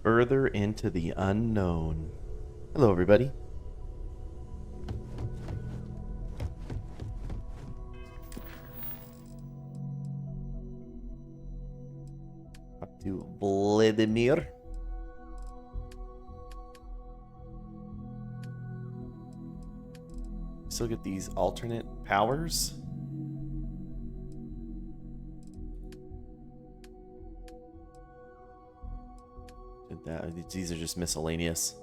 Further into the unknown. Hello, everybody. Up to Vladimir. Still get these alternate powers. These are just miscellaneous.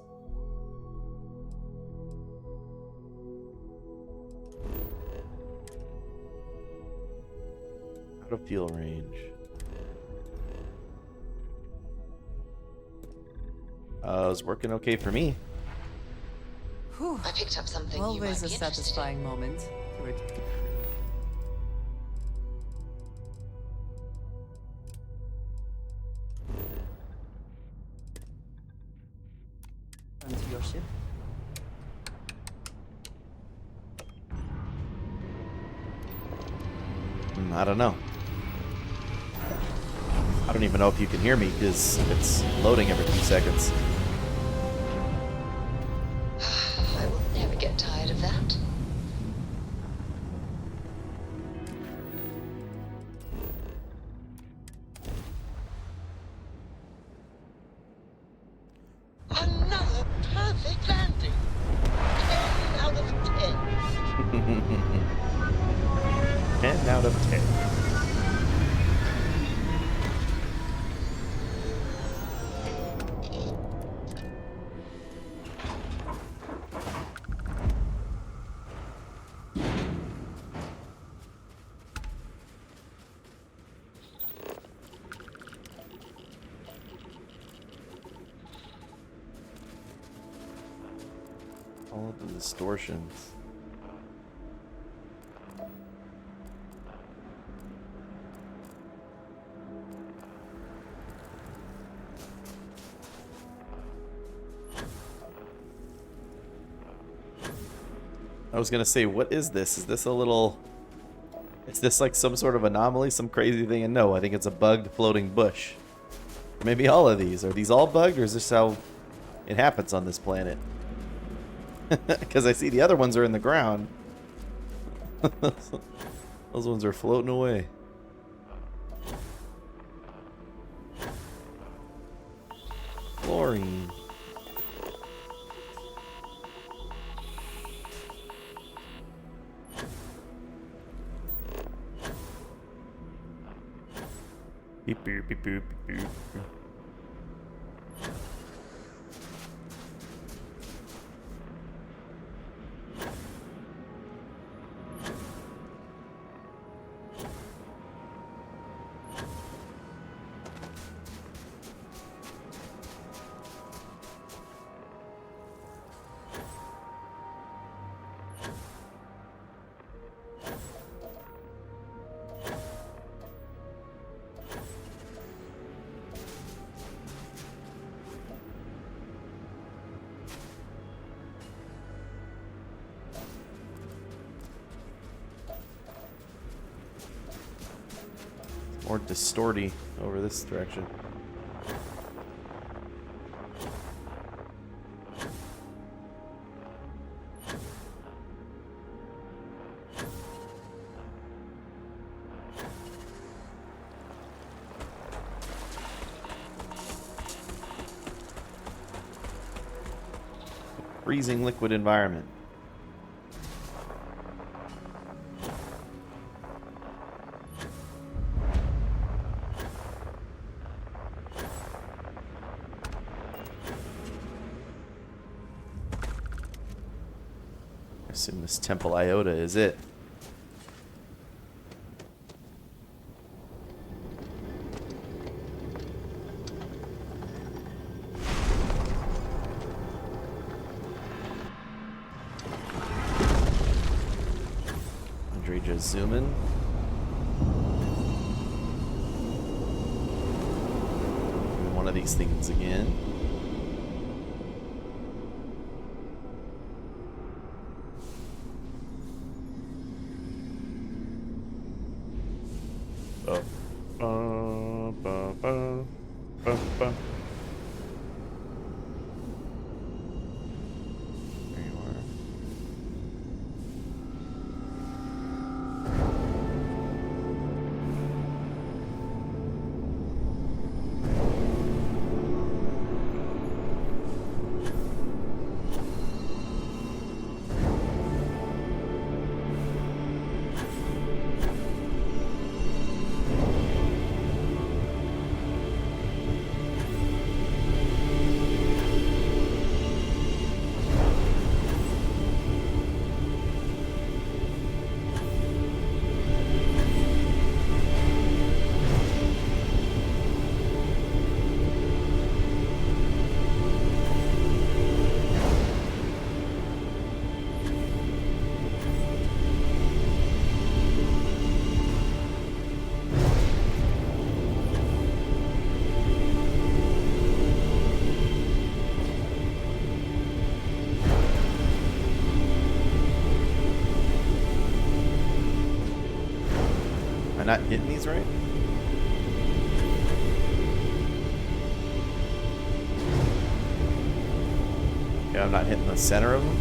Out of field range. It's working okay for me. Whew. I picked up something Always you might a be interested satisfying moment. To it. Onto your ship. I don't know. I don't even know if you can hear me because it's loading every few seconds. I will never get tired of that. Another perfect landing. 10 out of 10. 10 out of 10. All of the distortions. I was gonna say, what is this? Is this a little... Is this like some sort of anomaly, some crazy thing? And no, I think it's a bugged floating bush. Maybe all of these. Are these all bugged, or is this how it happens on this planet? Because I see the other ones are in the ground. Those ones are floating away. Chlorine. Beep, boop, beep, boop, beep, boop. More distorty over this direction. Freezing liquid environment. I assume this Temple Iota is it. Andre just zoom in. One of these things again. not hitting these right? Yeah, I'm not hitting the center of them.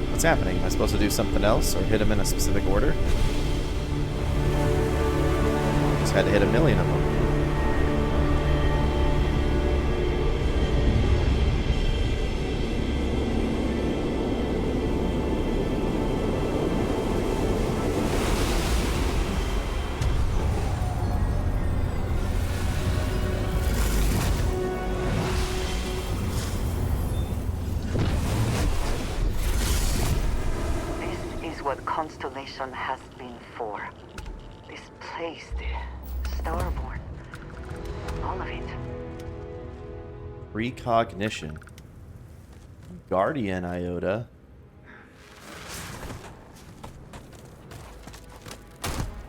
What's happening? Am I supposed to do something else or hit them in a specific order? Just had to hit a million of them. What Constellation has been for. This place, the Starborn. All of it. Precognition. Guardian Iota.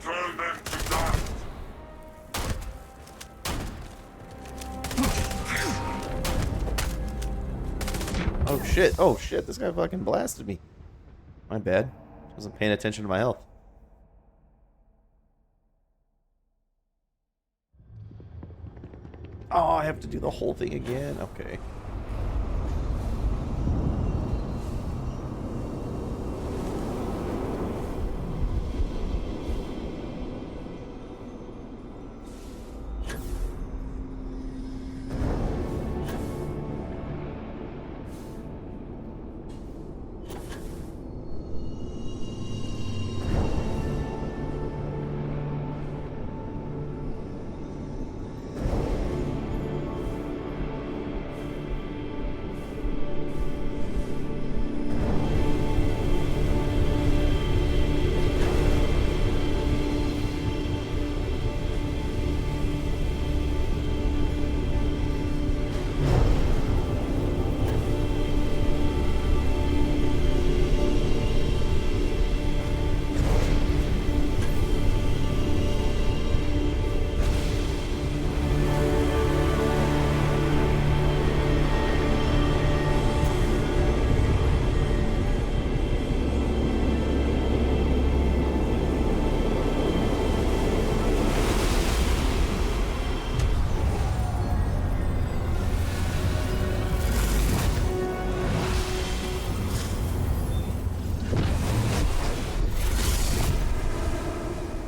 Turn them to dust. Oh shit. Oh shit. This guy fucking blasted me. My bad. Wasn't paying attention to my health. Oh, I have to do the whole thing again? Okay.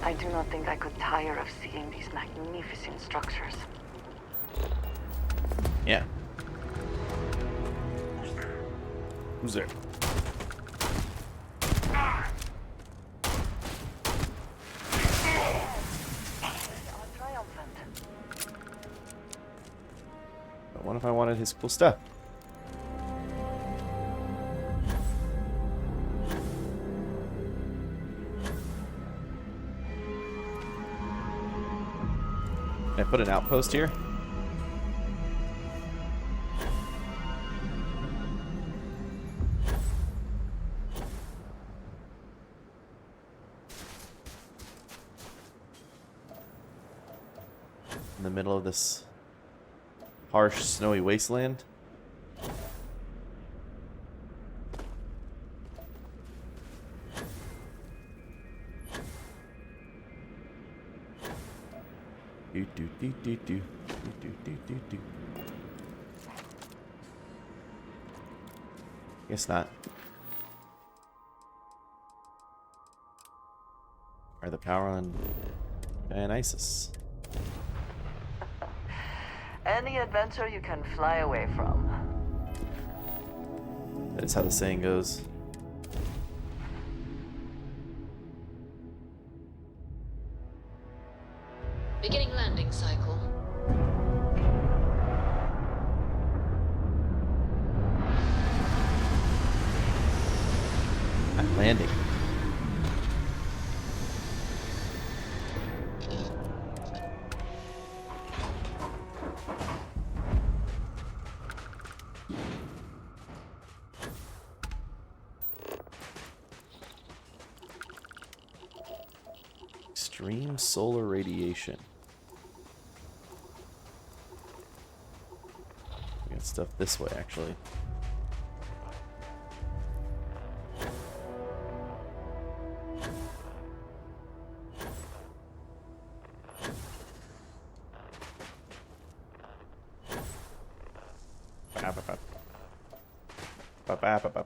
I do not think I could tire of seeing these magnificent structures. Yeah. Who's there? Triumphant. But what if I wanted his cool stuff? Can I put an outpost here? In the middle of this harsh, snowy wasteland? Do do do do do do do do do. Guess not. Are the power on Dionysus? Any adventure you can fly away from. That is how the saying goes. Beginning landing cycle. I'm landing. Extreme solar radiation. We got stuff this way, actually. Ba-ba-ba-ba.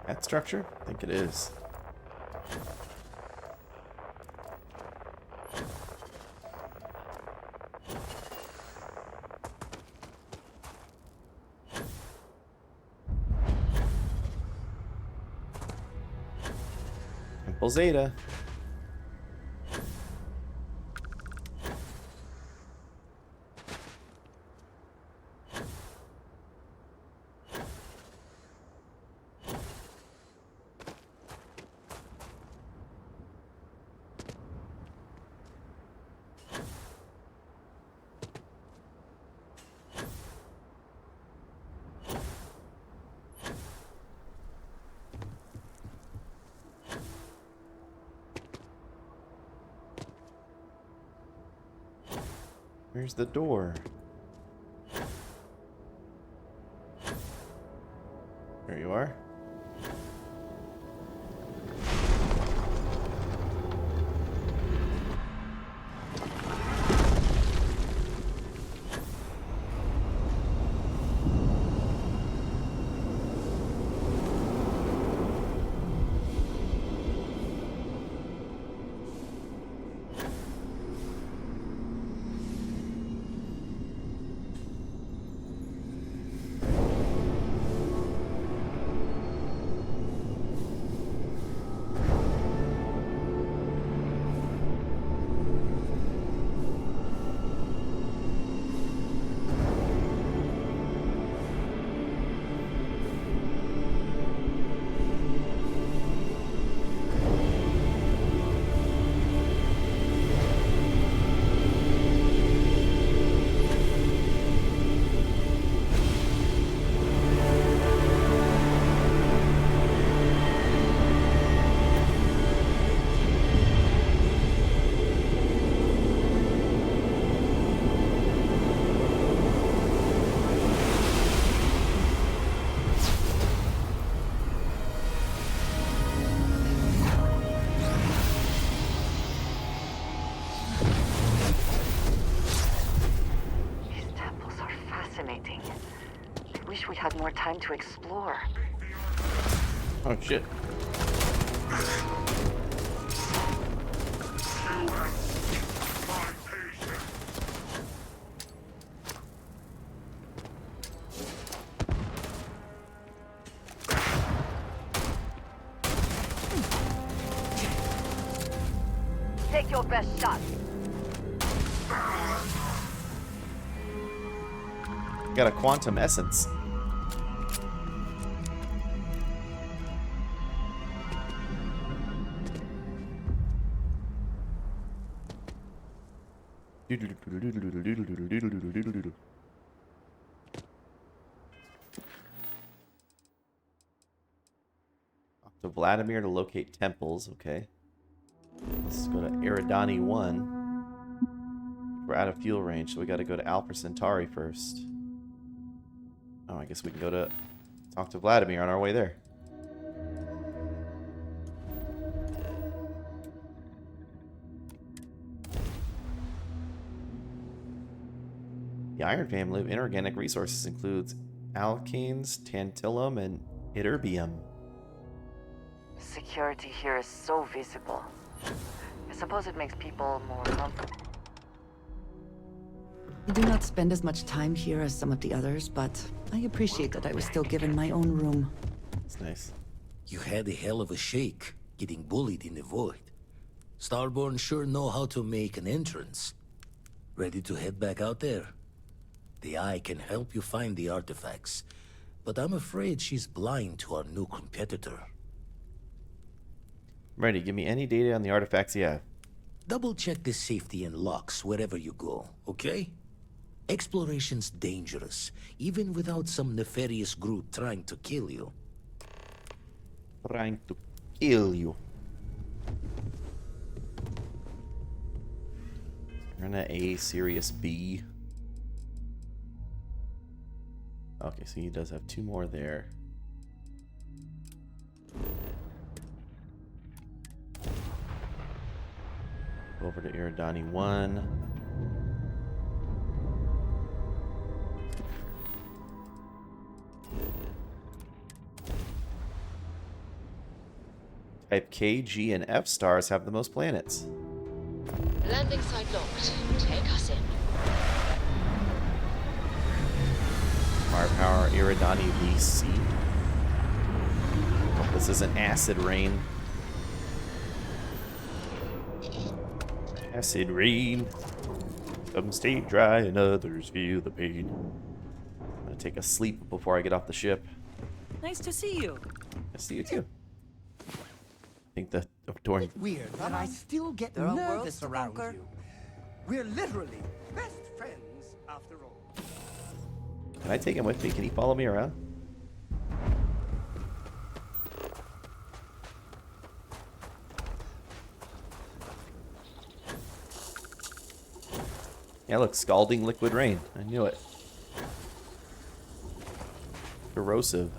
That structure? I think it is. Temple Zeta. Where's the door? There you are. Wish we had more time to explore. Oh shit. Take your best shot. Got a quantum essence. Up to Vladimir to locate temples, okay. Let's go to Eridani 1. We're out of fuel range, so we gotta go to Alpha Centauri first. Oh, I guess we can go to talk to Vladimir on our way there. The Iron family of inorganic resources includes alkanes, tantalum, and ytterbium. Security here is so visible. I suppose it makes people more comfortable. I do not spend as much time here as some of the others, but I appreciate that I was still given my own room. That's nice. You had a hell of a shake, getting bullied in the void. Starborn sure know how to make an entrance. Ready to head back out there? The Eye can help you find the artifacts, but I'm afraid she's blind to our new competitor. Ready, give me any data on the artifacts you have. Double check the safety and locks wherever you go, okay? Exploration's dangerous, even without some nefarious group trying to kill you. Trying to kill you. Arena A, Sirius B. Okay, so he does have 2 more there. Over to Iridani 1. Type K, G, and F stars have the most planets. Landing site locked. Take us in. Firepower, Iridani VC. Hope this isn't acid rain. Acid rain. Some stay dry and others feel the pain. I'm gonna take a sleep before I get off the ship. Nice to see you. I see you too. I think the door. Weird, but I still get There are nervous worlds to around conquer. you. We're literally best friends after all. Can I take him with me? Can he follow me around? Yeah, look, scalding liquid rain. I knew it. Corrosive.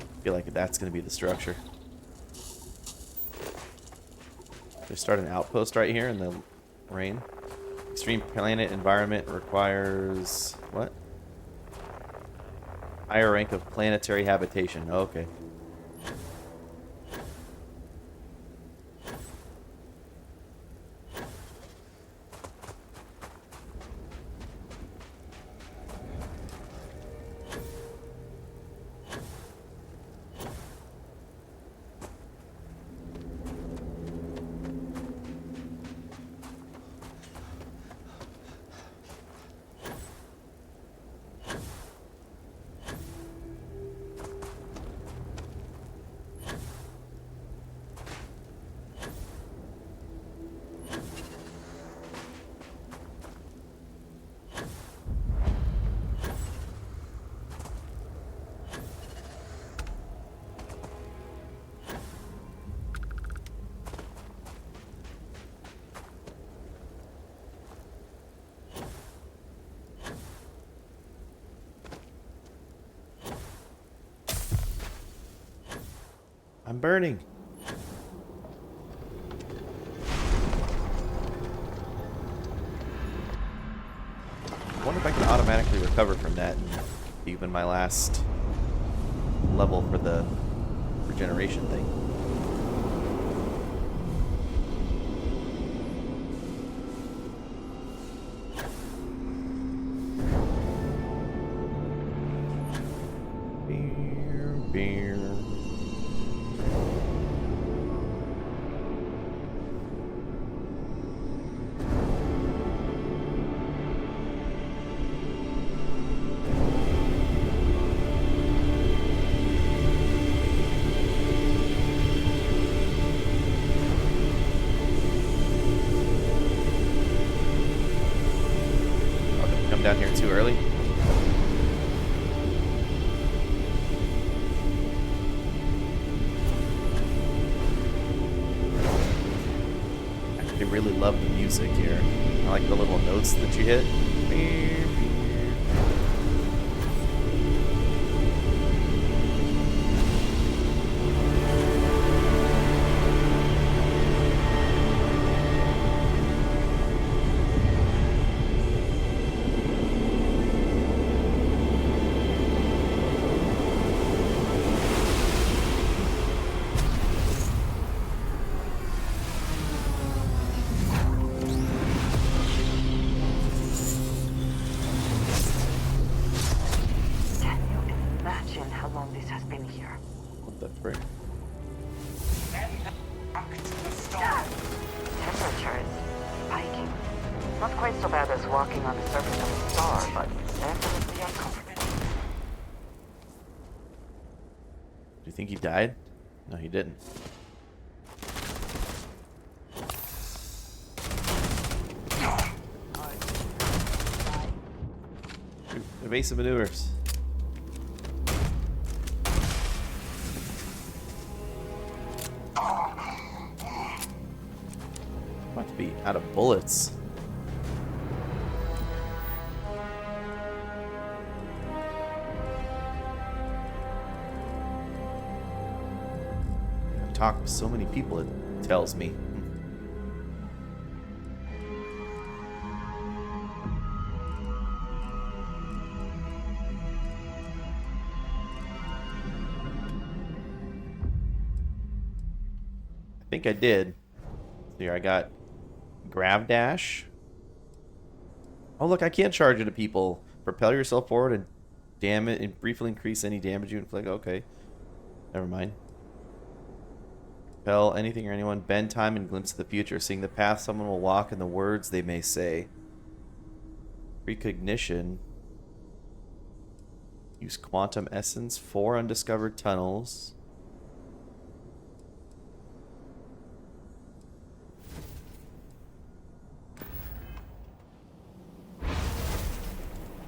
I feel like that's going to be the structure. They start an outpost right here in the rain. Extreme planet environment requires what? Higher rank of planetary habitation. Okay. I'm burning. I wonder if I can automatically recover from that and even my last level for the regeneration thing. Beer, beer. really love the music here. I like the little notes that you hit. Can you imagine how long this has been here? What the frick? Temperature is spiking. Not quite so bad as walking on the surface of a star, but definitely uncomfortable. Do you think he died? No, he didn't. Shoot, evasive maneuvers. About to be out of bullets. I've talked to so many people, it tells me. I think I did. Here, I got Grav Dash. Oh, look, I can charge into people. Propel yourself forward and damage and briefly increase any damage you inflict. Okay. Never mind. Propel anything or anyone. Bend time and glimpse of the future. Seeing the path someone will walk and the words they may say. Precognition. Use quantum essence. 4 undiscovered tunnels.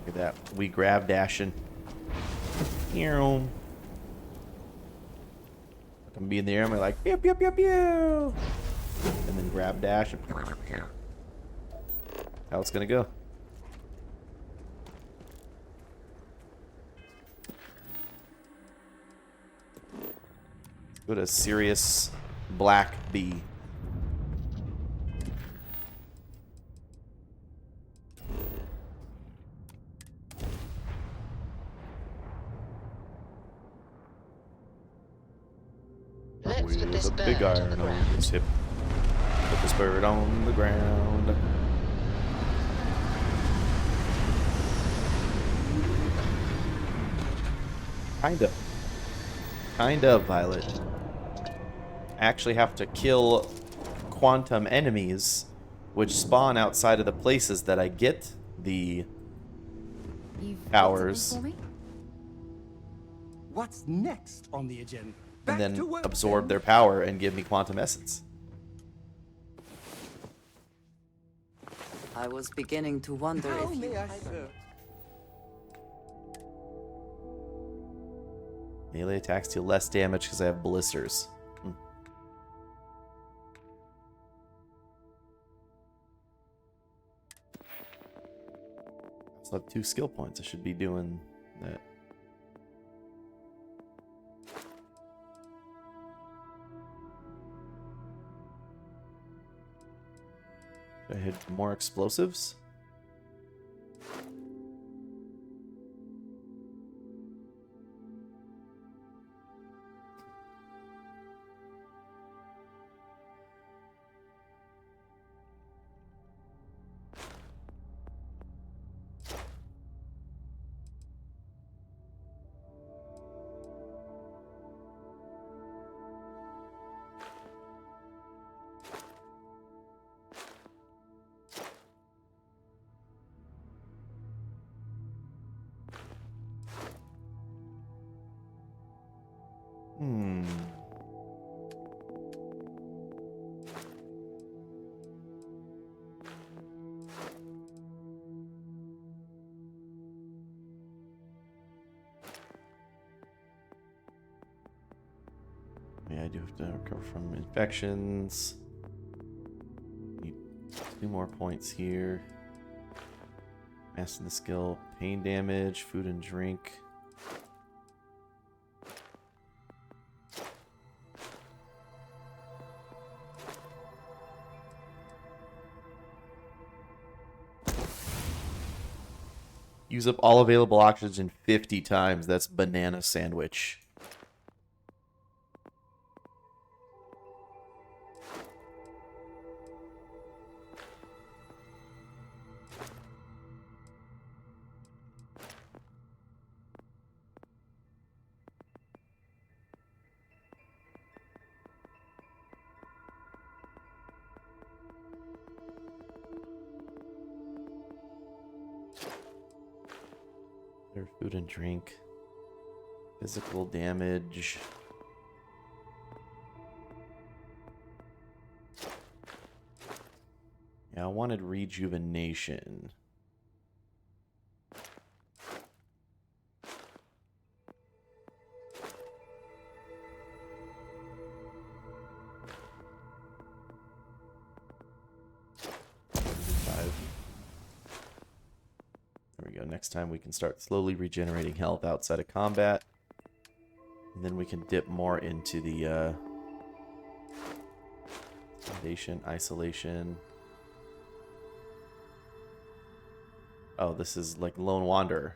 Look at that. We grab dashing. I'm gonna be in the air and we're like pew pew pew pew. And then grab dash and how it's gonna go. Let's go to Sirius Black B. Let's put this With a big bird on the iron on ground. his hip. Put this bird on the ground. Kind of, Violet. I actually have to kill quantum enemies, which spawn outside of the places that I get the powers, What's next on the agenda? and Back then to work, absorb then. their power and give me quantum essence. I was beginning to wonder How if you... may I serve? Melee attacks deal less damage because I have blisters. I also have 2 skill points. I should be doing that. Should I hit more explosives? Yeah, I do have to recover from infections. Need 2 more points here. Master the skill. Pain damage, food and drink. Use up all available oxygen 50 times. That's banana sandwich. Their food and drink. Physical damage. Yeah, I wanted rejuvenation. There we go. Next time we can start slowly regenerating health outside of combat. And then we can dip more into the foundation, isolation. Oh, this is like Lone Wanderer.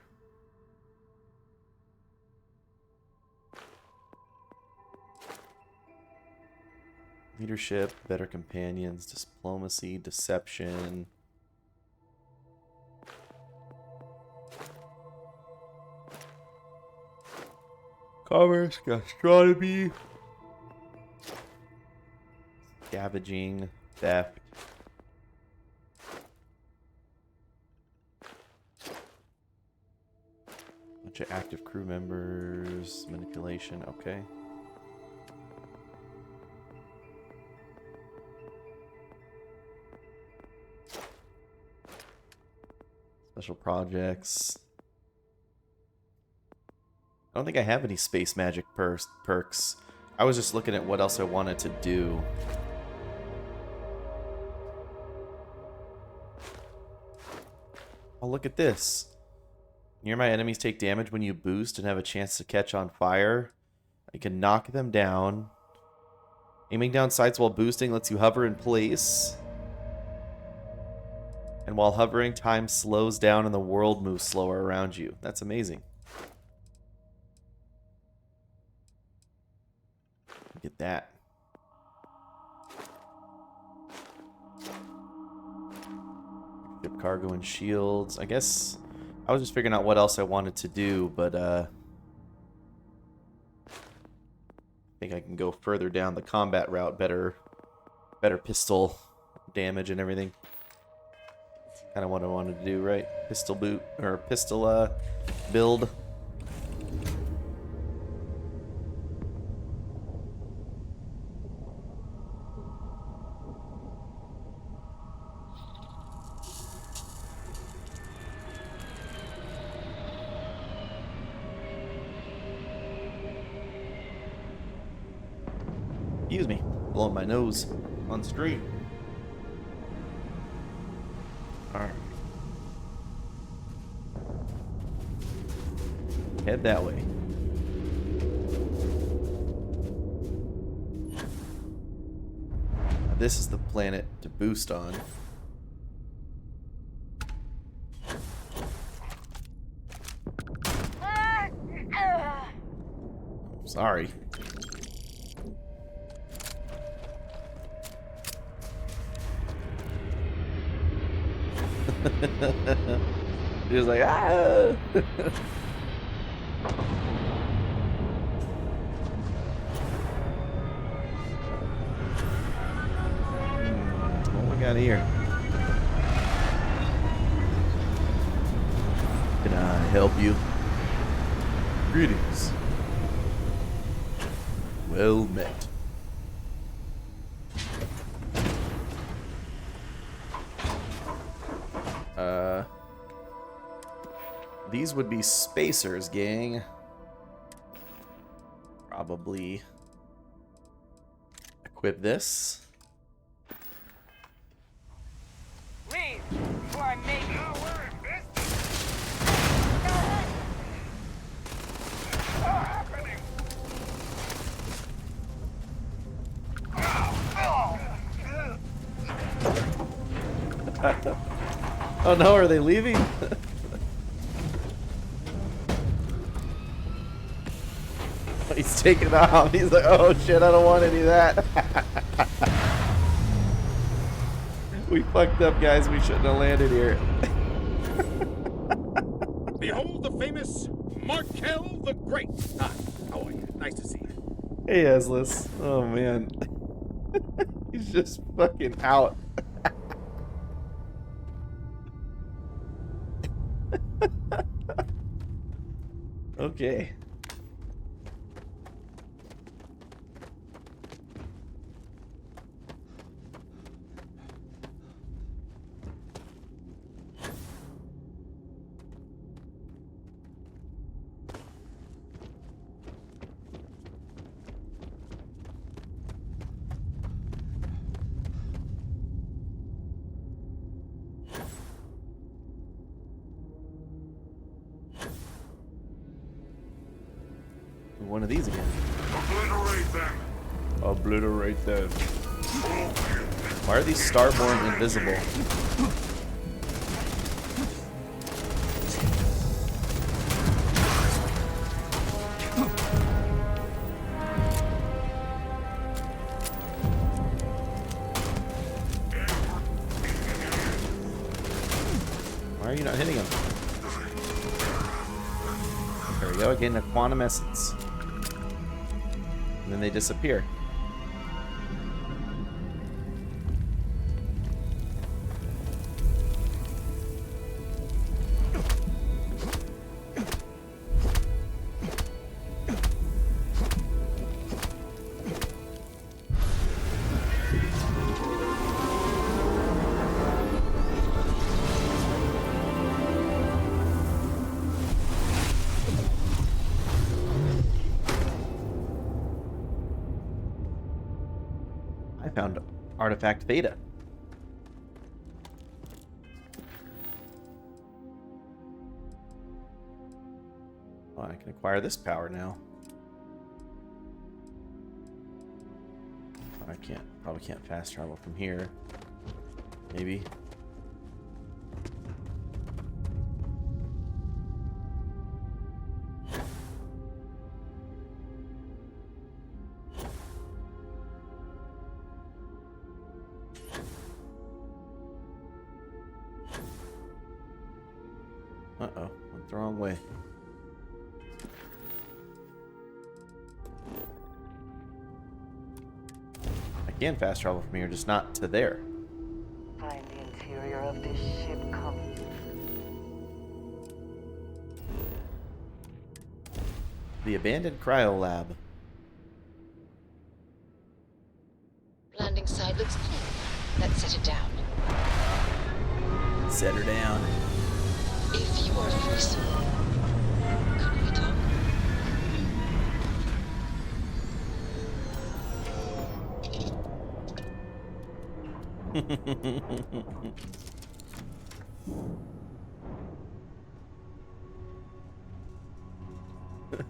Leadership, better companions, diplomacy, deception. Commerce, gastronomy, scavenging, theft. Bunch of active crew members, manipulation, okay. Special projects. I don't think I have any space magic perks. I was just looking at what else I wanted to do. Oh, look at this. Nearby enemies take damage when you boost and have a chance to catch on fire. You can knock them down. Aiming down sights while boosting lets you hover in place. And while hovering, time slows down and the world moves slower around you. That's amazing. Get that. Ship cargo and shields. I guess I was just figuring out what else I wanted to do, but I think I can go further down the combat route. Better pistol damage and everything. Kind of what I wanted to do, right? Pistol boot or pistol build. Excuse me, blowing my nose on stream. Alright. Head that way. Now this is the planet to boost on. Sorry. He was like, ah! What we got here? Can I help you? Greetings. Well met. These would be spacers, gang. Probably equip this. climb me. Oh no, are they leaving? He's taking off. He's like, oh shit, I don't want any of that. We fucked up, guys. We shouldn't have landed here. Behold the famous Markel the Great. Ah, how are you? Nice to see you. Hey, Eslis. Oh man. He's just fucking out. Okay. One of these again. Obliterate them. Obliterate them. Why are these Starborn invisible? Why are you not hitting them? There we go, I gained a quantum essence. And then they disappear. I found artifact beta. Oh, I can acquire this power now. I can't, probably can't fast travel from here. Maybe. Uh-oh, went the wrong way. I can fast travel from here, just not to there. Find the interior of this ship coming. The abandoned cryo lab. Landing site looks clean. Let's set it down. Set her down. If you are free soul, could we talk?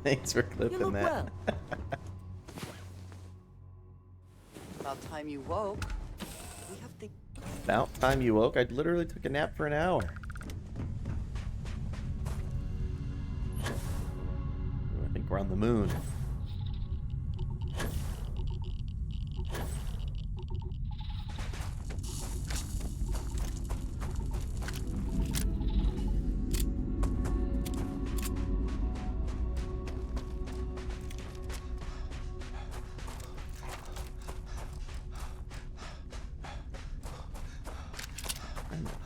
Thanks for You clipping look that. well. About time you woke. We have the About time you woke. I literally took a nap for an hour. I think we're on the moon.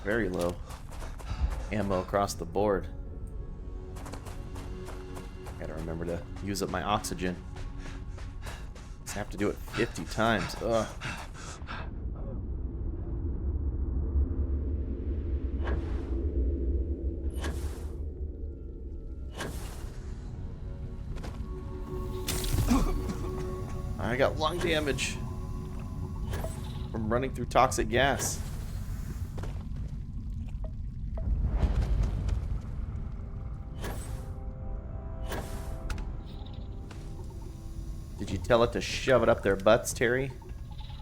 Very low ammo across the board. Gotta remember to use up my oxygen. Just have to do it 50 times. Ugh. I got lung damage from running through toxic gas. Tell it to shove it up their butts, Terry.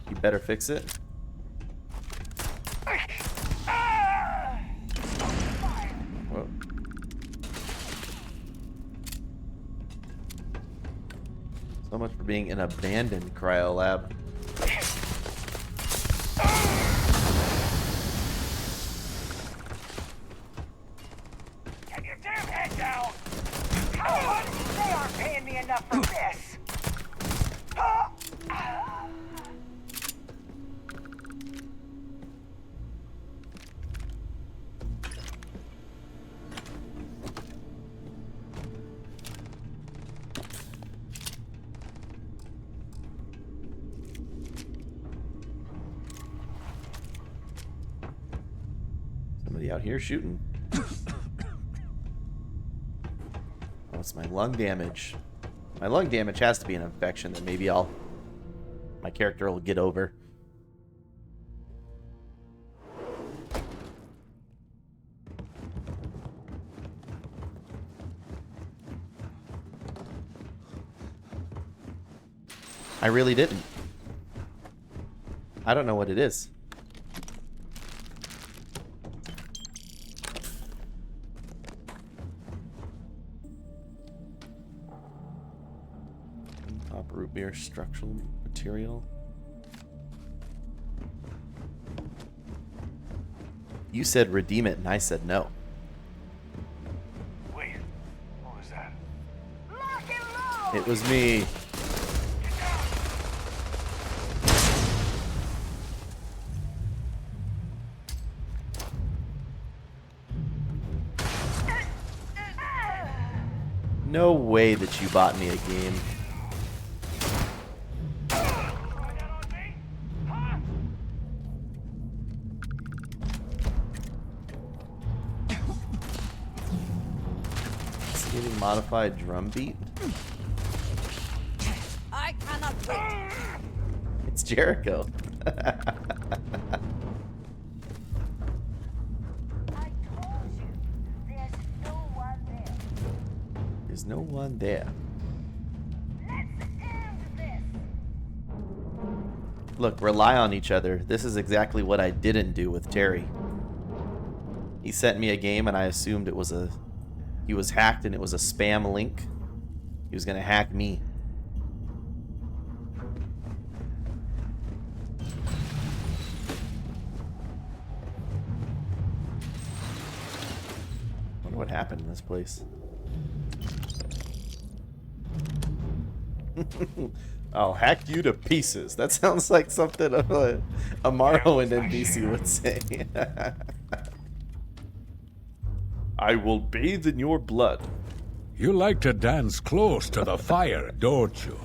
You better fix it. Whoa. So much for being an abandoned cryo lab. Get your damn head down! Come on! They aren't paying me enough for this! Somebody out here shooting. Oh, it's my lung damage. My lung damage has to be an infection that maybe my character will get over. I really didn't. I don't know what it is. Top root beer structural material. You said redeem it, and I said no. Wait, what was that? It was me. No way that you bought me a game. Getting modified drum beat. I cannot wait. It's Jericho. I told you, there's no one there. There's no one there. Let's end this. Look, rely on each other. This is exactly what I didn't do with Terry. He sent me a game and I assumed it was he was hacked and it was a spam link. He was gonna hack me. Wonder what happened in this place. I'll hack you to pieces. That sounds like something a Morrowind NPC would say. I will bathe in your blood. You like to dance close to the fire, don't you?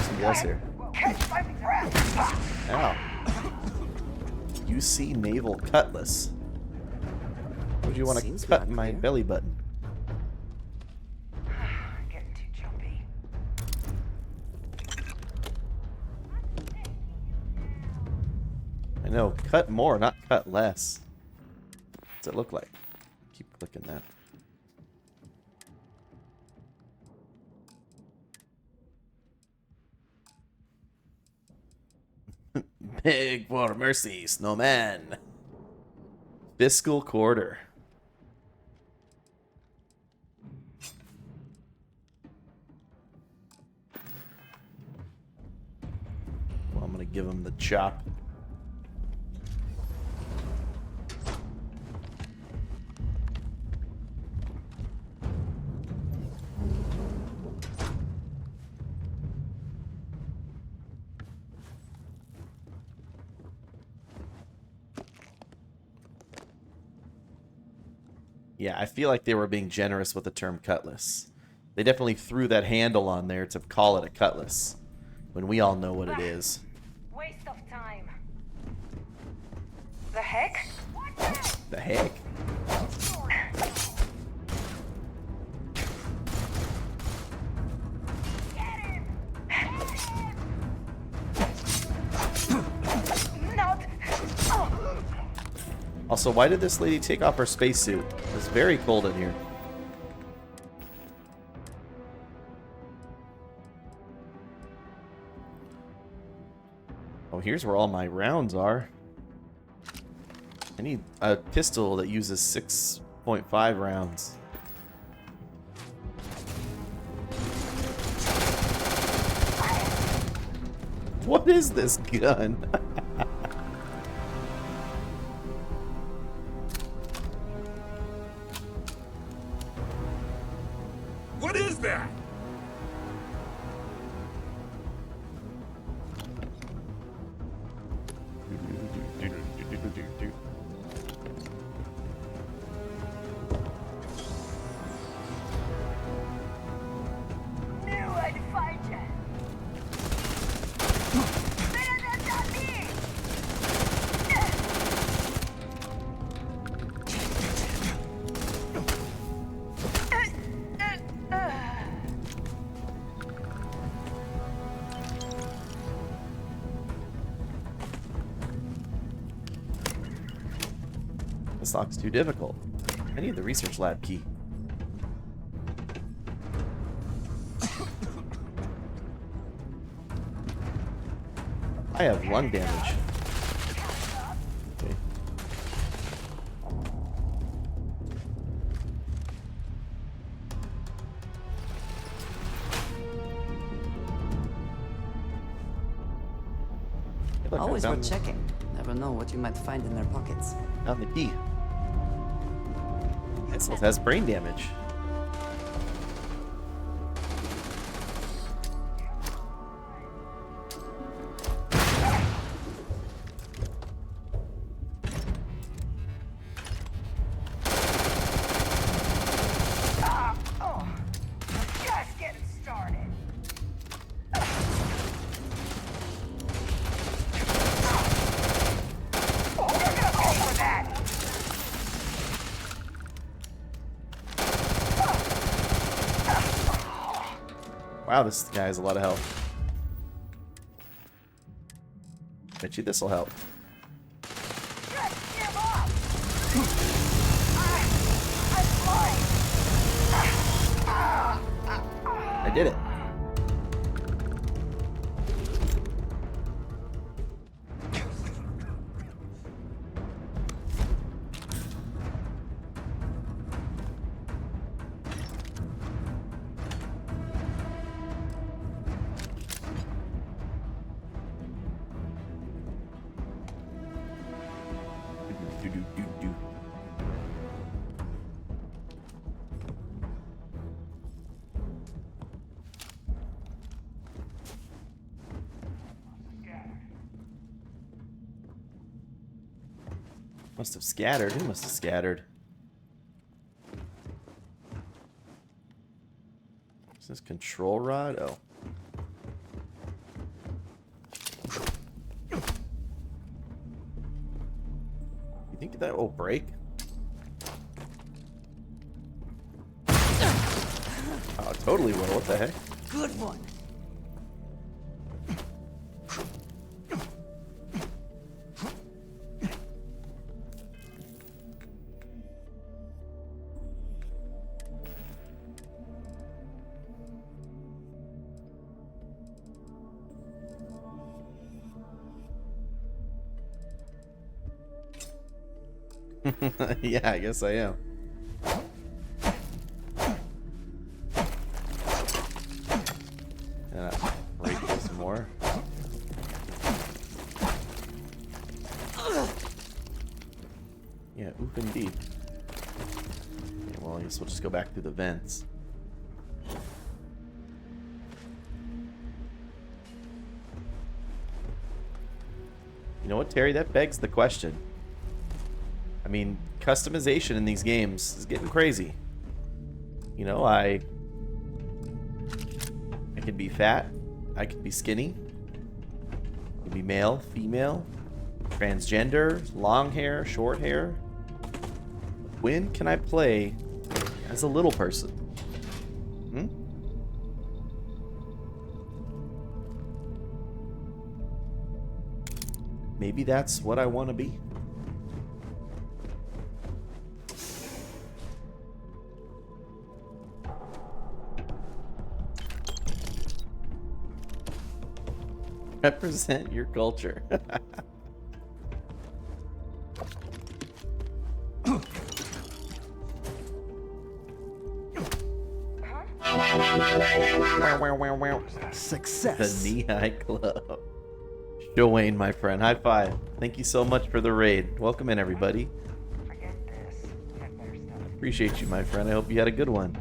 Somebody else here. Ow. UC Naval Cutlass. Would you want to Seems cut not my clear. belly button? Getting too jumpy. I know, cut more, not cut less. What's it look like? Keep clicking that. Big for mercy, snowman. Fiscal quarter. Well, I'm gonna give him the chop. Yeah, I feel like they were being generous with the term cutlass. They definitely threw that handle on there to call it a cutlass, when we all know what it is. Waste of time. The heck? The heck? Not. Also, why did this lady take off her spacesuit? This very cold in here. Oh, here's where all my rounds are. I need a pistol that uses 6.5 rounds. What is this gun? What is that? Knew I'd find you. Man, that's not me. This lock's too difficult. I need the research lab key. I have lung damage. Okay. Hey, look, I Always found worth checking. Never know what you might find in their pockets. found the key. This has brain damage. Just getting started. We're gonna pay for that. Wow, this guy has a lot of health. Bet you this'll help. Just give up. I'm blind. I did it. Do. Must have scattered. Who must have scattered? Is this control rod? Oh. You think that will break? Oh, it totally will. What the heck? Good one. Yeah, I guess I am. And I'll break this more. Yeah, oop indeed. Okay, well, I guess we'll just go back through the vents. You know what, Terry? That begs the question. I mean, customization in these games is getting crazy. You know, I can be fat, I can be skinny, I can be male, female, transgender, long hair, short hair. When can I play as a little person? Hmm? Maybe that's what I want to be. Represent your culture. Success. The Knee-High Club. Wayne, my friend. High five. Thank you so much for the raid. Welcome in, everybody. Forget this. Got better stuff. Appreciate you, my friend. I hope you had a good one.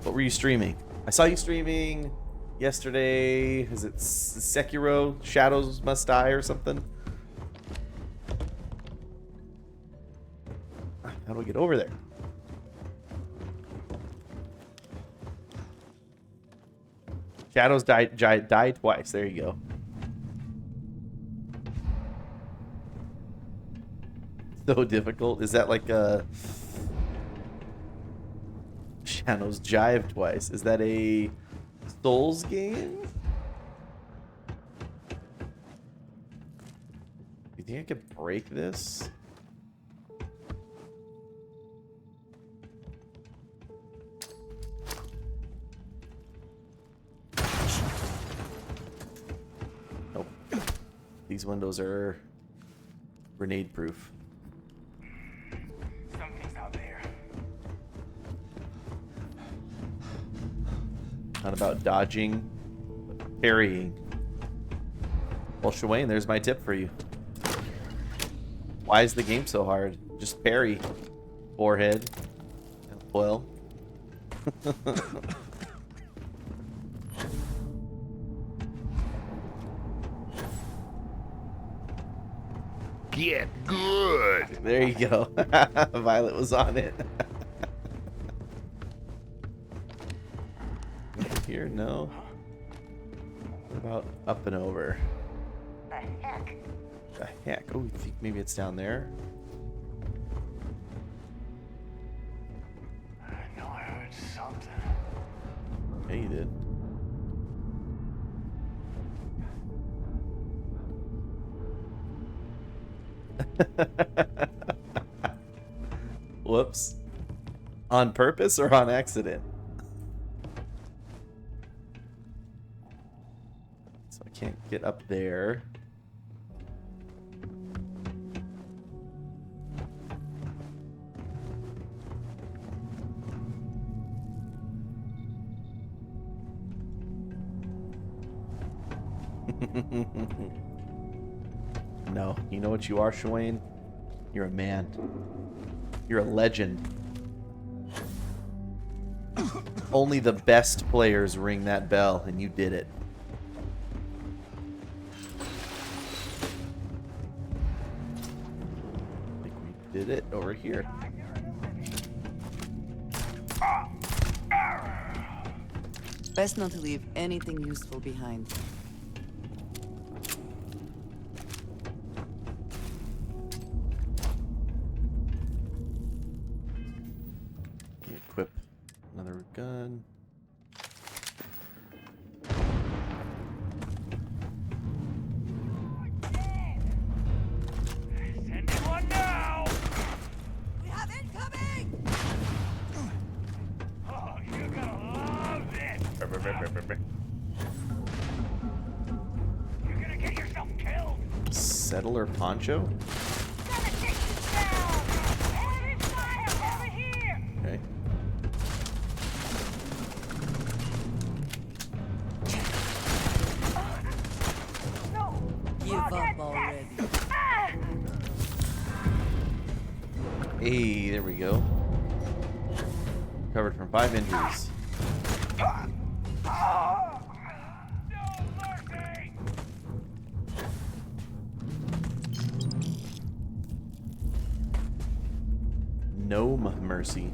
What were you streaming? I saw you streaming yesterday. Is it Sekiro? Shadows Must Die or something? How do we get over there? Shadows die twice. There you go. So difficult. Is that like a Shadows Jive twice? Is that a Souls game? You think I could break this? Nope. These windows are grenade proof. Something's out there. Not about dodging, but parrying. Well, Shawayne, there's my tip for you. Why is the game so hard? Just parry. Forehead. Well. Get good. There you go. Violet was on it. Here, no. What about up and over? The heck? The heck? Oh, you think maybe it's down there? I know I heard something. Yeah, you did. Whoops. On purpose or on accident? So I can't get up there. No, you know what you are, Shawayne? You're a man. You're a legend. Only the best players ring that bell, and you did it. I think we did it over here. Best not to leave anything useful behind. Equip another gun. Send me one now! We have incoming! Oh, you're gonna love this! You're gonna get yourself killed! Settler poncho? Gonna take you down! Enemy fire over here! Okay. No! Give up already. Hey, there we go. Recovered from 5 injuries. No mercy! No mercy.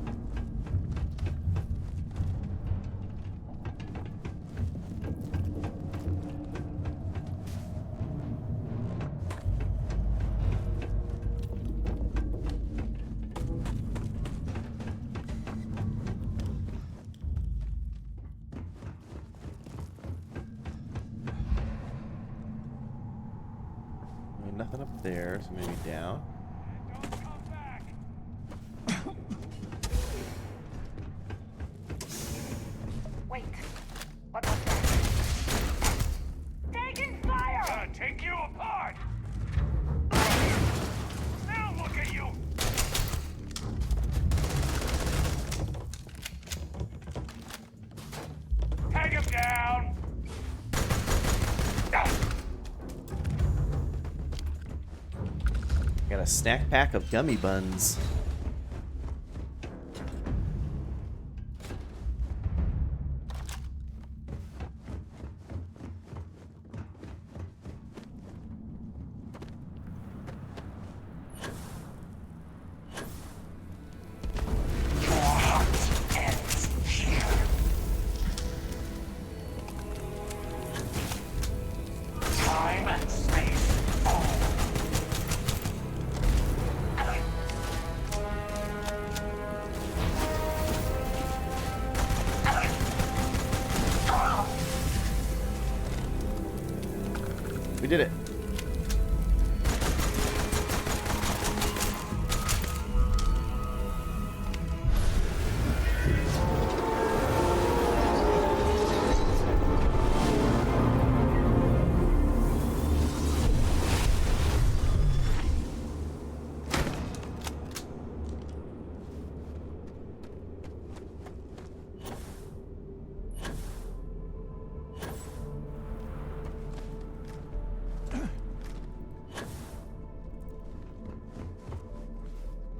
Nothing up there, so maybe down. Don't come back! Wait. What was that? Take a snack pack of gummy buns. We did it.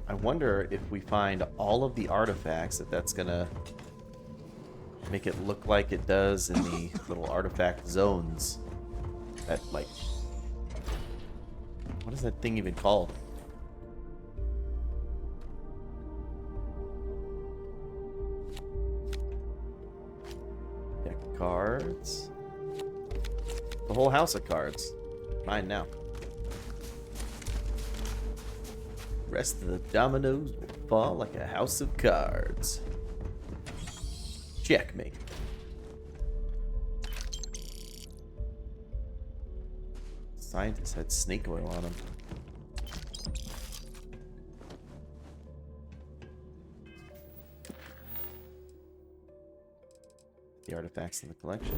I wonder if we find all of the artifacts, if that's gonna make it look like it does in the little artifact zones. That, like... What is that thing even called? Deck of cards. The whole house of cards. Mine now. Rest of the dominoes will fall like a house of cards. Checkmate. Scientists had snake oil on them. The artifacts in the collection.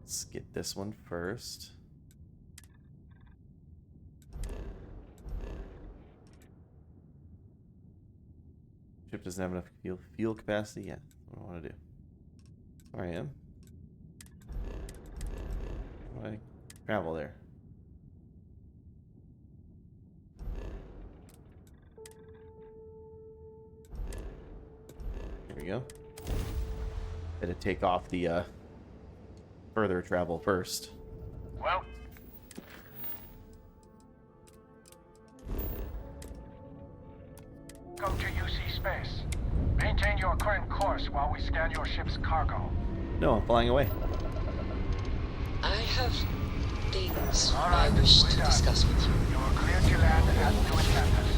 Let's get this one first. Ship doesn't have enough fuel capacity. Yeah, that's what I want to do. Where I am. How do I travel there? Here we go. Had to take off the further travel first. Well, go to UC space. Maintain your current course while we scan your ship's cargo. No, I'm flying away. I have things I wish to discuss with you. You are cleared to land at New Atlantis.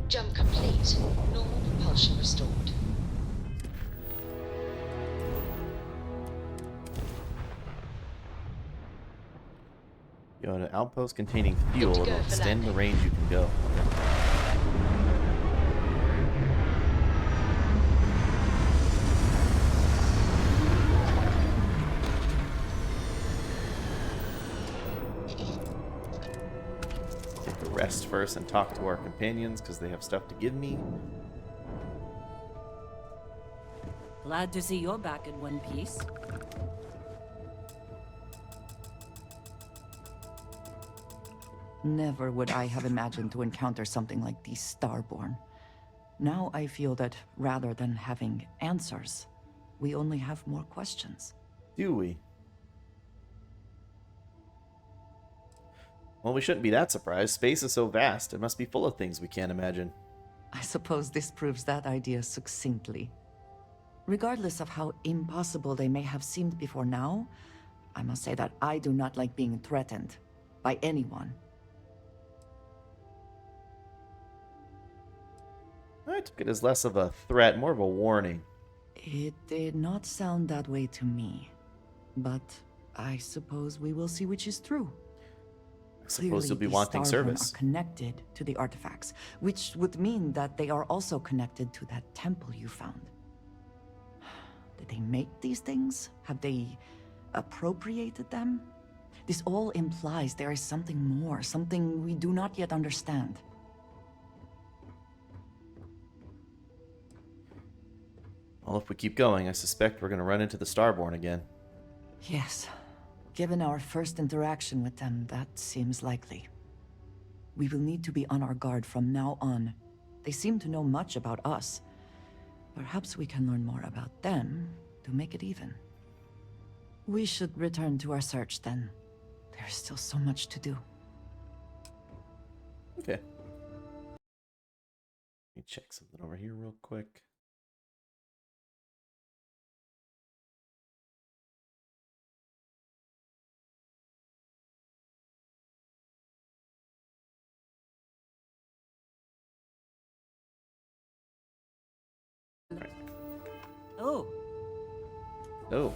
Jump complete. Normal propulsion restored. Go to an outpost containing fuel. Good to go It'll for extend the landing. range you can go. Take a rest first and talk to our companions because they have stuff to give me. Glad to see you're back in one piece. Never would I have imagined to encounter something like these Starborn. Now I feel that rather than having answers, we only have more questions. Do we? Well, we shouldn't be that surprised. Space is so vast. It must be full of things we can't imagine. I suppose this proves that idea succinctly. Regardless of how impossible they may have seemed before now, I must say that I do not like being threatened by anyone. I took it as less of a threat, more of a warning. It did not sound that way to me, but I suppose we will see which is true. I suppose you'll be the wanting Starborn service. are connected to the artifacts, which would mean that they are also connected to that temple you found. Did they make these things? Have they appropriated them? This all implies there is something more, something we do not yet understand. Well, if we keep going, I suspect we're going to run into the Starborn again. Yes. Given our first interaction with them, that seems likely. We will need to be on our guard from now on. They seem to know much about us. Perhaps we can learn more about them to make it even. We should return to our search then. There's still so much to do. Okay. Let me check something over here real quick. Oh, Oh.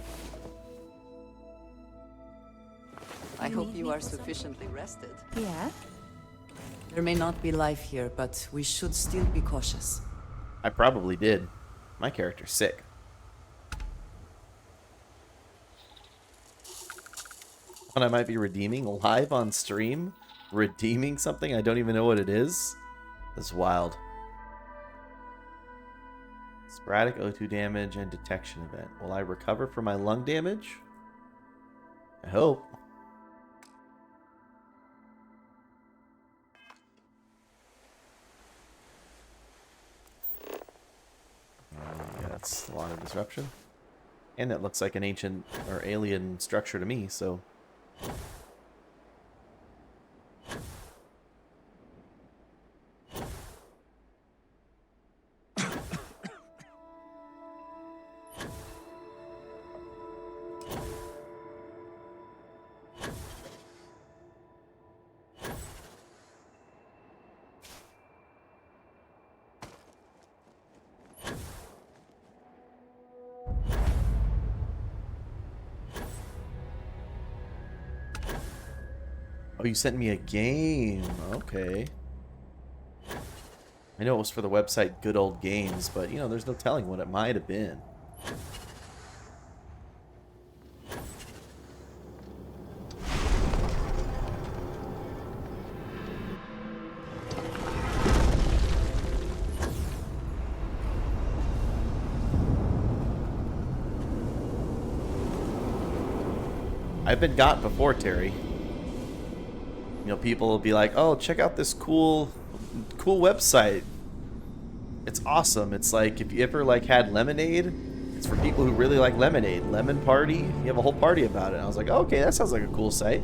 I hope you are sufficiently rested. yeah? There may not be life here, but we should still be cautious. I probably did. My character's sick. What I might be redeeming live on stream? Redeeming something? I don't even know what it is? That's wild. Sporadic O2 damage and detection event. Will I recover from my lung damage? I hope. Yeah, that's a lot of disruption. And that looks like an ancient or alien structure to me, so... Oh, you sent me a game. Okay. I know it was for the website Good Old Games, but, you know, there's no telling what it might have been. I've been got before, Terry. You know, people will be like, "Oh, check out this cool website. It's awesome." It's like if you ever like had lemonade, it's for people who really like lemonade. Lemon Party, you have a whole party about it. And I was like, oh, "Okay, that sounds like a cool site."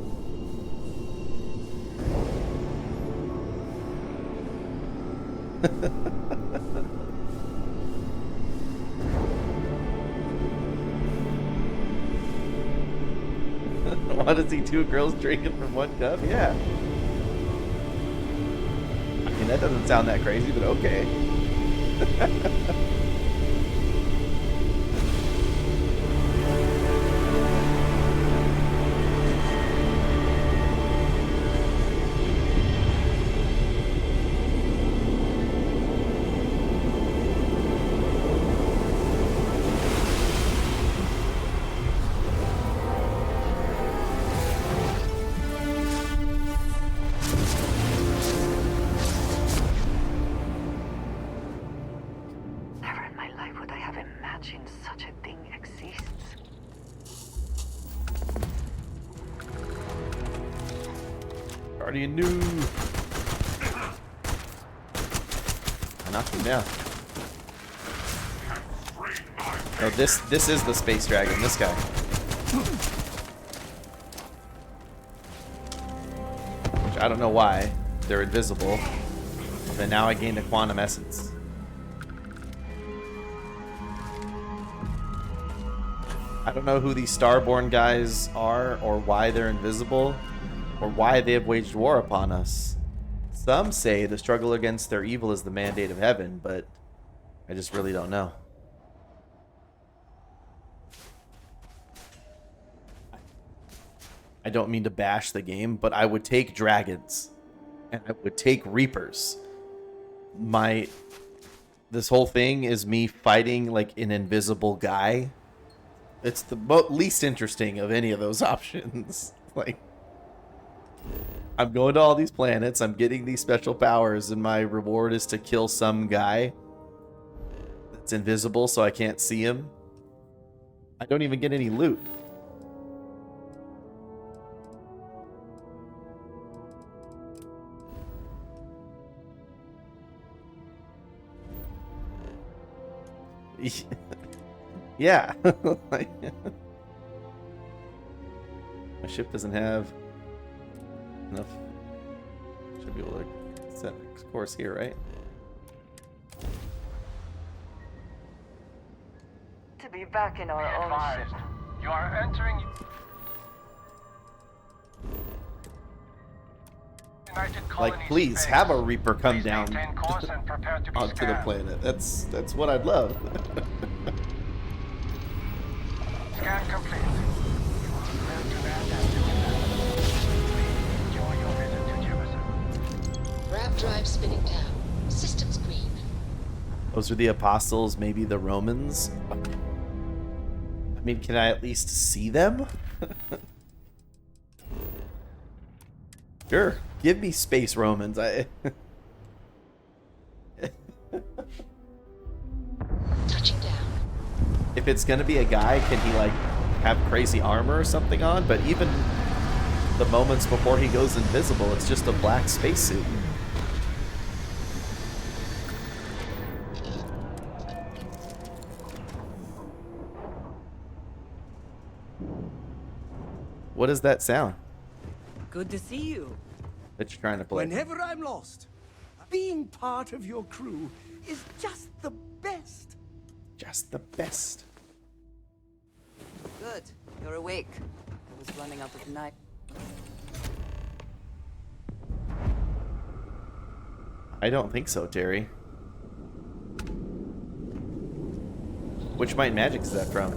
Want to see two girls drinking from one cup? Yeah. I mean, that doesn't sound that crazy, but okay. Never in my life would I have imagined such a thing exists. Guardian new. I knocked him down. No, this is the space dragon. This guy. Which I don't know why they're invisible. But now I gained a quantum essence. I don't know who these Starborn guys are, or why they're invisible, or why they have waged war upon us. Some say the struggle against their evil is the mandate of heaven, but I just really don't know. I don't mean to bash the game, but I would take dragons, and I would take reapers. This whole thing is me fighting like an invisible guy. It's the least interesting of any of those options. Like, I'm going to all these planets, I'm getting these special powers, and my reward is to kill some guy that's invisible so I can't see him. I don't even get any loot. Yeah. My ship doesn't have enough. Should be able to set a course here, right? To be back in our own ship. You are entering United Like, Colonies please space. have a Reaper come Please down maintain course and prepare to be onto the scanned. planet. That's what I'd love. Scan complete. You are clear to land and do Please enjoy your visit to Jefferson. Ramp drive spinning down. Systems green. Those are the apostles, maybe the Romans. I mean, can I at least see them? Sure, give me space Romans. Touching down. If it's gonna be a guy, can he like have crazy armor or something on? But even the moments before he goes invisible, it's just a black spacesuit. What is that sound Good to see you. that you're trying to play? Whenever I'm lost, being part of your crew is just the best. Just the best. Good. You're awake. I was running out of night. I don't think so, Terry. Which Might and Magic is that from?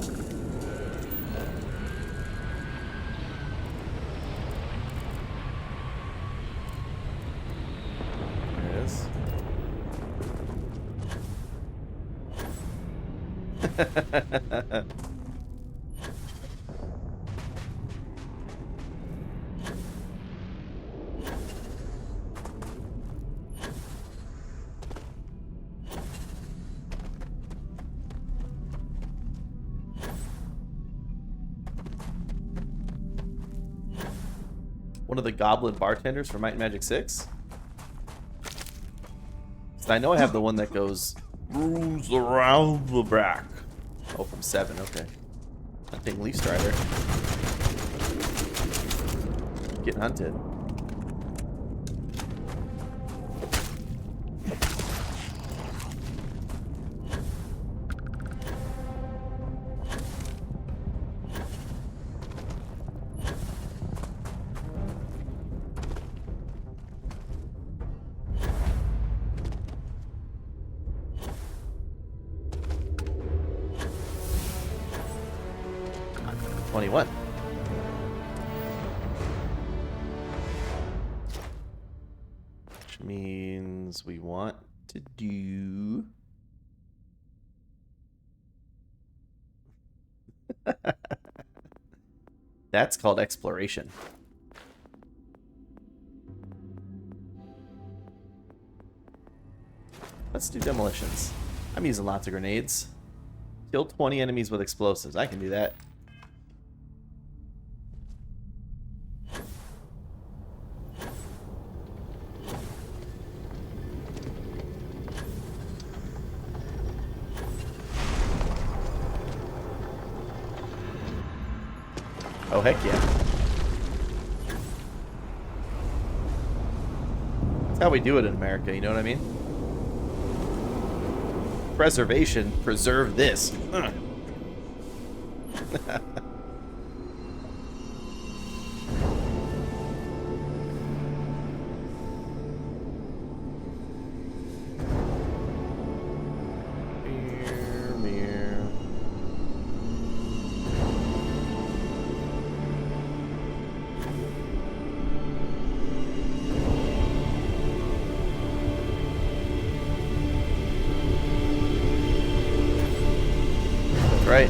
There it is. One of the goblin bartenders for Might and Magic 6? So I know I have the one that goes rules around the back. Oh, from 7, okay. Hunting Leaf Strider. Getting hunted. What? Which means we want to do... That's called exploration. Let's do demolitions. I'm using lots of grenades. Kill 20 enemies with explosives. I can do that. Oh, heck yeah. That's how we do it in America, you know what I mean? Preservation, preserve this. Right.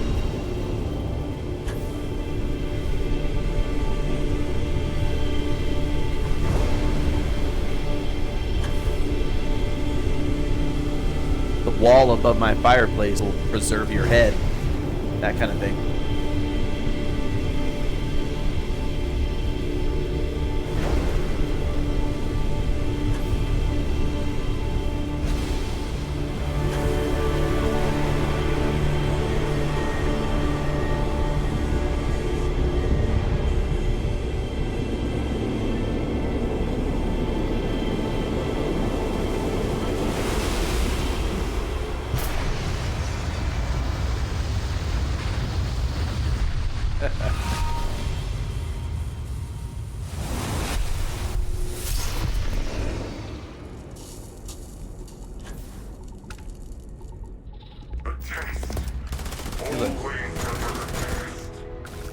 The wall above my fireplace will preserve your head. That kind of thing.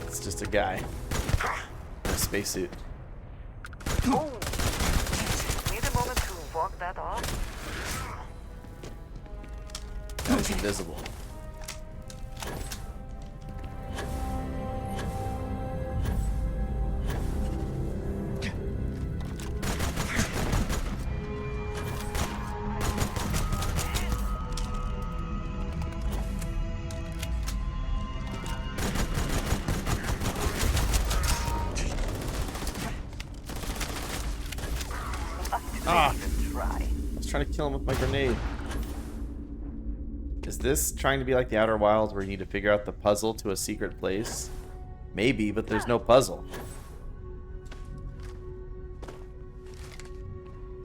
It's just a guy in a spacesuit. Oh! Need a moment to walk that off? That's invisible. Ah! I was trying to kill him with my grenade. Is this trying to be like the Outer Wilds where you need to figure out the puzzle to a secret place? Maybe, but there's no puzzle.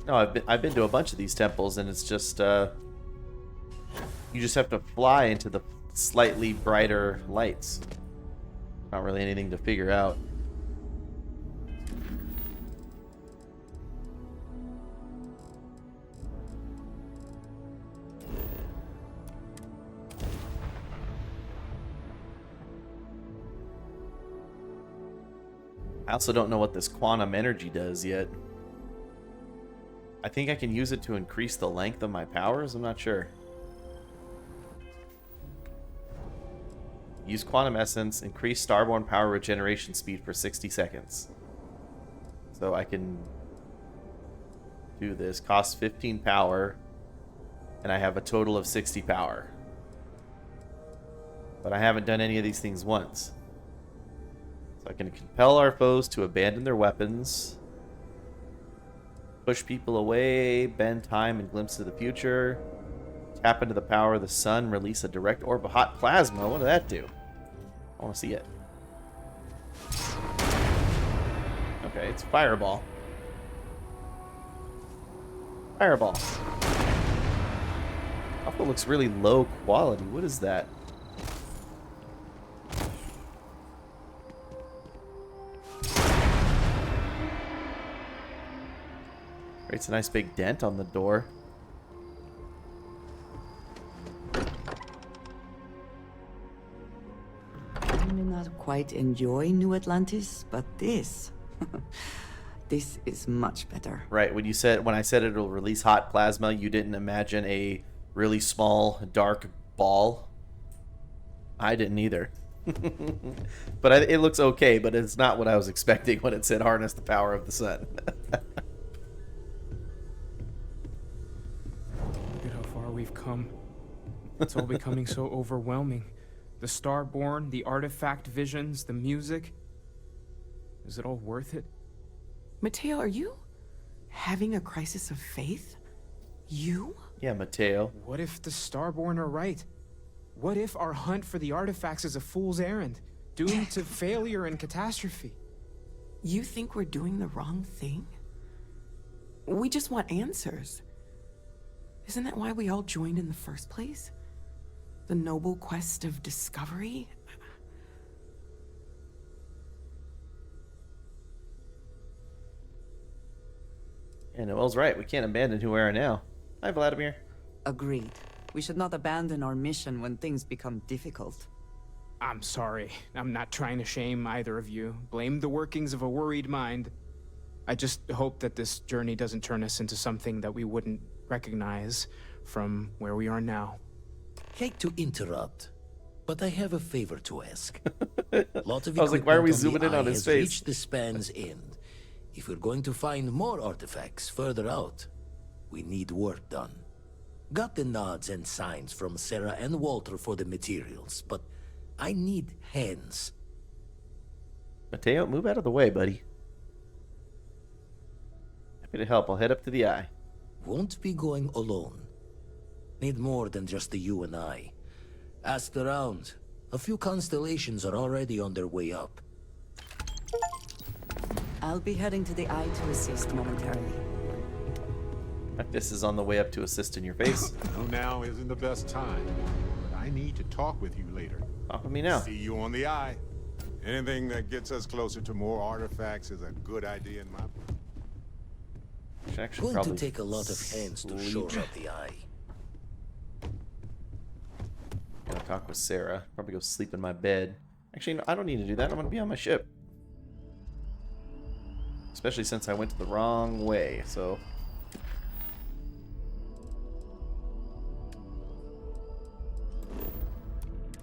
No, I've been to a bunch of these temples and it's just you just have to fly into the slightly brighter lights. Not really anything to figure out. I also don't know what this quantum energy does yet. I think I can use it to increase the length of my powers? I'm not sure. Use quantum essence, increase Starborn power regeneration speed for 60 seconds. So I can do this. Costs 15 power, and I have a total of 60 power. But I haven't done any of these things once. So I can compel our foes to abandon their weapons, push people away, bend time and glimpse of the future, tap into the power of the sun, release a direct orb of hot plasma. What did that do? I want to see it. Okay, it's fireball. Fireball. Also looks really low quality. What is that? Creates a nice big dent on the door. I may not quite enjoy New Atlantis, but this... this is much better. Right, when I said it'll release hot plasma, you didn't imagine a really small, dark ball. I didn't either. But it looks okay, but it's not what I was expecting when it said harness the power of the sun. Look at how far we've come. It's all becoming so overwhelming. The Starborn, the artifact visions, the music. Is it all worth it? Mateo, are you having a crisis of faith? You? Yeah, Mateo. What if the Starborn are right? What if our hunt for the artifacts is a fool's errand, doomed to failure and catastrophe? You think we're doing the wrong thing? We just want answers. Isn't that why we all joined in the first place? The noble quest of discovery? Yeah, Noel's right. We can't abandon who we are now. Hi, Vladimir. Agreed. We should not abandon our mission when things become difficult. I'm sorry. I'm not trying to shame either of you. Blame the workings of a worried mind. I just hope that this journey doesn't turn us into something that we wouldn't recognize from where we are now. Hate to interrupt, but I have a favor to ask. Lot of I was like, why are we equipment zooming in on the his eye has face? reached the span's end. If we're going to find more artifacts further out, we need work done. Got the nods and signs from Sarah and Walter for the materials, but I need hands. Mateo, move out of the way, buddy. Happy to help. I'll head up to the eye. Won't be going alone. Need more than just the you and I. Asked around. A few constellations are already on their way up. I'll be heading to the eye to assist momentarily. This is on the way up to assist in your face. No, now isn't the best time, but I need to talk with you later. Talk with me now. See you on the eye. Anything that gets us closer to more artifacts is a good idea in my book. Actually, Going to take a lot of hands to shore up the eye. talk with Sarah. Probably go sleep in my bed. Actually, no, I don't need to do that. I'm going to be on my ship. Especially since I went the wrong way, so...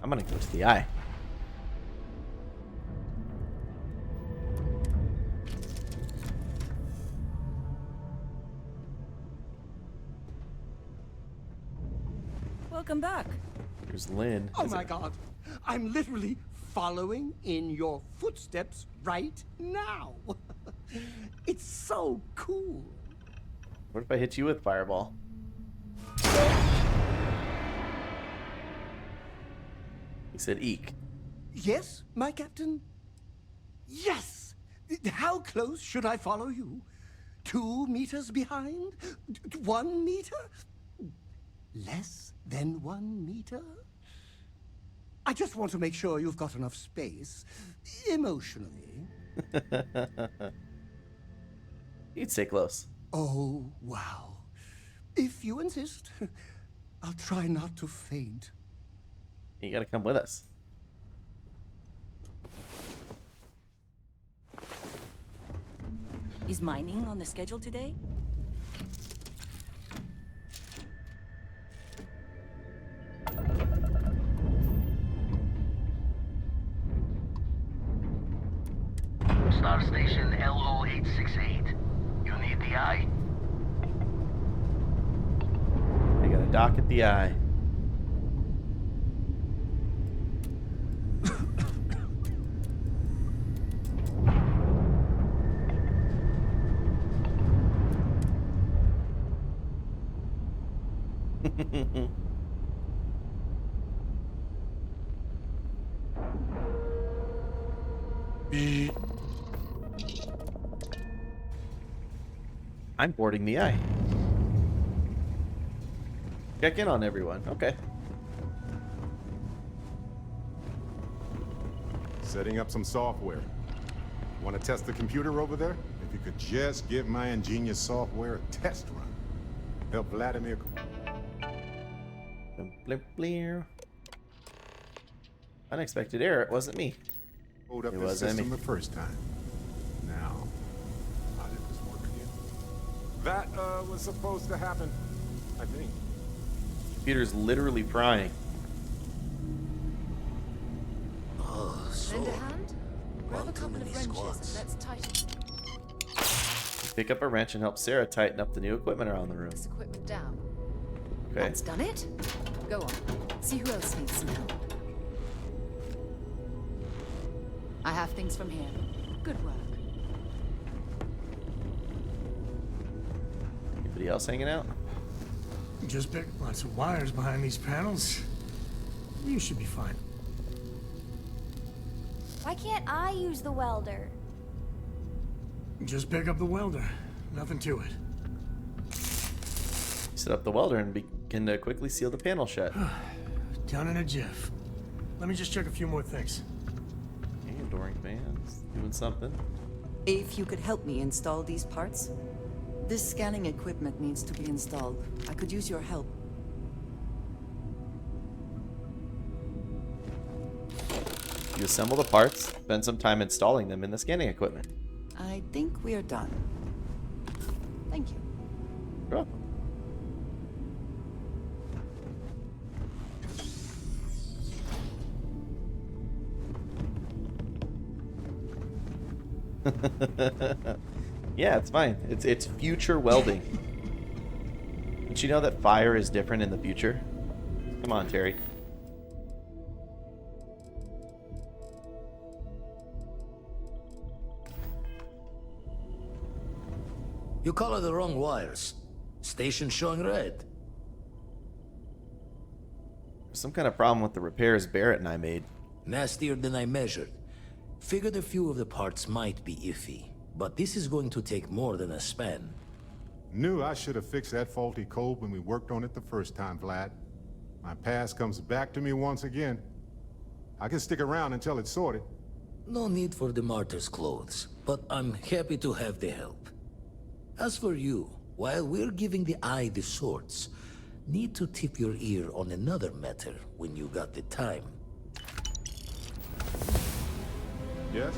I'm going to go to the eye. Welcome back. There's Lynn. Oh my god. I'm literally following in your footsteps right now. It's so cool. What if I hit you with Fireball? He said eek. Yes, my captain? Yes! How close should I follow you? 2 meters behind? 1 meter? Less than 1 meter? I just want to make sure you've got enough space, emotionally. You'd stay close. Oh, wow. If you insist, I'll try not to faint. You gotta come with us. Is mining on the schedule today? Star Station LO868. You need the eye? I got a dock at the eye. I'm boarding the eye. Check in on everyone. Okay. Setting up some software. Want to test the computer over there? If you could just give my ingenious software a test run. Help Vladimir. Unexpected error. It wasn't me. Hold up It this wasn't system me. the first time. Now, how did this work again? That was supposed to happen, I think. Computer's literally crying. Oh, so... Lend a hand? Grab a One too couple many of wrenches. squats. Let's tighten Pick up a wrench and help Sarah tighten up the new equipment around the room. this equipment down. Okay. That's done it. Go on. See who else needs some help. I have things from here. Good work. Anybody else hanging out? Just pick lots of wires behind these panels. You should be fine. Why can't I use the welder? Just pick up the welder. Nothing to it. Set up the welder and begin to quickly seal the panel shut. Done in a jiff. Let me just check a few more things. Dooring fans, doing something. If you could help me install these parts. This scanning equipment needs to be installed. I could use your help. You assemble the parts, spend some time installing them in the scanning equipment. I think we are done. Thank you. You're welcome. Yeah, it's fine. It's future welding. Did you know that fire is different in the future? Come on, Terry. You color the wrong wires. Station showing red. There's some kind of problem with the repairs Barrett and I made. Nastier than I measured. Figured a few of the parts might be iffy, but this is going to take more than a span. Knew I should have fixed that faulty code when we worked on it the first time, Vlad. My past comes back to me once again. I can stick around until it's sorted. No need for the martyr's clothes, but I'm happy to have the help. As for you, while we're giving the eye the sorts, need to tip your ear on another matter when you got the time. Yes?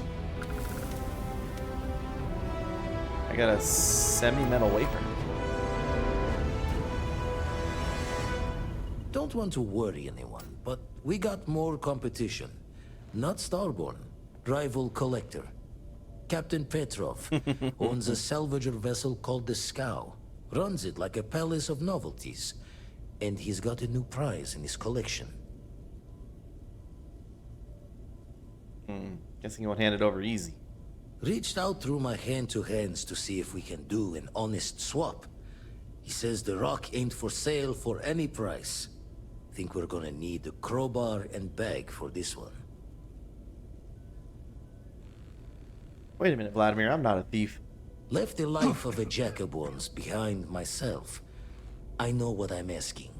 I got a semi-metal wafer. Don't want to worry anyone, but we got more competition. Not Starborn, rival collector. Captain Petrov owns a salvager vessel called the Scow. Runs it like a palace of novelties. And he's got a new prize in his collection. Guessing you won't hand it over easy. Reached out through my hand-to-hands to see if we can do an honest swap. He says the rock ain't for sale for any price. Think we're gonna need a crowbar and bag for this one. Wait a minute, Vladimir, I'm not a thief. Left the life of a jack-of-bones behind myself. I know what I'm asking.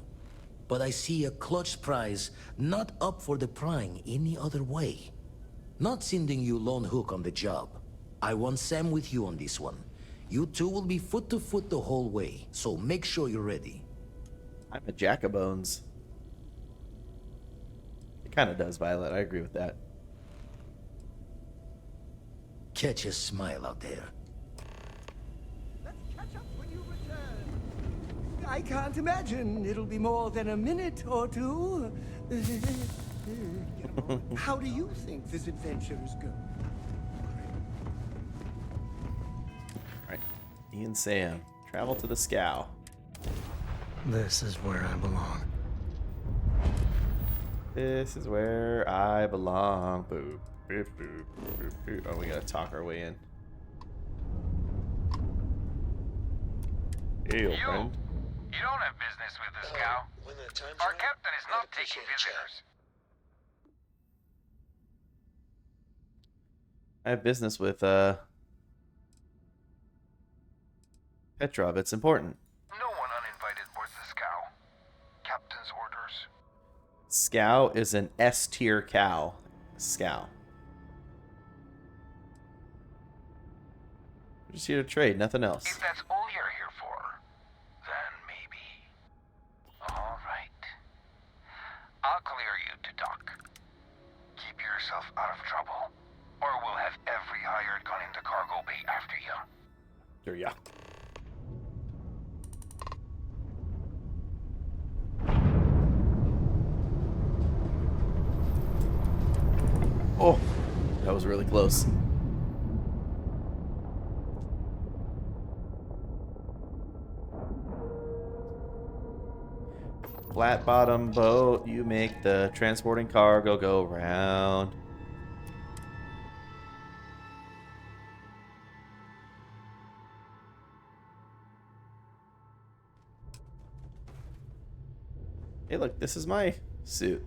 But I see a clutch prize not up for the prying any other way. Not sending you lone hook on the job. I want Sam with you on this one. You two will be foot to foot the whole way, so make sure you're ready. I'm a jack-of-bones. It kind of does, Violet. I agree with that. Catch a smile out there. Let's catch up when you return. I can't imagine it'll be more than a minute or two. How do you think this adventure is going? Alright. Me and Sam travel to the Scow. This is where I belong. This is where I belong. Boop, boop, boop, boop, boop. Oh, we gotta talk our way in. Hey, old friend. You don't have business with the Scow. Our captain is not taking visitors. I have business with Petrov. It's important. No one uninvited boards the Scow. Captain's orders. Scow is an S-tier cow. Scow. We're just here to trade, nothing else. If that's all you're here for, then maybe. All right. I'll clear you to dock. Keep yourself out of trouble, or we'll have every hired gun in the cargo bay after you. There ya. Oh, that was really close. Flat bottom boat, you make the transporting cargo go round. Hey, look, this is my suit.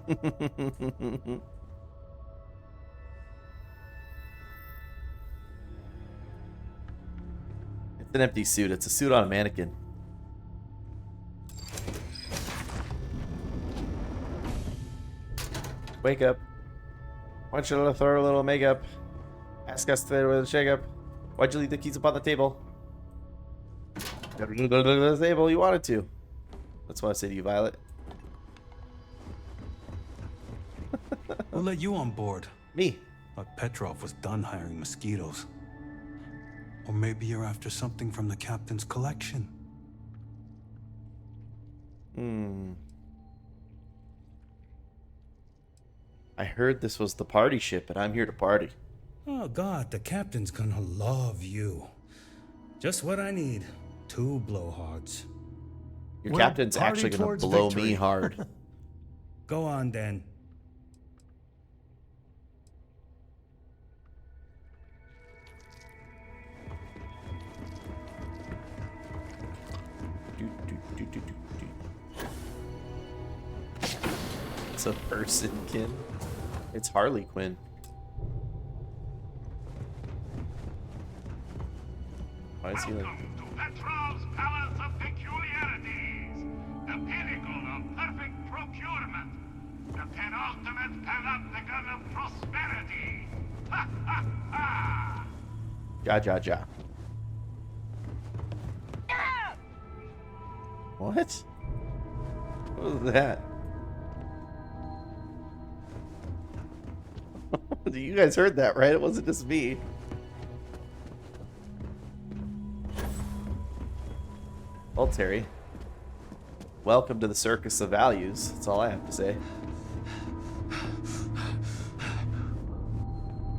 It's an empty suit. It's a suit on a mannequin. Wake up. Why don't you throw a little makeup? Ask us to with a shake up. Why'd you leave the keys upon the table? The table you wanted to. That's what I say to you, Violet. We'll let you on board. Me? But Petrov was done hiring mosquitoes. Or maybe you're after something from the captain's collection. I heard this was the party ship, and I'm here to party. Oh God, the captain's gonna love you. Just what I need. 2 blowhards. Your captain's actually gonna blow me hard. Go on, then. It's a personkin. It's Harley Quinn. Why is he like... Petrov's Palace of Peculiarities, the pinnacle of perfect procurement, the penultimate panopticon of prosperity. Ha ha ha! Ja ja ja. What? What was that? You guys heard that, right? It wasn't just me. Well, Terry, welcome to the circus of values. That's all I have to say.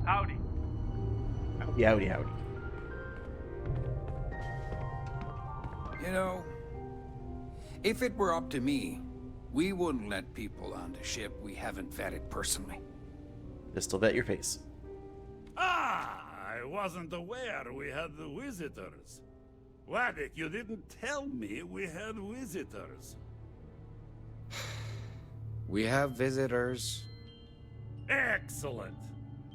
Howdy. Howdy, howdy, howdy. You know, if it were up to me, we wouldn't let people on the ship we haven't vetted personally. Pistol vet your face. Ah, I wasn't aware we had the visitors. Waddick, you didn't tell me we had visitors. We have visitors. Excellent.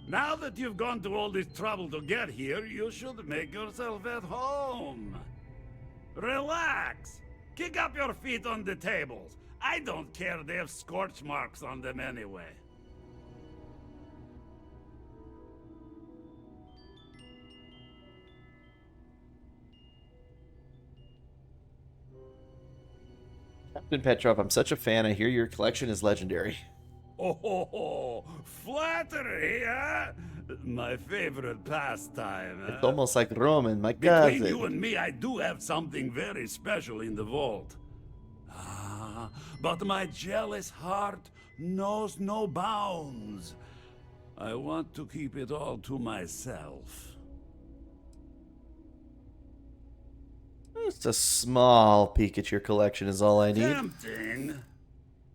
Now that you've gone to all this trouble to get here, you should make yourself at home. Relax. Kick up your feet on the tables. I don't care they have scorch marks on them anyway. Captain Petrov, I'm such a fan. I hear your collection is legendary. Oh, flattery, huh? My favorite pastime. It's almost like Roman, my Between cousin. you and me, I do have something very special in the vault. Ah, but my jealous heart knows no bounds. I want to keep it all to myself. Just a small peek at your collection is all I need. Tempting.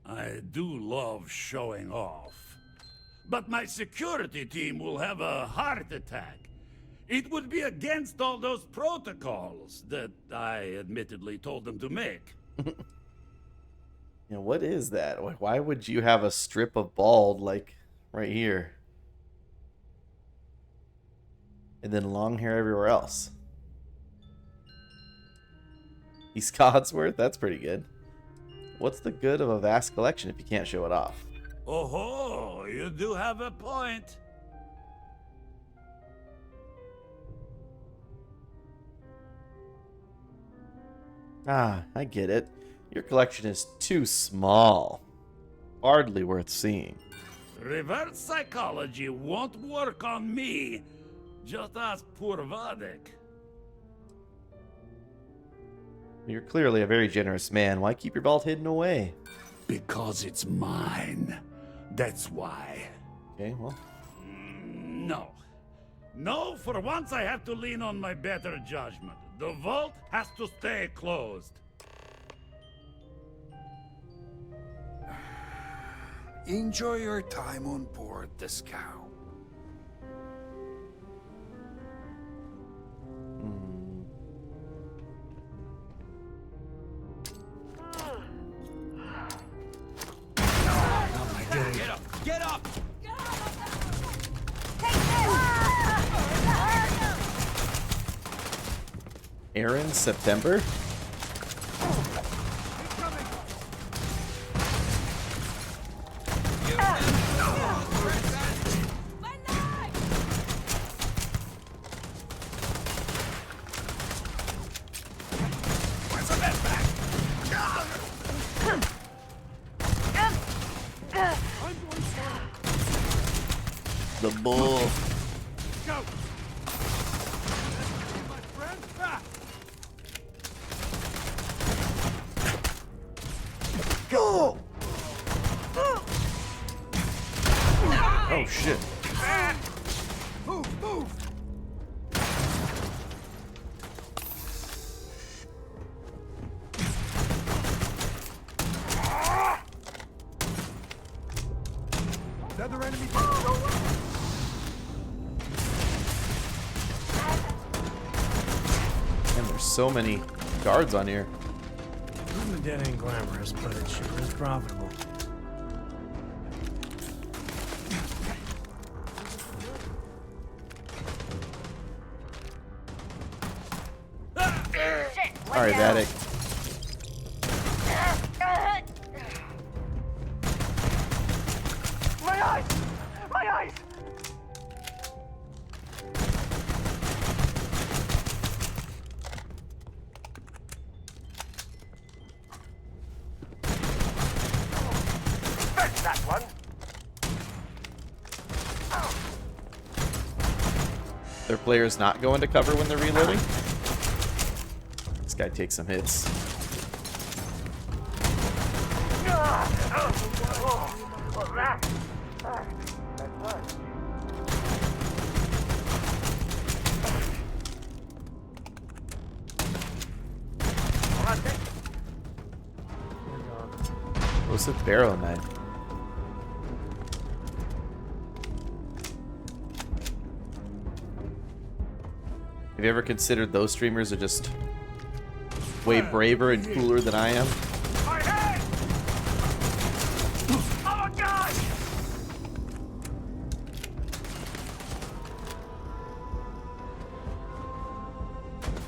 I do love showing off. But my security team will have a heart attack. It would be against all those protocols that I admittedly told them to make. Yeah, what is that? Why would you have a strip of bald like right here? And then long hair everywhere else? He's Codsworth? That's pretty good. What's the good of a vast collection if you can't show it off? Oh, you do have a point. Ah, I get it. Your collection is too small. Hardly worth seeing. Reverse psychology won't work on me. Just ask poor Waddick. You're clearly a very generous man. Why keep your vault hidden away? Because it's mine. That's why. Okay, well. No. No, for once I have to lean on my better judgment. The vault has to stay closed. Enjoy your time on board the Scow. Get up! Get up! Aaron, September? The bull. Go! Go! Oh shit. Move, move! Is that their enemy? And there's so many guards on here. Shooting the dead ain't glamorous, but it sure is profitable. Alright, Vatic. My eyes! My eyes! Fetch that one! Their players not going to cover when they're reloading? This guy takes some hits. What's with barrel knife? Have you ever considered those streamers are just way braver and cooler than I am? Oh God!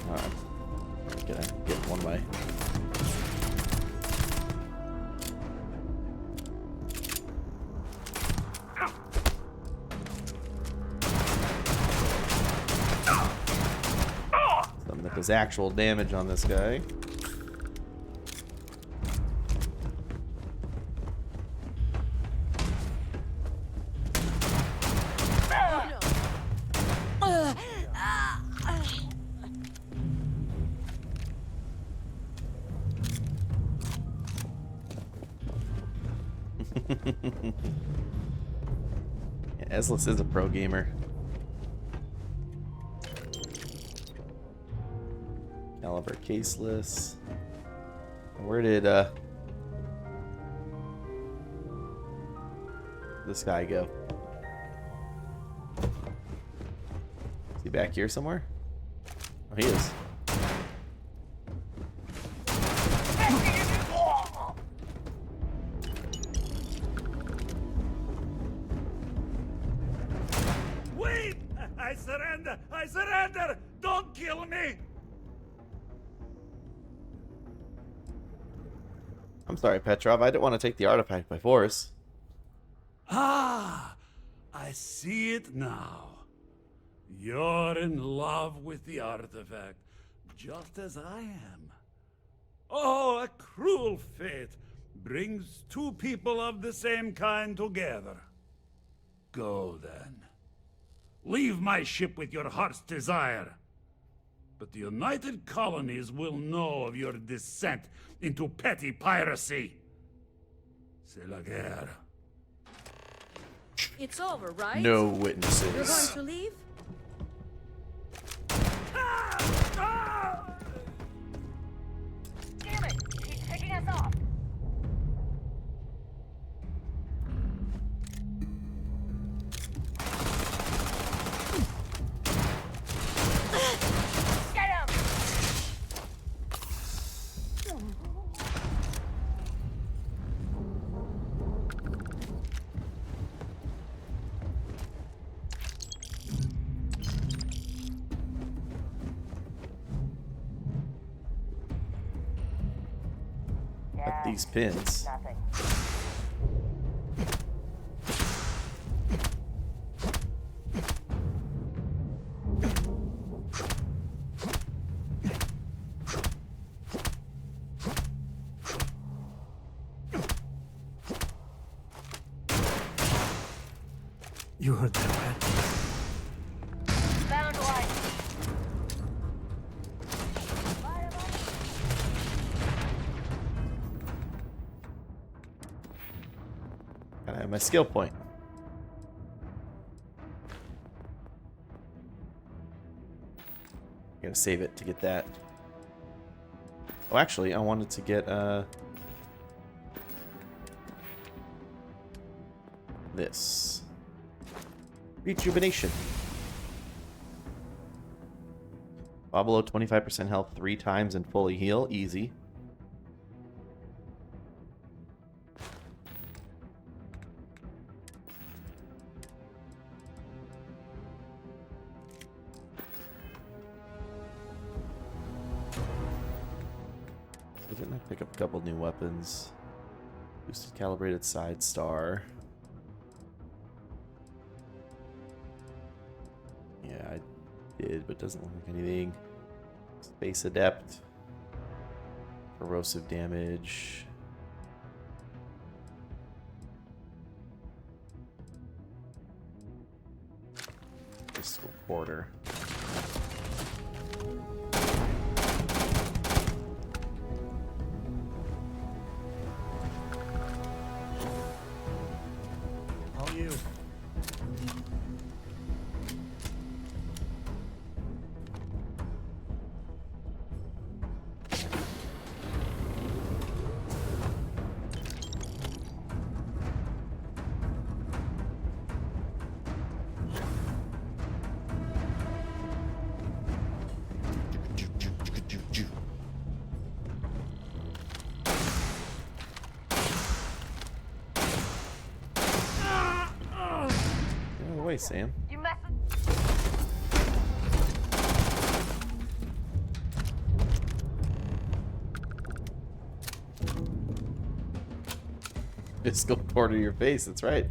Alright. Get one way. Something that does actual damage on this guy. Yeah, Eslis is a pro gamer. Caliber caseless. Where did this guy go? Is he back here somewhere? Oh, he is. Wait! I surrender! I surrender! Don't kill me! I'm sorry, Petrov. I didn't want to take the artifact by force. Ah! I see it now. You're in love with the artifact, just as I am. Oh, a cruel fate brings two people of the same kind together. Go then. Leave my ship with your heart's desire. But the United Colonies will know of your descent into petty piracy. C'est la guerre. It's over, right? No You're going witnesses. to leave? Damn it! He's picking us off! Get him! At these pins. Nothing. You heard that, right? Found one. Gotta have my skill point. Gotta save it to get that. Oh, actually, I wanted to get this. Rejuvenation. Fall below 25% health 3 times and fully heal. Easy. didn't I pick up a couple new weapons? Boosted calibrated side star. Yeah, I did, but doesn't look like anything. Space adept. Corrosive damage. Fiscal quarter. All you. Get out of the way, Sam. You mess Fiscal quarter to your face, that's right.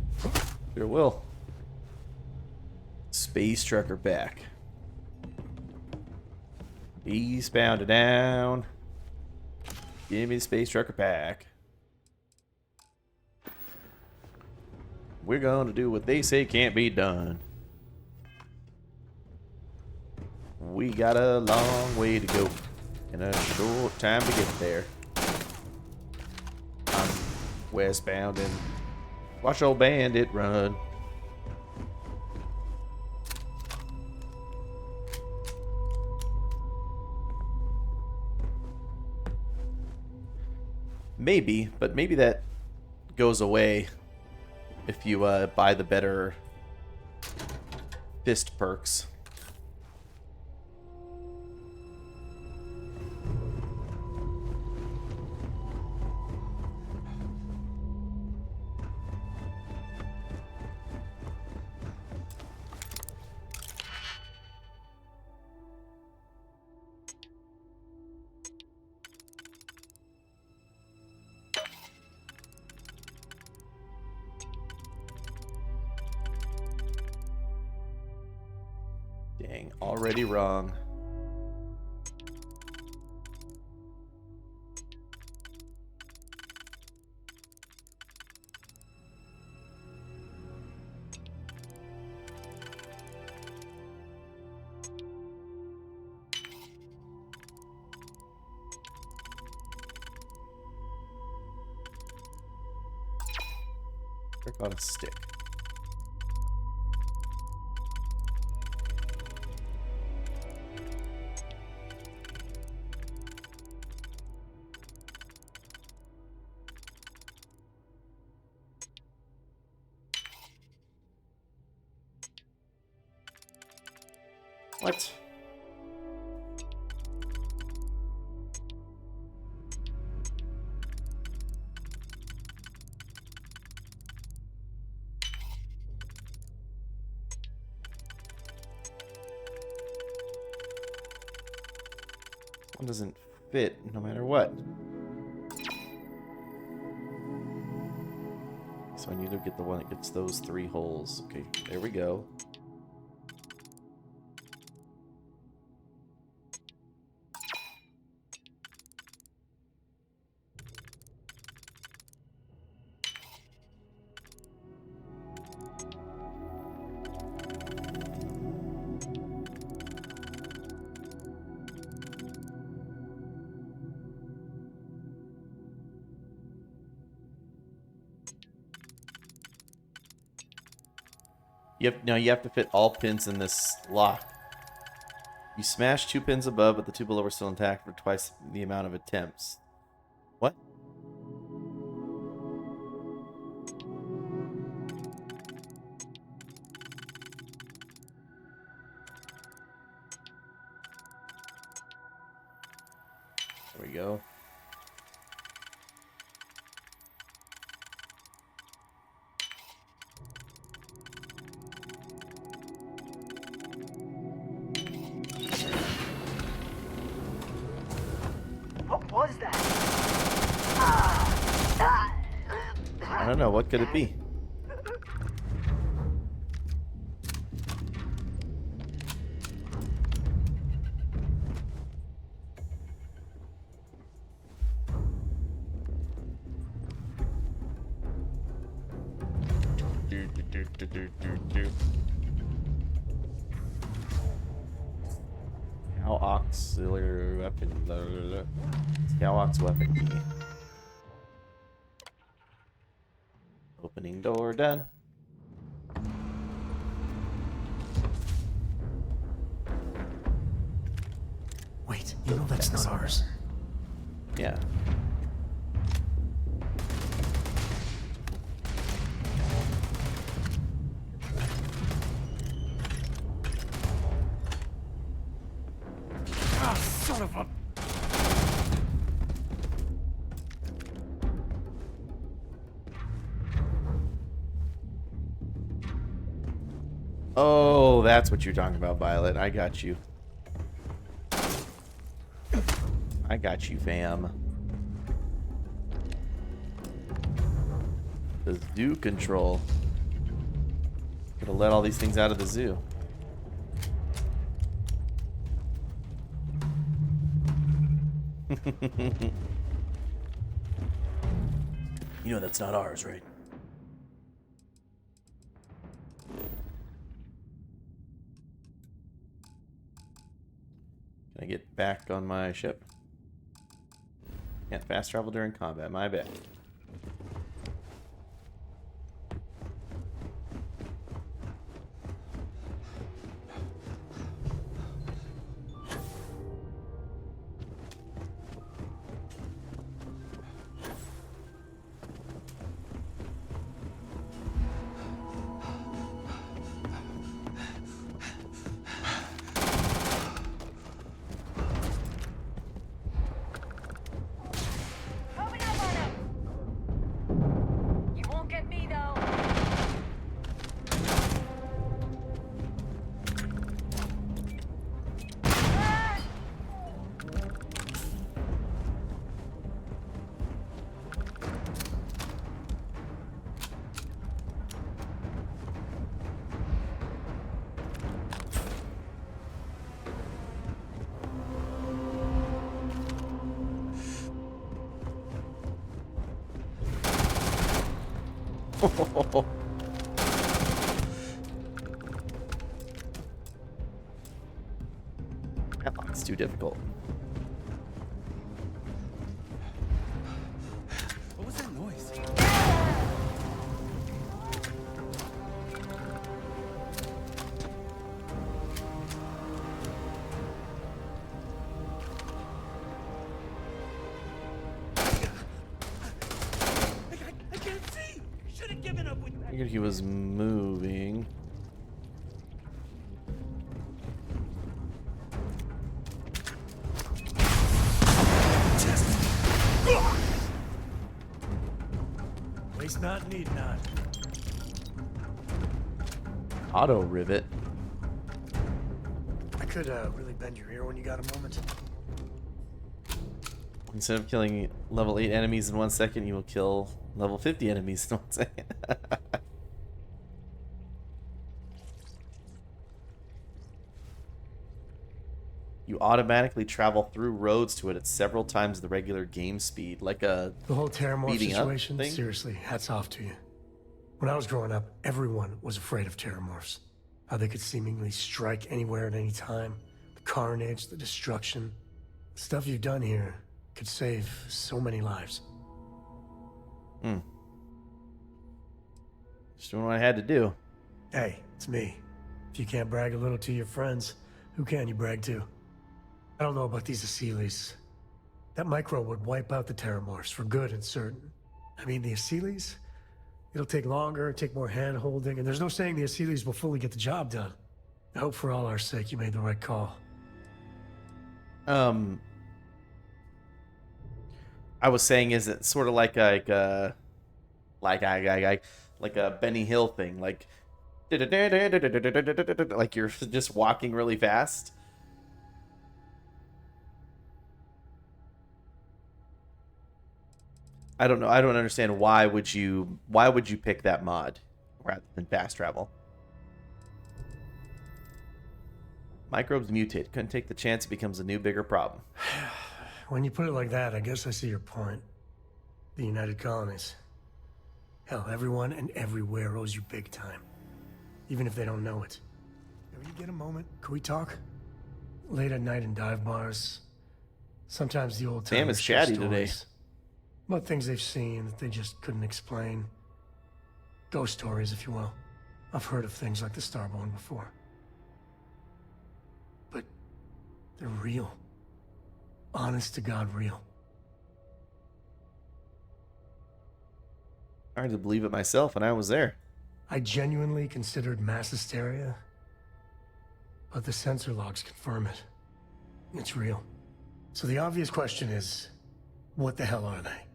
Sure will. Space trucker back. Eastbound to down. Give me the space trucker back. We're gonna do what they say can't be done. We got a long way to go and a short time to get there. I'm westbound and watch old bandit run. Maybe, but maybe that goes away if you buy the better fist perks. Dang, already wrong. Trick on a stick. What? One doesn't fit no matter what. So I need to get the one that gets those 3 holes. Okay, there we go. Now you have to fit all pins in this lock. You smash 2 pins above, but the 2 below are still intact for twice the amount of attempts. What? There we go. What was that? don't know. What could it be? Cow auxiliary weapon. Cow ox weapon key. Opening door done. Wait, you know that's not ours. Yeah. Ah, son of a... Oh, that's what you're talking about, Violet. I got you. I got you, fam. The zoo control. Gotta let all these things out of the zoo. You know that's not ours, right? Can I get back on my ship? Can't fast travel during combat, my bad. You won't get me though. That lock's too difficult. What was that noise? I can't see! Should have given up when you I figured he was moving. Waste not, need not. Auto rivet. I could really bend your ear when you got a moment. Instead of killing level 8 enemies in 1 second, you will kill level 50 enemies in 1 second. You automatically travel through roads to it at several times the regular game speed, like a The whole Terramorph speeding up situation, thing? seriously, hats off to you. When I was growing up, everyone was afraid of Terramorphs. How they could seemingly strike anywhere at any time. The carnage, the destruction. The stuff you've done here could save so many lives. Just doing what I had to do. Hey, it's me. If you can't brag a little to your friends, who can you brag to? I don't know about these Asylees. That micro would wipe out the Terramorphs for good and certain. I mean, the Asylees? It'll take longer, take more hand-holding, and there's no saying the Asylees will fully get the job done. I hope for all our sake you made the right call. I was saying, is it sort of like a Benny Hill thing, like you're just walking really fast? I don't know. I don't understand why would you pick that mod rather than fast travel? Microbes mutate. Couldn't take the chance it becomes a new, bigger problem. When you put it like that, I guess I see your point. The United Colonies. Hell, everyone and everywhere owes you big time. Even if they don't know it. When you get a moment, can we talk? Late at night in dive bars. Sometimes the old Sam is timers share chatty today. stories about things they've seen that they just couldn't explain. Ghost stories, if you will. I've heard of things like the Starborn before. But they're real. Honest to God, real. Hard to believe it myself, and I was there. I genuinely considered mass hysteria, but the sensor logs confirm it. It's real. So the obvious question is, what the hell are they?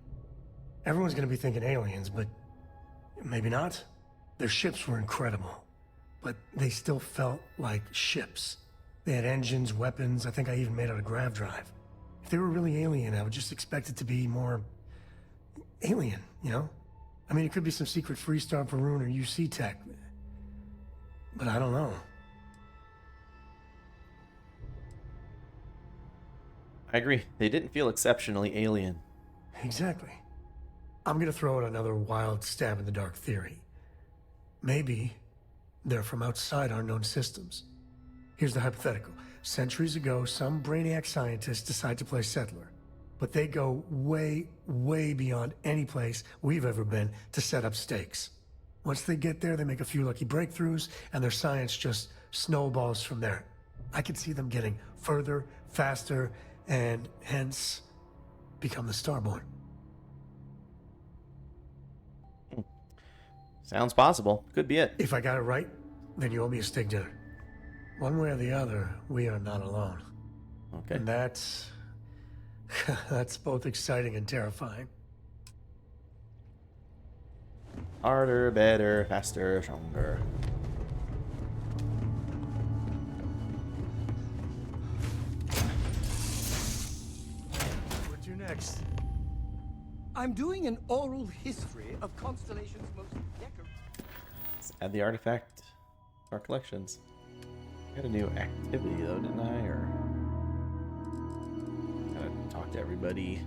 Everyone's gonna be thinking aliens, but maybe not. Their ships were incredible, but they still felt like ships. They had engines, weapons. I think I even made out a grav drive. If they were really alien, I would just expect it to be more alien, you know? I mean, it could be some secret Freestar Varun or UC tech, but I don't know. I agree. They didn't feel exceptionally alien. Exactly. I'm gonna throw out another wild stab in the dark theory. Maybe they're from outside our known systems. Here's the hypothetical. Centuries ago, some brainiac scientists decide to play settler. But they go way, way beyond any place we've ever been to set up stakes. Once they get there, they make a few lucky breakthroughs, and their science just snowballs from there. I could see them getting further, faster, and hence become the Starborn. Sounds possible. Could be it. If I got it right, then you owe me a steak dinner. One way or the other, we are not alone. Okay. And that's both exciting and terrifying. Harder, better, faster, stronger. What to next? I'm doing an oral history of Constellation's most decorated. Let's add the artifact to our collections. I got a new activity though, didn't I? Or gotta talk to everybody.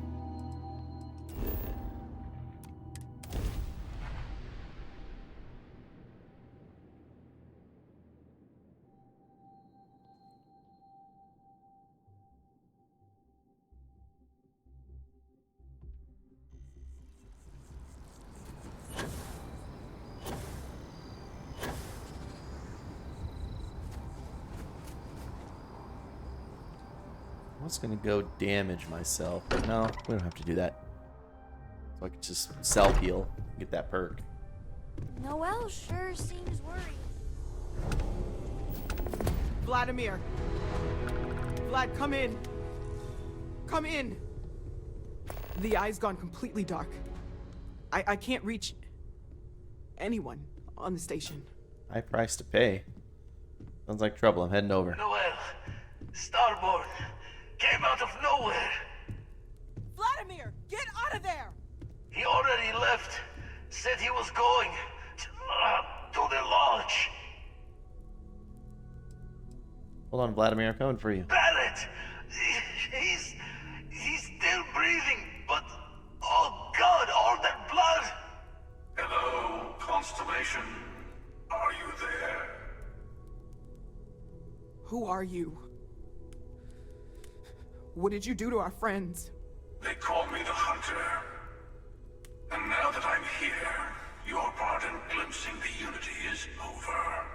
I was gonna go damage myself, but no, we don't have to do that. So I can just self-heal, get that perk. Noelle sure seems worried. Vladimir! Vlad, come in! Come in! The eye's gone completely dark. I can't reach anyone on the station. High price to pay. Sounds like trouble. I'm heading over. Noelle, Starborn came out of nowhere. Vladimir, get out of there! He already left. Said he was going to the lodge. Hold on, Vladimir. I'm coming for you. Barrett, he's still breathing, but oh God, all that blood. Hello, Constellation. Are you there? Who are you? What did you do to our friends? They call me the Hunter. And now that I'm here, your part in glimpsing the Unity is over.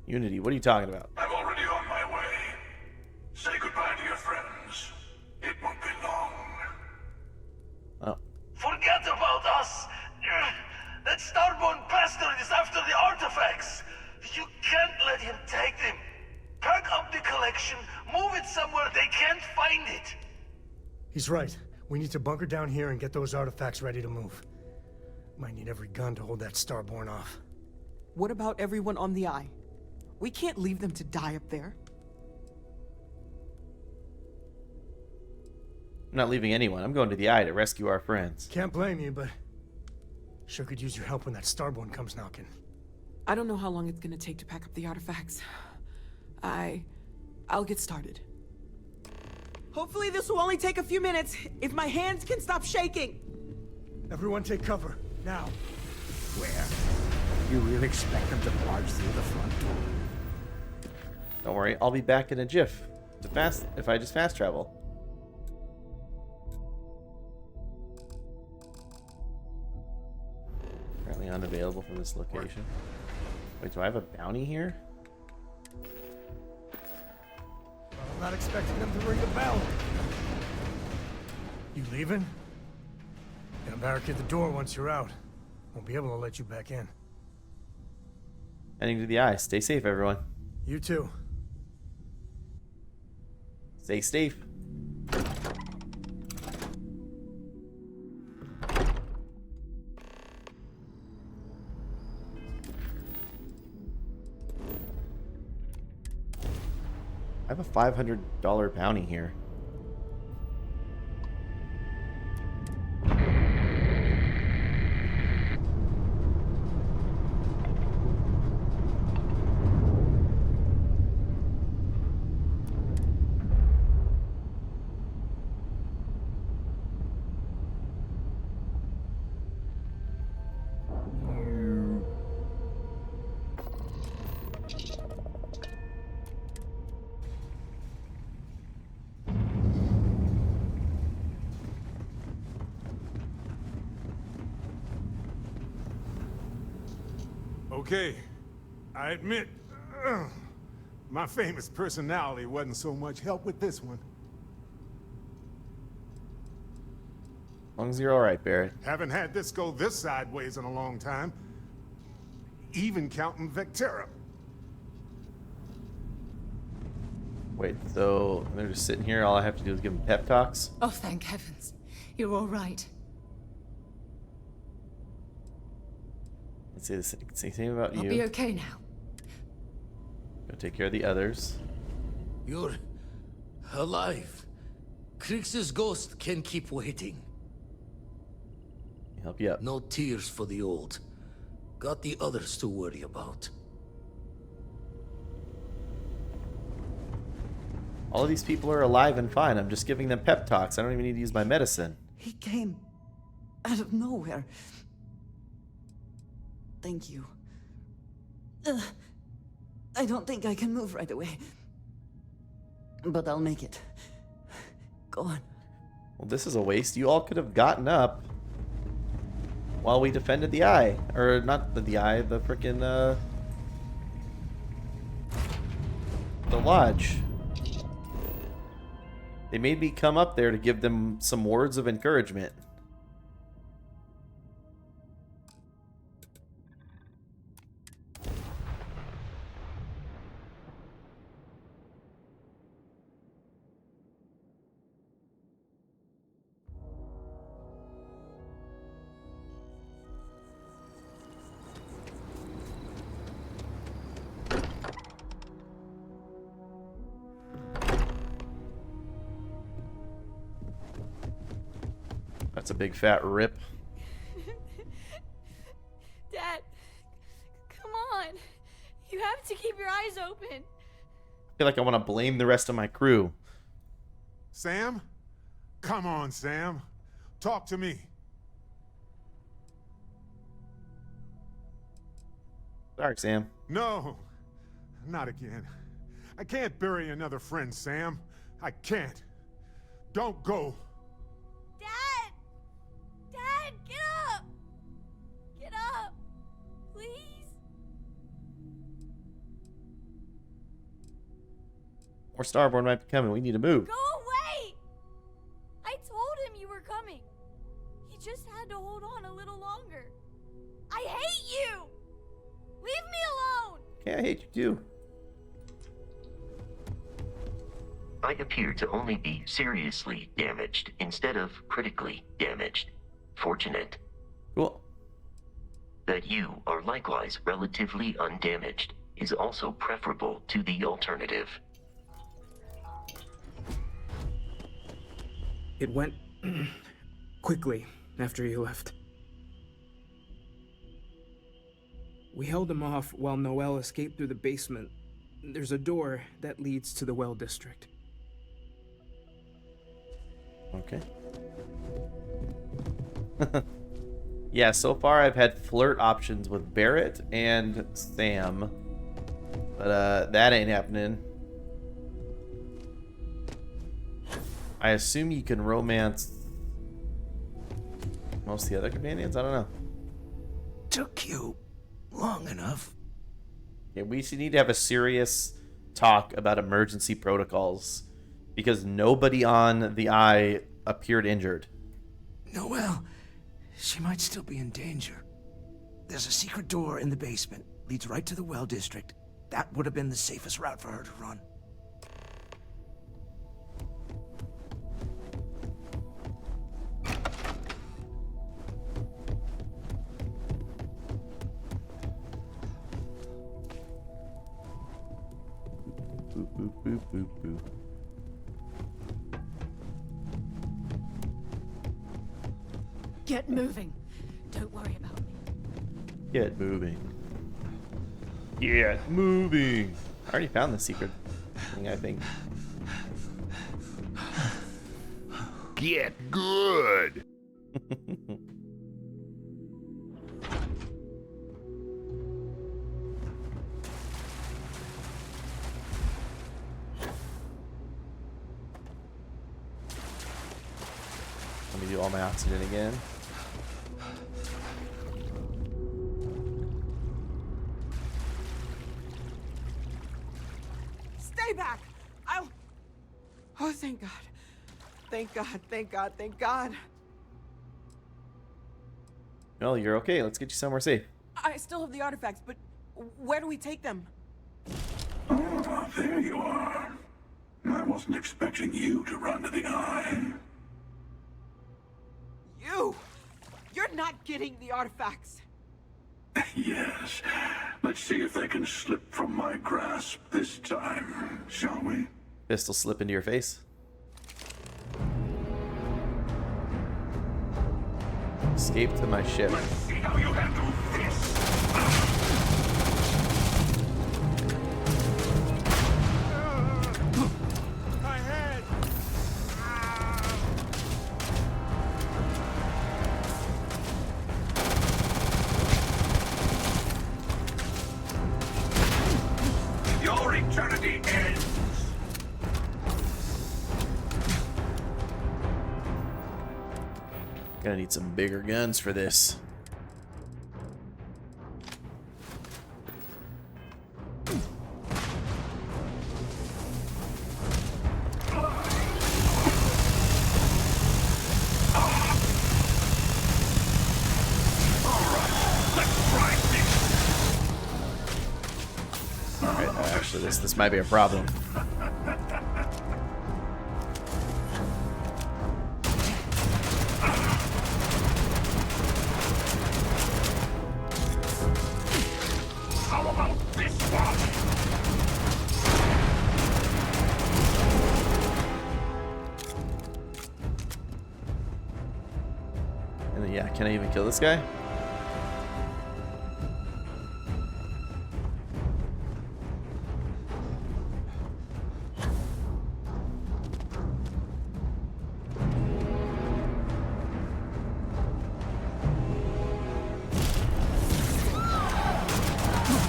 Unity, what are you talking about? I'm already on my way. Say goodbye to your friends. It won't be long. Oh. Forget about us. That Starborn bastard is after the artifacts. You can't let him take them. Pack up the collection, move it somewhere they can't find it. He's right. We need to bunker down here and get those artifacts ready to move. Might need every gun to hold that Starborn off. What about everyone on the Eye? We can't leave them to die up there. I'm not leaving anyone. I'm going to the Eye to rescue our friends. Can't blame you, but sure could use your help when that Starborn comes knocking. I don't know how long it's gonna take to pack up the artifacts. I'll get started. Hopefully this will only take a few minutes, if my hands can stop shaking. Everyone take cover, now. Where? You really expect them to barge through the front door? Don't worry, I'll be back in a jiff. If I just fast travel. Apparently unavailable from this location. Wait, do I have a bounty here? I'm not expecting them to ring the bell. You leaving? Gonna barricade the door once you're out. Won't be able to let you back in. Heading to the Eye. Stay safe, everyone. You too. Stay safe. I have a $500 bounty here. Okay, I admit, my famous personality wasn't so much help with this one. As long as you're alright, Barrett. Haven't had this go this sideways in a long time. Even counting Vectera. Wait, so they're just sitting here, all I have to do is give them pep talks? Oh, thank heavens. You're all right. Let's say the same about I'll you. be okay now. Go take care of the others. You're alive. Krix's ghost can keep waiting. Help you up. No tears for the old. Got the others to worry about. All of these people are alive and fine. I'm just giving them pep talks. I don't even need to use my medicine. He came out of nowhere. Thank you. I don't think I can move right away. But I'll make it. Go on. Well, this is a waste. You all could have gotten up while we defended the Eye. Or not the Eye, the frickin' the lodge. They made me come up there to give them some words of encouragement. That's a big fat rip. Dad, come on. You have to keep your eyes open. I feel like I want to blame the rest of my crew. Sam? Come on, Sam. Talk to me. Sorry, Sam. No, not again. I can't bury another friend, Sam. I can't. Don't go. Dad! Dad, get up! Get up! Please? More Starborn might be coming. We need to move. Go away! I told him you were coming. He just had to hold on a little longer. I hate you! Leave me alone! Okay, I hate you too. I appear to only be seriously damaged instead of critically damaged. Fortunate. Cool. That you are likewise relatively undamaged is also preferable to the alternative. It went quickly after you left. We held him off while Noel escaped through the basement. There's a door that leads to the well district. Okay. Yeah, so far I've had flirt options with Barrett and Sam. But that ain't happening. I assume you can romance most of the other companions? I don't know. Took you long enough. Yeah, we should need to have a serious talk about emergency protocols because nobody on the Eye appeared injured. Noelle, she might still be in danger. There's a secret door in the basement, leads right to the well district. That would have been the safest route for her to run. Boop, boop, boop, boop, boop. Get moving. Don't worry about me. Get moving. Get moving. I already found the secret thing, I think. Get good. Let me do all my oxygen again. Stay back! I'll... Oh, thank God. Thank God, thank God, thank God. Well, you're okay. Let's get you somewhere safe. I still have the artifacts, but where do we take them? Ah, there you are. I wasn't expecting you to run to the Eye. You! You're not getting the artifacts. Yes. Let's see if they can slip from my grasp this time, shall we? Pistol slip into your face. Escape to my ship. Let's see how you handle this. My head! Your eternity ends. Gonna need some bigger guns for this. Alright, actually this might be a problem. How about this one? And then, yeah, can I even kill this guy?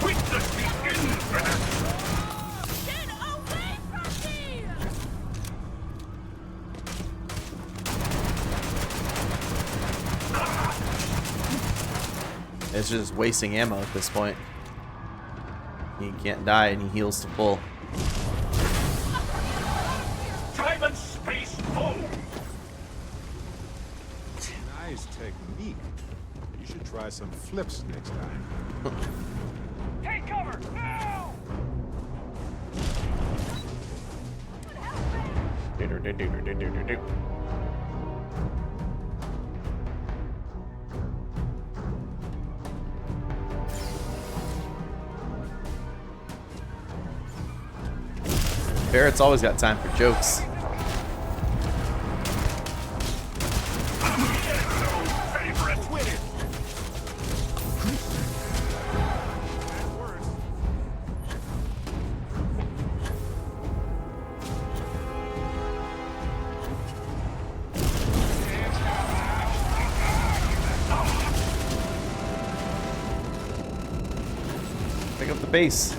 Witness the infinite. Get away from me! It's just wasting ammo at this point. He can't die and he heals to full. Time and space foam. Nice technique. You should try some flips next time. Take cover! Now! Barrett's always got time for jokes. Pick up the base.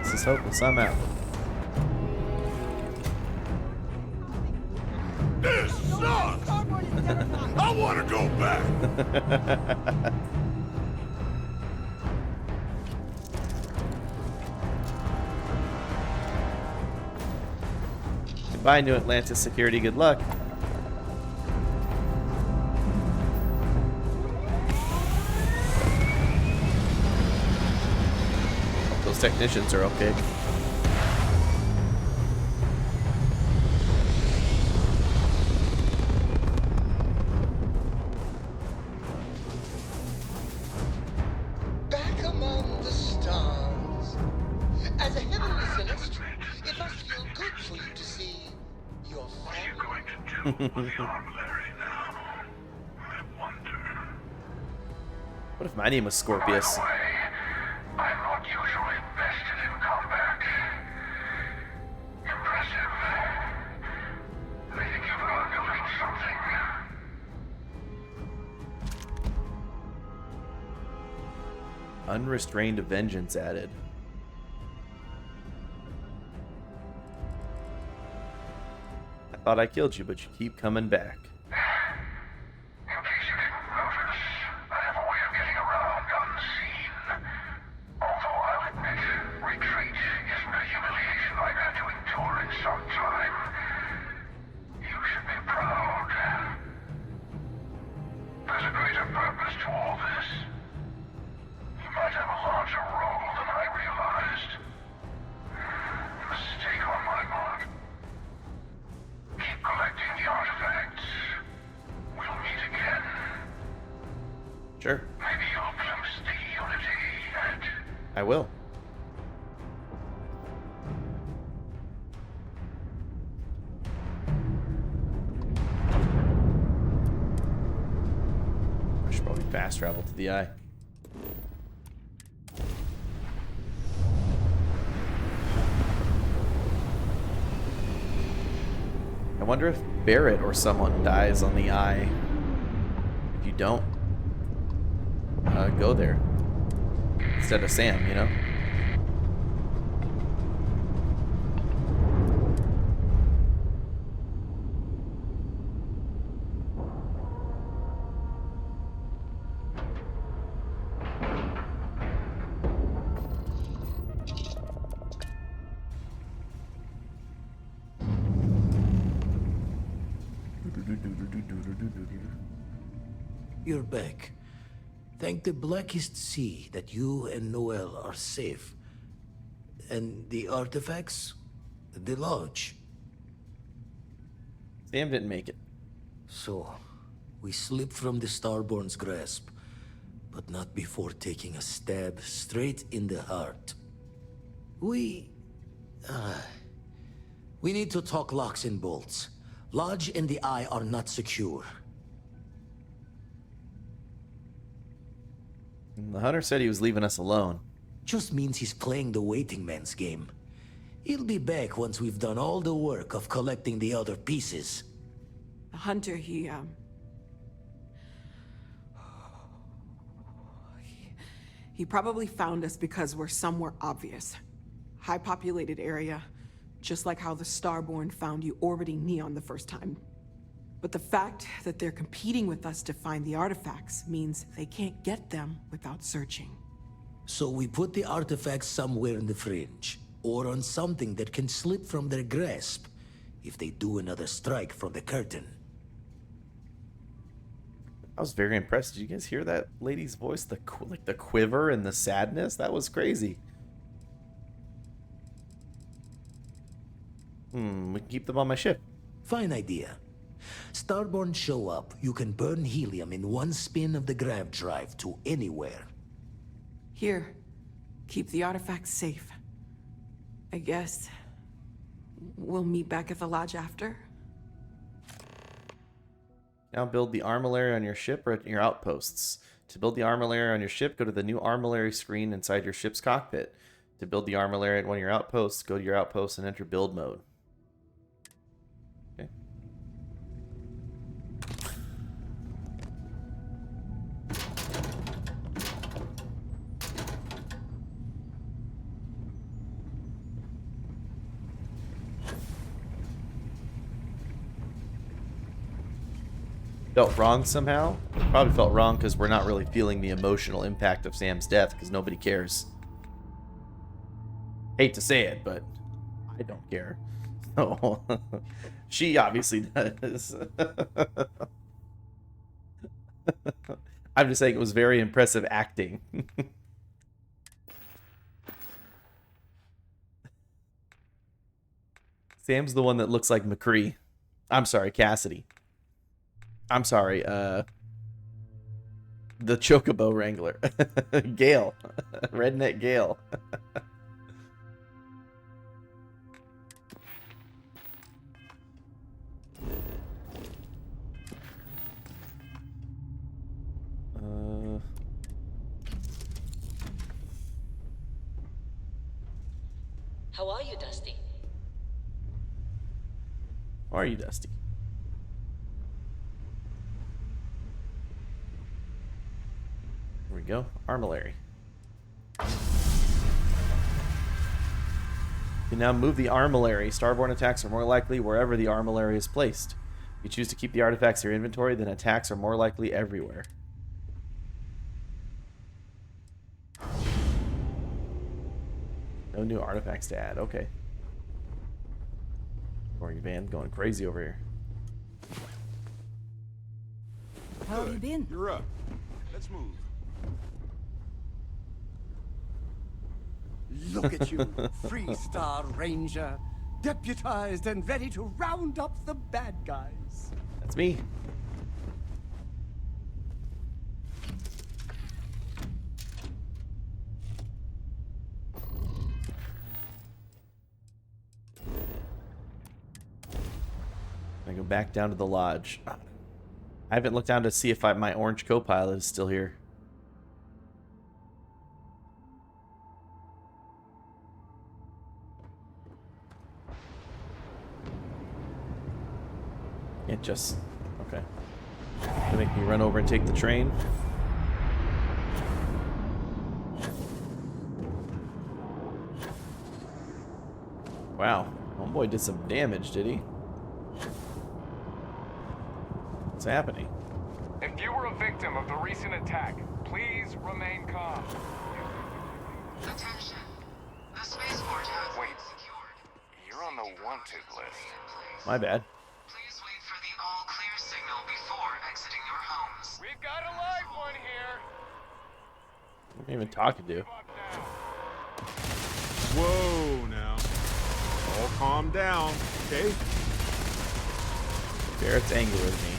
This is hopeless. I'm out. This sucks! I want to go back! Goodbye, New Atlantis security. Good luck. Hope those technicians are okay. Back among the stars. As a heavenly celestial, it must feel good for you to see your family. What are you going to do with the armillary now? I wonder. What if my name was Scorpius? I'm not usually vested in combat. Impressive. I think you've learned a little something. Unrestrained vengeance added. I thought I killed you, but you keep coming back. There's a greater purpose to all this. You might have a larger role than I realized. Mistake on my part. Keep collecting the artifacts. We'll meet again. Sure. Maybe you'll glimpse the unity and... I will. I should probably fast travel to the eye. I wonder if Barrett or someone dies on the eye. If you don't, go there instead of Sam, you know? You're back. Thank the Blackest Sea that you and Noel are safe. And the artifacts? The lodge. Sam didn't make it. So, we slipped from the Starborn's grasp, but not before taking a stab straight in the heart. We need to talk locks and bolts. Lodge and the Eye are not secure. The hunter said he was leaving us alone. Just means he's playing the waiting man's game. He'll be back once we've done all the work of collecting the other pieces. The hunter, he probably found us because we're somewhere obvious. High-populated area, just like how the Starborn found you orbiting Neon the first time. But the fact that they're competing with us to find the artifacts means they can't get them without searching. So we put the artifacts somewhere in the fringe, or on something that can slip from their grasp if they do another strike from the curtain. I was very impressed. Did you guys hear that lady's voice? The quiver and the sadness? That was crazy. We can keep them on my ship. Fine idea. Starborn show up, you can burn helium in one spin of the grav drive to anywhere. Here, keep the artifacts safe. I guess we'll meet back at the lodge after. Now build the armillary on your ship or at your outposts. To build the armillary on your ship, go to the new armillary screen inside your ship's cockpit. To build the armor at one of your outposts, go to your outpost and enter build mode. Okay. Felt wrong somehow? Probably felt wrong because we're not really feeling the emotional impact of Sam's death because nobody cares. Hate to say it, but I don't care. So, she obviously does. I'm just saying it was very impressive acting. Sam's the one that looks like McCree. I'm sorry, Cassidy. I'm sorry, the Chocobo Wrangler. Gale. Redneck Gale. How are you, Dusty? How are you, Dusty? Here we go. Armillary. You can now move the armillary. Starborn attacks are more likely wherever the armillary is placed. If you choose to keep the artifacts in your inventory, then attacks are more likely everywhere. No new artifacts to add. Okay. Gory van going crazy over here. How have you been? You're up. Let's move. Look at you, Freestar Ranger, deputized and ready to round up the bad guys. That's me. I go back down to the lodge. I haven't looked down to see if my orange co-pilot is still here. It just... okay. Gonna make me run over and take the train. Wow. Homeboy did some damage, did he? What's happening? If you were a victim of the recent attack, please remain calm. Attention. The spaceport has Wait, you're on the wanted list. My bad. Please wait for the all-clear signal before exiting your homes. We've got a live one here. What am I even talking to? Whoa, now. All calm down, okay? Barrett's angry with me.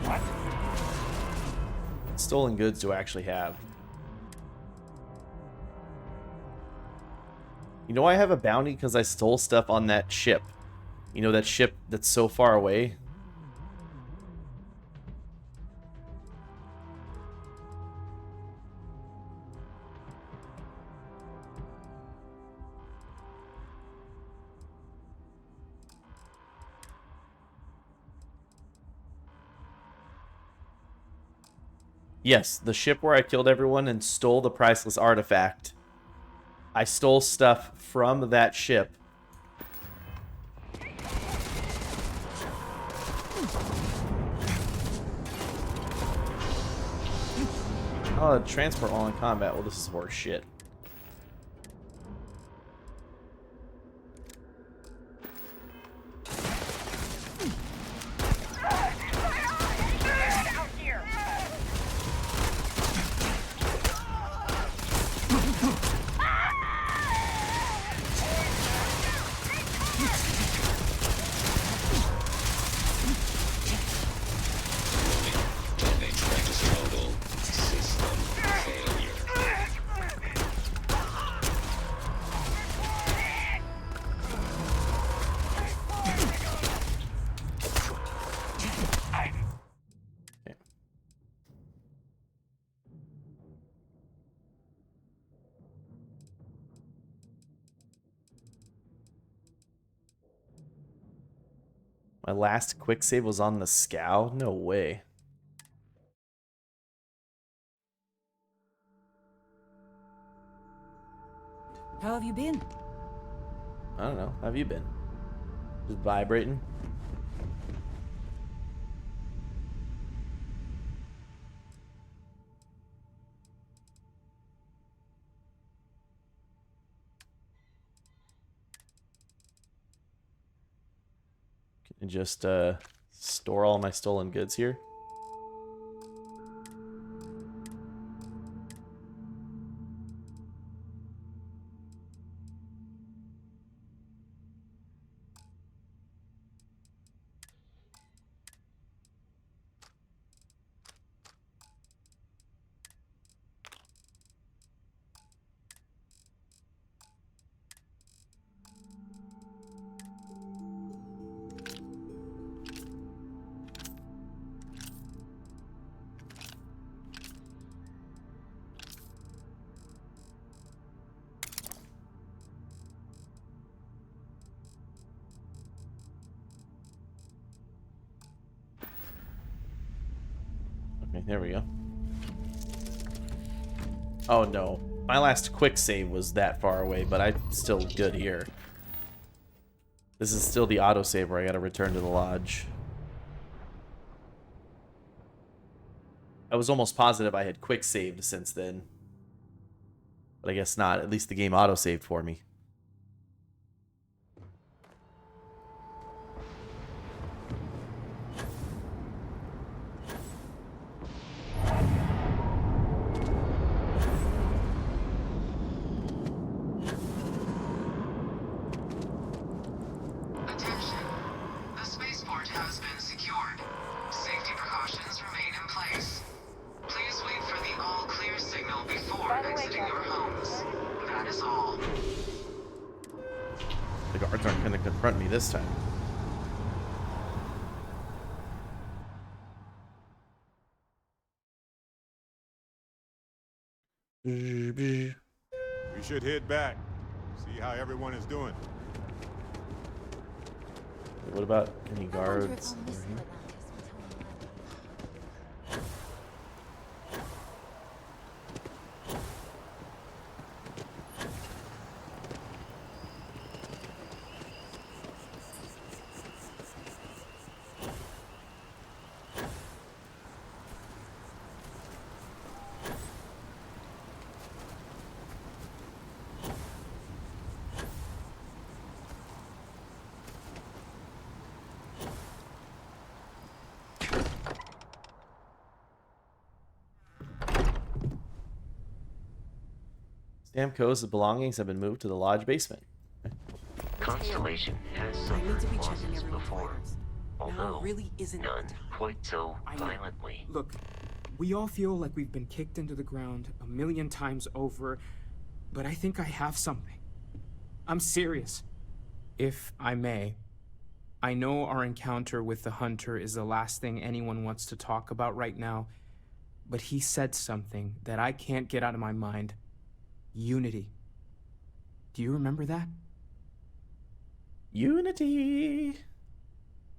What? What stolen goods do I actually have? You know I have a bounty because I stole stuff on that ship. You know that ship that's so far away? Yes, the ship where I killed everyone and stole the priceless artifact. I stole stuff from that ship. Oh, transport while in combat. Well, this is horse shit. My last quick save was on the scow? No way. How have you been? I don't know. How have you been? Just vibrating? Can I just store all my stolen goods here? Okay, there we go. Oh no. My last quick save was that far away, but I'm still good here. This is still the autosave where I gotta return to the lodge. I was almost positive I had quick saved since then. But I guess not. At least the game autosaved for me. Attention. The spaceport has been secured. Safety precautions remain in place. Please wait for the all-clear signal before exiting your homes. That is all. The guards aren't gonna confront me this time. We should head back. See how everyone is doing. What about any guards? Stamco's belongings have been moved to the lodge basement. Constellation has suffered losses before, although none quite so violently. Look, we all feel like we've been kicked into the ground a million times over, but I think I have something. I'm serious. If I may, I know our encounter with the Hunter is the last thing anyone wants to talk about right now, but he said something that I can't get out of my mind. Unity. Do you remember that? Unity!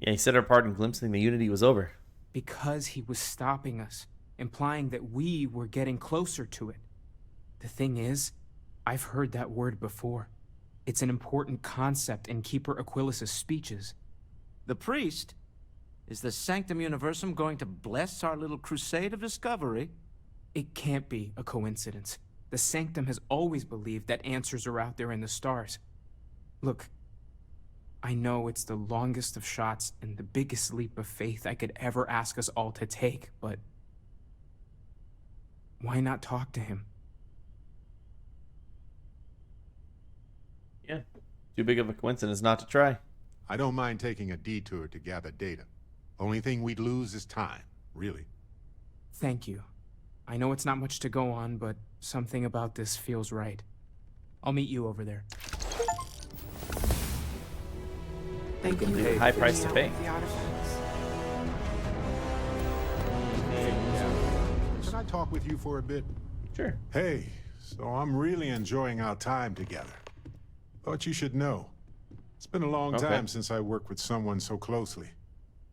Yeah, he said our part in glimpsing the Unity was over. Because he was stopping us, implying that we were getting closer to it. The thing is, I've heard that word before. It's an important concept in Keeper Aquilas's speeches. The priest? Is the Sanctum Universum going to bless our little crusade of discovery? It can't be a coincidence. The Sanctum has always believed that answers are out there in the stars. Look, I know it's the longest of shots and the biggest leap of faith I could ever ask us all to take, but why not talk to him? Yeah, too big of a coincidence not to try. I don't mind taking a detour to gather data. Only thing we'd lose is time, really. Thank you. I know it's not much to go on, but something about this feels right. I'll meet you over there. Thank you. A high price to pay. Can I talk with you for a bit? Sure. Hey, so I'm really enjoying our time together. Thought you should know. It's been a long time since I worked with someone so closely.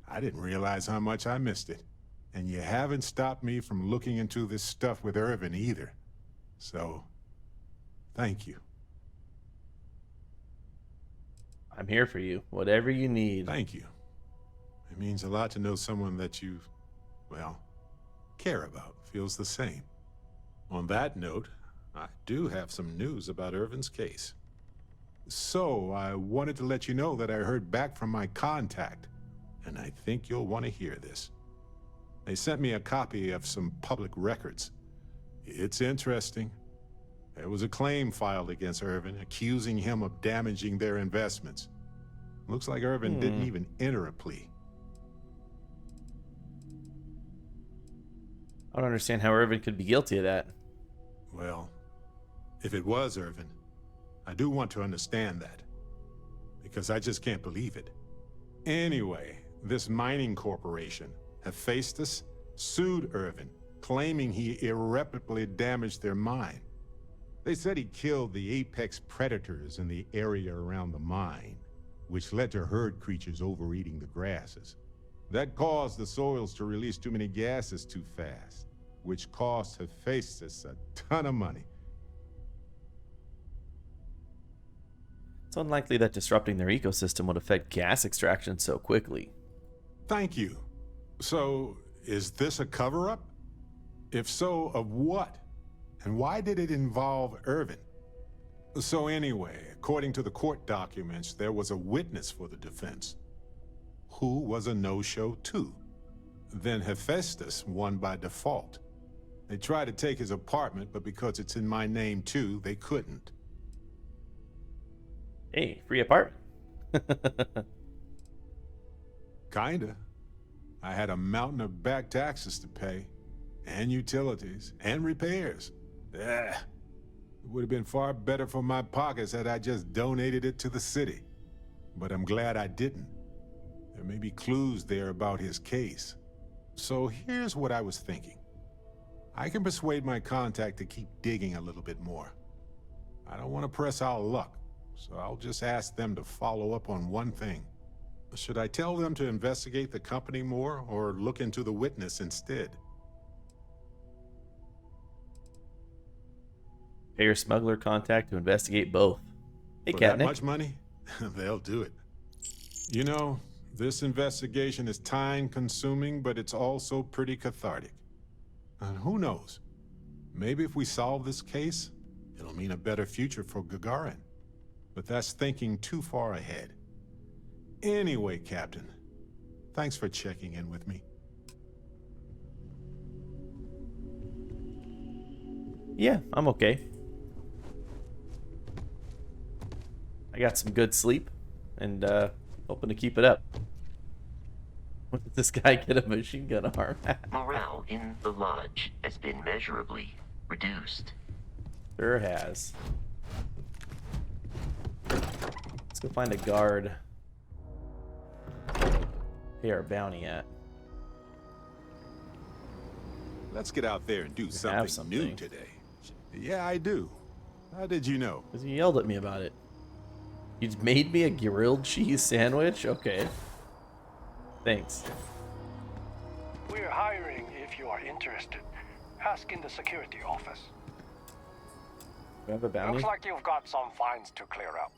I didn't realize how much I missed it. And you haven't stopped me from looking into this stuff with Irvin either. So, thank you. I'm here for you. Whatever you need. Thank you. It means a lot to know someone that you, well, care about feels the same. On that note, I do have some news about Irvin's case. So, I wanted to let you know that I heard back from my contact, and I think you'll want to hear this. They sent me a copy of some public records. It's interesting. There was a claim filed against Irvin, accusing him of damaging their investments. Looks like Irvin didn't even enter a plea. I don't understand how Irvin could be guilty of that. Well, if it was Irvin, I do want to understand that. Because I just can't believe it. Anyway, this mining corporation, Hephaestus, sued Irvin, claiming he irreparably damaged their mine. They said he killed the apex predators in the area around the mine, which led to herd creatures overeating the grasses. That caused the soils to release too many gases too fast, which cost Hephaestus a ton of money. It's unlikely that disrupting their ecosystem would affect gas extraction so quickly. Thank you. So, is this a cover-up? If so, of what? And why did it involve Irvin? So anyway, according to the court documents, there was a witness for the defense, who was a no-show too. Then Hephaestus won by default. They tried to take his apartment, but because it's in my name too, they couldn't. Hey, free apartment. Kinda. I had a mountain of back taxes to pay, and utilities, and repairs. It would have been far better for my pockets had I just donated it to the city. But I'm glad I didn't. There may be clues there about his case. So here's what I was thinking. I can persuade my contact to keep digging a little bit more. I don't want to press our luck, so I'll just ask them to follow up on one thing. Should I tell them to investigate the company more, or look into the witness instead? Pay your smuggler contact to investigate both. Hey, For Catnick. that much money? They'll do it. You know, this investigation is time-consuming, but it's also pretty cathartic. And who knows? Maybe if we solve this case, it'll mean a better future for Gagarin. But that's thinking too far ahead. Anyway, Captain, thanks for checking in with me. Yeah, I'm okay. I got some good sleep, and hoping to keep it up. When did this guy get a machine gun arm? Morale in the lodge has been measurably reduced. Sure has. Let's go find a guard. Pay our bounty at. Let's get out there and do something new today. Yeah, I do. How did you know? Because you yelled at me about it. You made me a grilled cheese sandwich? Okay. Thanks. We're hiring if you are interested. Ask in the security office. Do I have a bounty? Looks like you've got some fines to clear up.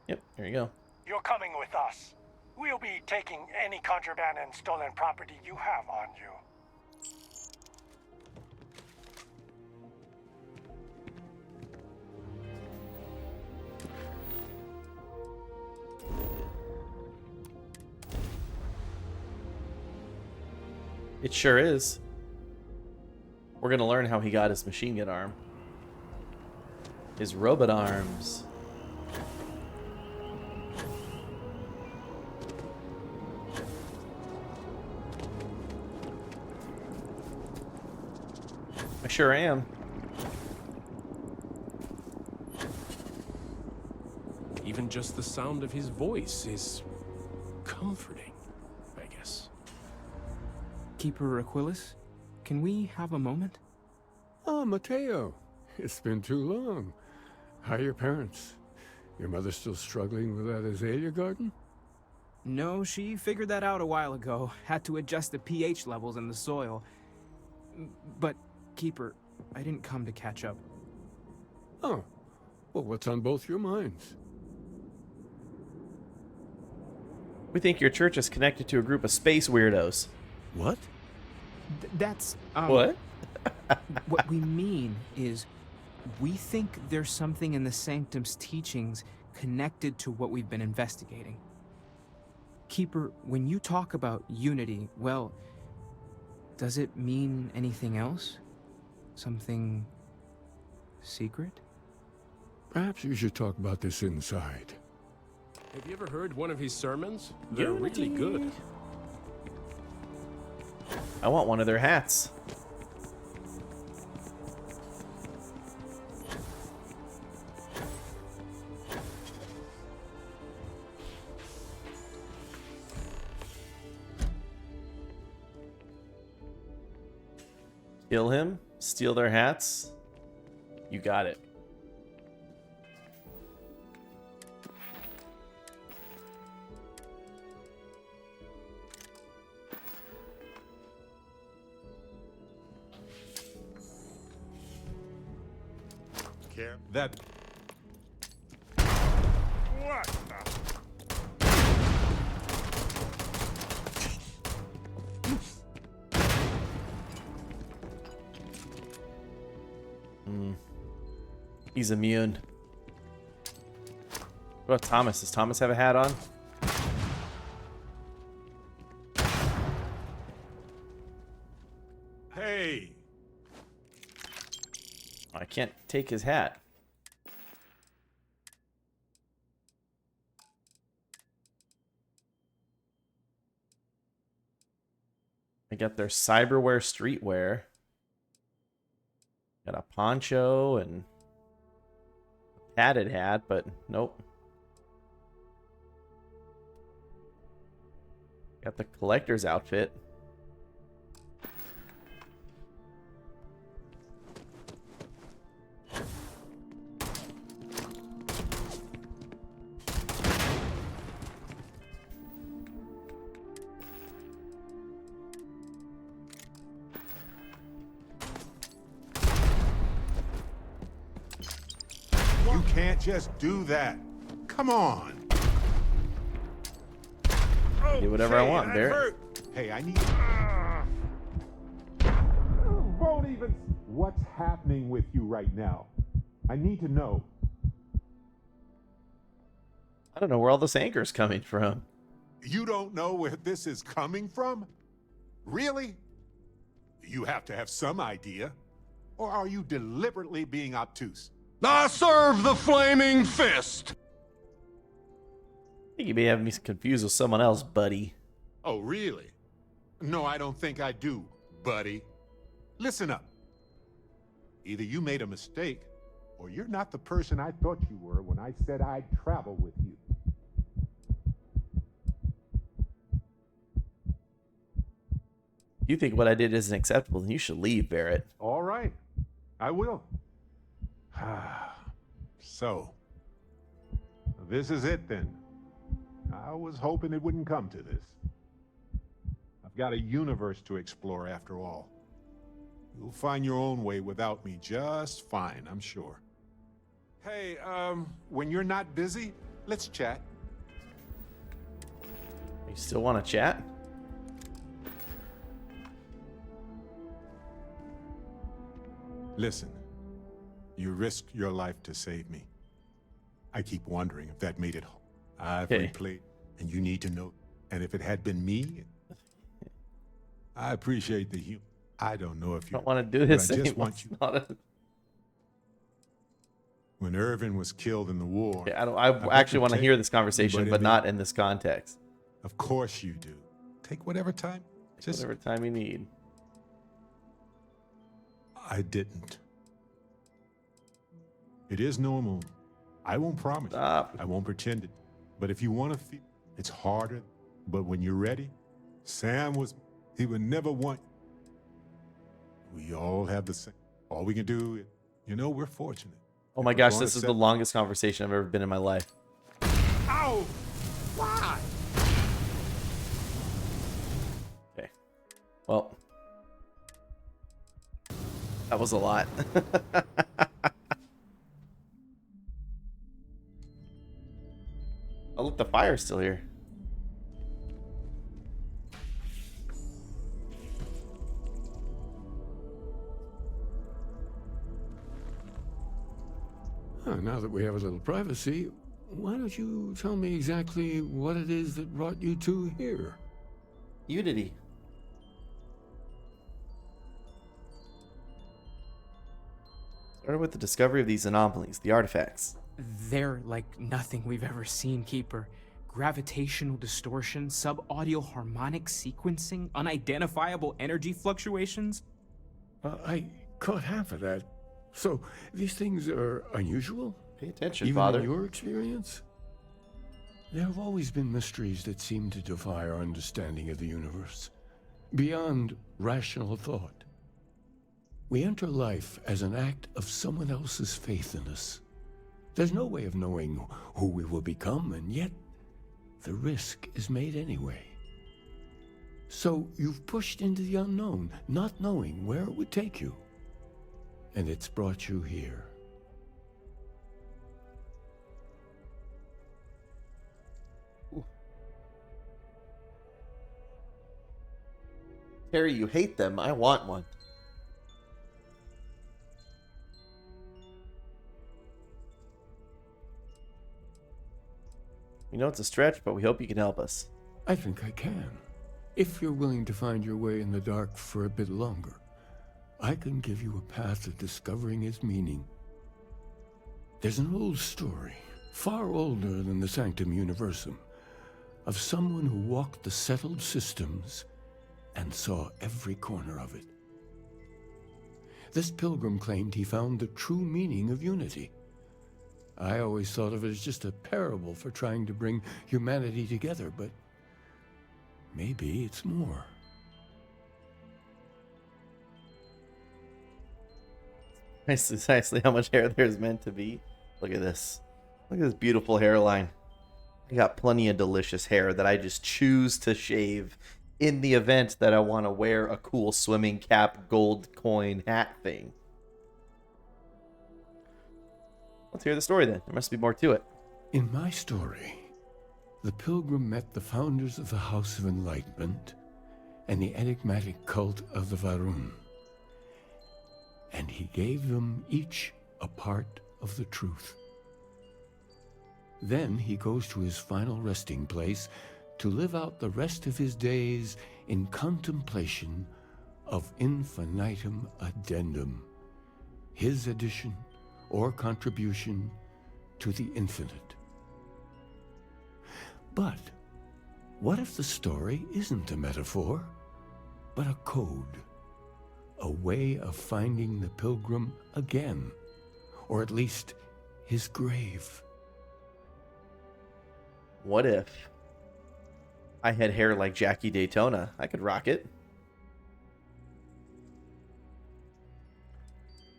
Yep, here you go. You're coming with us. We'll be taking any contraband and stolen property you have on you. It sure is. We're gonna learn how he got his machine gun arm. His robot arms. I sure am. Even just the sound of his voice is comforting, I guess. Keeper Aquilus, can we have a moment? Oh, Mateo. It's been too long. How are your parents? Your mother still struggling with that azalea garden? No, she figured that out a while ago. Had to adjust the pH levels in the soil. But, Keeper, I didn't come to catch up. Oh, well, what's on both your minds? We think your church is connected to a group of space weirdos. What? That's, What? What we mean is, we think there's something in the Sanctum's teachings connected to what we've been investigating. Keeper, when you talk about unity, well, does it mean anything else? Something secret? Perhaps you should talk about this inside. Have you ever heard one of his sermons? They're really good. I want one of their hats. Kill him, steal their hats. You got it. That. What the? He's immune. What about Thomas? Does Thomas have a hat on? Hey! I can't take his hat. I got their cyberware streetwear. Got a poncho and a padded hat, but nope. Got the collector's outfit. You can't just do that. Come on. Do whatever I want, Barrett. Hey, I need. Won't even. What's happening with you right now? I need to know. I don't know where all this anger's coming from. You don't know where this is coming from? Really? You have to have some idea. Or are you deliberately being obtuse? I serve the flaming fist! I think you may have me confused with someone else, buddy. Oh, really? No, I don't think I do, buddy. Listen up. Either you made a mistake, or you're not the person I thought you were when I said I'd travel with you. You think what I did isn't acceptable, then you should leave, Barrett. All right, I will. So, this is it then. I was hoping it wouldn't come to this. I've got a universe to explore after all. You'll find your own way without me just fine, I'm sure. Hey, when you're not busy, let's chat. You still want to chat? Listen, you risked your life to save me. I keep wondering if that made it home. I've replayed, and you need to know. And if it had been me, I appreciate the humor. I don't know if you don't want to do this I just anymore. want you. When Irvin was killed in the war. Yeah, I actually want to hear this conversation, but not in this context. Of course you do. Take whatever time. Just whatever time you need. I didn't. It is normal. I won't promise. Stop. I won't pretend it. But if you want to feel, it's harder. But when you're ready, Sam was, he would never want. We all have the same. All we can do, we're fortunate. Oh my gosh, this is the longest conversation I've ever been in my life. Ow! Why? Well, that was a lot. Oh, look, the fire's still here. Now that we have a little privacy, why don't you tell me exactly what it is that brought you two here? Unity. Started with the discovery of these anomalies, the artifacts. They're like nothing we've ever seen, Keeper. Gravitational distortion, sub-audio harmonic sequencing, unidentifiable energy fluctuations. I caught half of that. So, these things are unusual? Pay attention, Even Father. in your experience? There have always been mysteries that seem to defy our understanding of the universe, beyond rational thought. We enter life as an act of someone else's faith in us. There's no way of knowing who we will become, and yet the risk is made anyway. So you've pushed into the unknown, not knowing where it would take you. And it's brought you here. Terry, you hate them. I want one. We know it's a stretch, but we hope you can help us. I think I can. If you're willing to find your way in the dark for a bit longer, I can give you a path to discovering its meaning. There's an old story, far older than the Sanctum Universum, of someone who walked the settled systems and saw every corner of it. This pilgrim claimed he found the true meaning of unity. I always thought of it as just a parable for trying to bring humanity together, but maybe it's more. Precisely how much hair there's meant to be. Look at this. Look at this beautiful hairline. I got plenty of delicious hair that I just choose to shave in the event that I want to wear a cool swimming cap, gold coin hat thing. Let's hear the story then. There must be more to it. In my story, the pilgrim met the founders of the House of Enlightenment and the enigmatic cult of the Varun. And he gave them each a part of the truth. Then he goes to his final resting place to live out the rest of his days in contemplation of infinitum addendum, his addition or contribution to the infinite. But what if the story isn't a metaphor, but a code? A way of finding the pilgrim again, or at least his grave. What if I had hair like Jackie Daytona? I could rock it.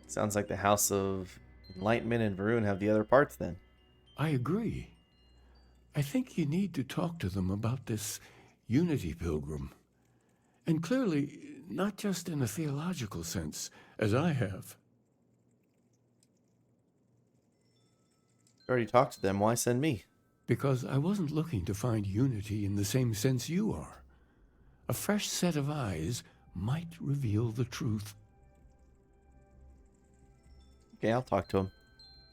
Sounds like the House of Enlightenment and Varun have the other parts then. I agree. I think you need to talk to them about this unity pilgrim. And clearly, not just in a theological sense, as I have. You already talked to them. Why send me? Because I wasn't looking to find unity in the same sense you are. A fresh set of eyes might reveal the truth. Okay, I'll talk to him.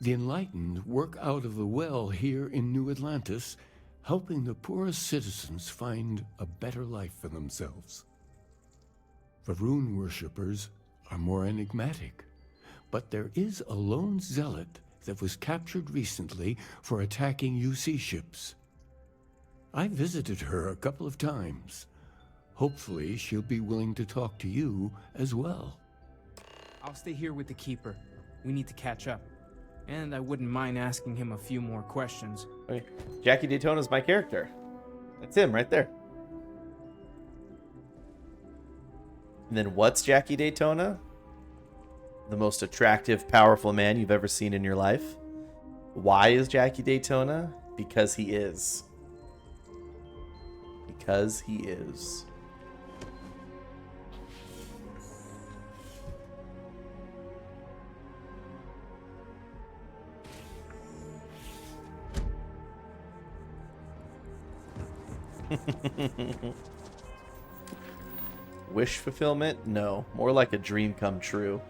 The enlightened work out of the well here in New Atlantis, helping the poorest citizens find a better life for themselves. Varun worshippers are more enigmatic, but there is a lone zealot that was captured recently for attacking UC ships. I visited her a couple of times. Hopefully she'll be willing to talk to you as well. I'll stay here with the Keeper. We need to catch up. And I wouldn't mind asking him a few more questions. Okay. Jackie Daytona's my character. That's him right there. And then what's Jackie Daytona? The most attractive, powerful man you've ever seen in your life. Why is Jackie Daytona? Because he is. Because he is. Wish fulfillment? No. More like a dream come true.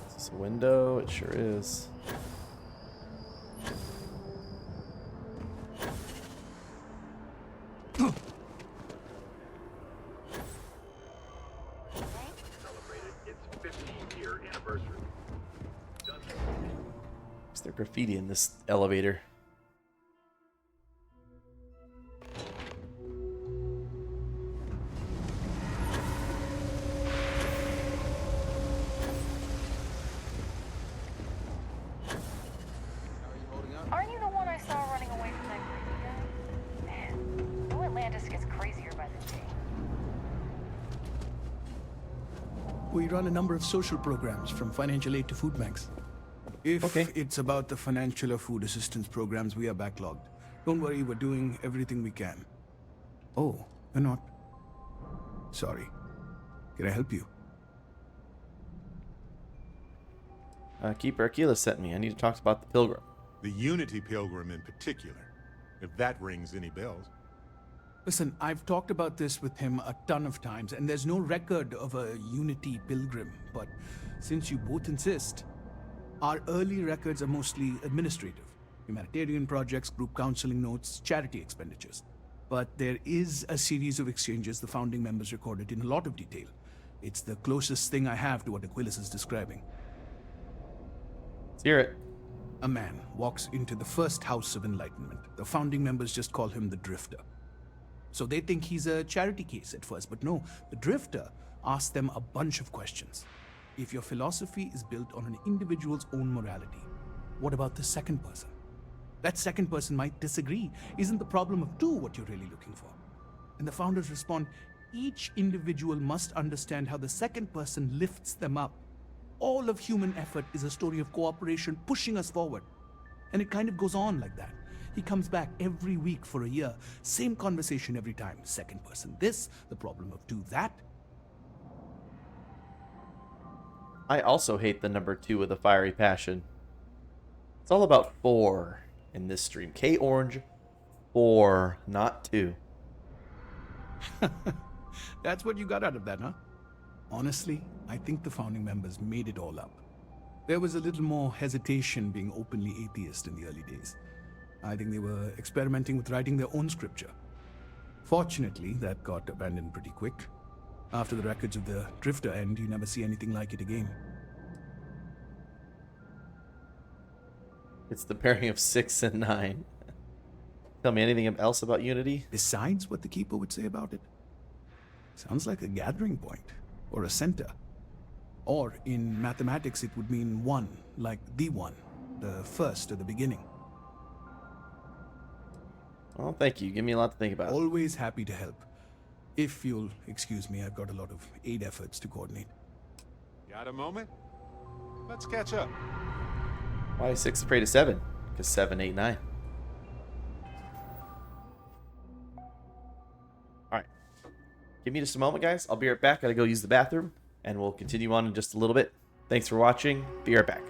Is this a window? It sure is. Is there graffiti in this elevator? Aren't you the one I saw running away from that creepy guy? Man, New Atlantis gets crazier by the day. We run a number of social programs, from financial aid to food banks. If it's about the financial or food assistance programs, we are backlogged. Don't worry, we're doing everything we can. Oh, you're not? Sorry. Can I help you? Keeper Aquila sent me. I need to talk about the Pilgrim. The Unity Pilgrim in particular, if that rings any bells. Listen, I've talked about this with him a ton of times, and there's no record of a Unity Pilgrim. But since you both insist, our early records are mostly administrative. Humanitarian projects, group counseling notes, charity expenditures. But there is a series of exchanges the founding members recorded in a lot of detail. It's the closest thing I have to what Aquilas is describing. Let's hear it. A man walks into the first house of enlightenment. The founding members just call him the Drifter. So they think he's a charity case at first, but no, the Drifter asks them a bunch of questions. If your philosophy is built on an individual's own morality, what about the second person? That second person might disagree. Isn't the problem of two what you're really looking for? And the founders respond, each individual must understand how the second person lifts them up. All of human effort is a story of cooperation pushing us forward. And it kind of goes on like that. He comes back every week for a year. Same conversation every time. Second person this, the problem of two that. I also hate the number 2 with a fiery passion. It's all about 4 in this stream. K Orange 4, not 2. That's what you got out of that, huh? Honestly, I think the founding members made it all up. There was a little more hesitation being openly atheist in the early days. I think they were experimenting with writing their own scripture. Fortunately, that got abandoned pretty quick. After the records of the Drifter end, you never see anything like it again. It's the pairing of 6 and 9. Tell me anything else about Unity? Besides what the Keeper would say about it? Sounds like a gathering point, or a center. Or in mathematics, it would mean one, like the one, the first or the beginning. Well, thank you. Give me a lot to think about. Always happy to help. If you'll excuse me, I've got a lot of aid efforts to coordinate. Got a moment? Let's catch up. Why is 6 afraid of 7? Because 7, 8, 9. Alright. Give me just a moment, guys. I'll be right back. Gotta go use the bathroom. And we'll continue on in just a little bit. Thanks for watching. Be right back.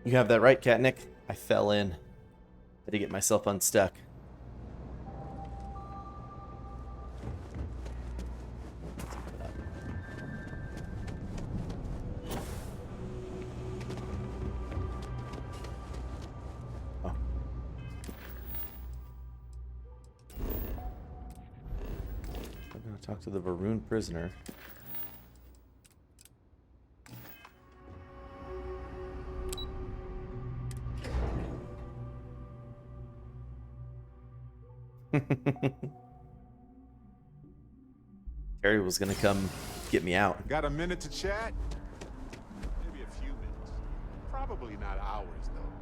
You have that right, Cat Nick. I fell in. Had to get myself unstuck. Oh. I'm gonna talk to the Varun prisoner. Terry was gonna come get me out. Got a minute to chat? Maybe a few minutes. Probably not hours, though.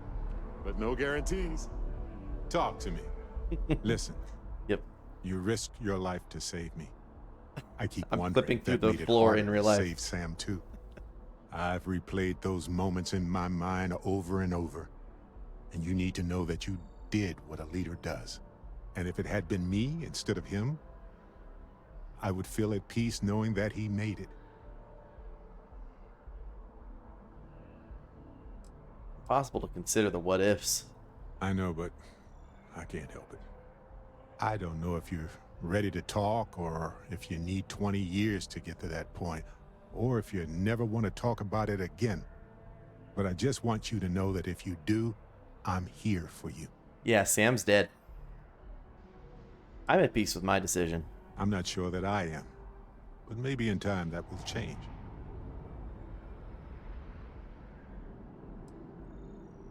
But no guarantees. Talk to me. Listen. Yep. You risked your life to save me. I keep I'm wondering flipping if through that the made it floor harder in real to life. save Sam too. I've replayed those moments in my mind over and over. And you need to know that you did what a leader does. And if it had been me instead of him, I would feel at peace knowing that he made it. Possible to consider the what ifs. I know, but I can't help it. I don't know if you're ready to talk, or if you need 20 years to get to that point, or if you never want to talk about it again. But I just want you to know that if you do, I'm here for you. Yeah, Sam's dead. I'm at peace with my decision. I'm not sure that I am, but maybe in time that will change.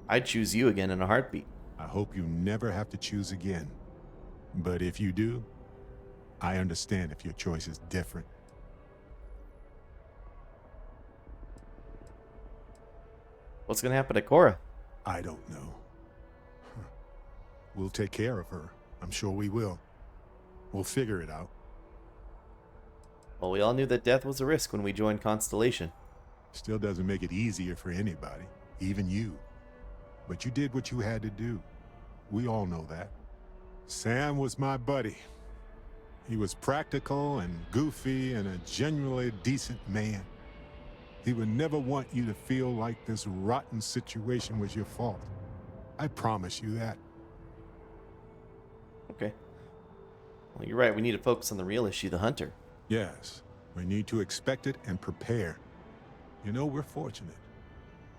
I'd choose you again in a heartbeat. I hope you never have to choose again. But if you do, I understand if your choice is different. What's gonna happen to Cora? I don't know. We'll take care of her. I'm sure we will. We'll figure it out. Well, we all knew that death was a risk when we joined Constellation. Still doesn't make it easier for anybody, even you. But you did what you had to do. We all know that. Sam was my buddy. He was practical and goofy and a genuinely decent man. He would never want you to feel like this rotten situation was your fault. I promise you that. Okay. Well, you're right. We need to focus on the real issue, the hunter. Yes, we need to expect it and prepare. You know, we're fortunate.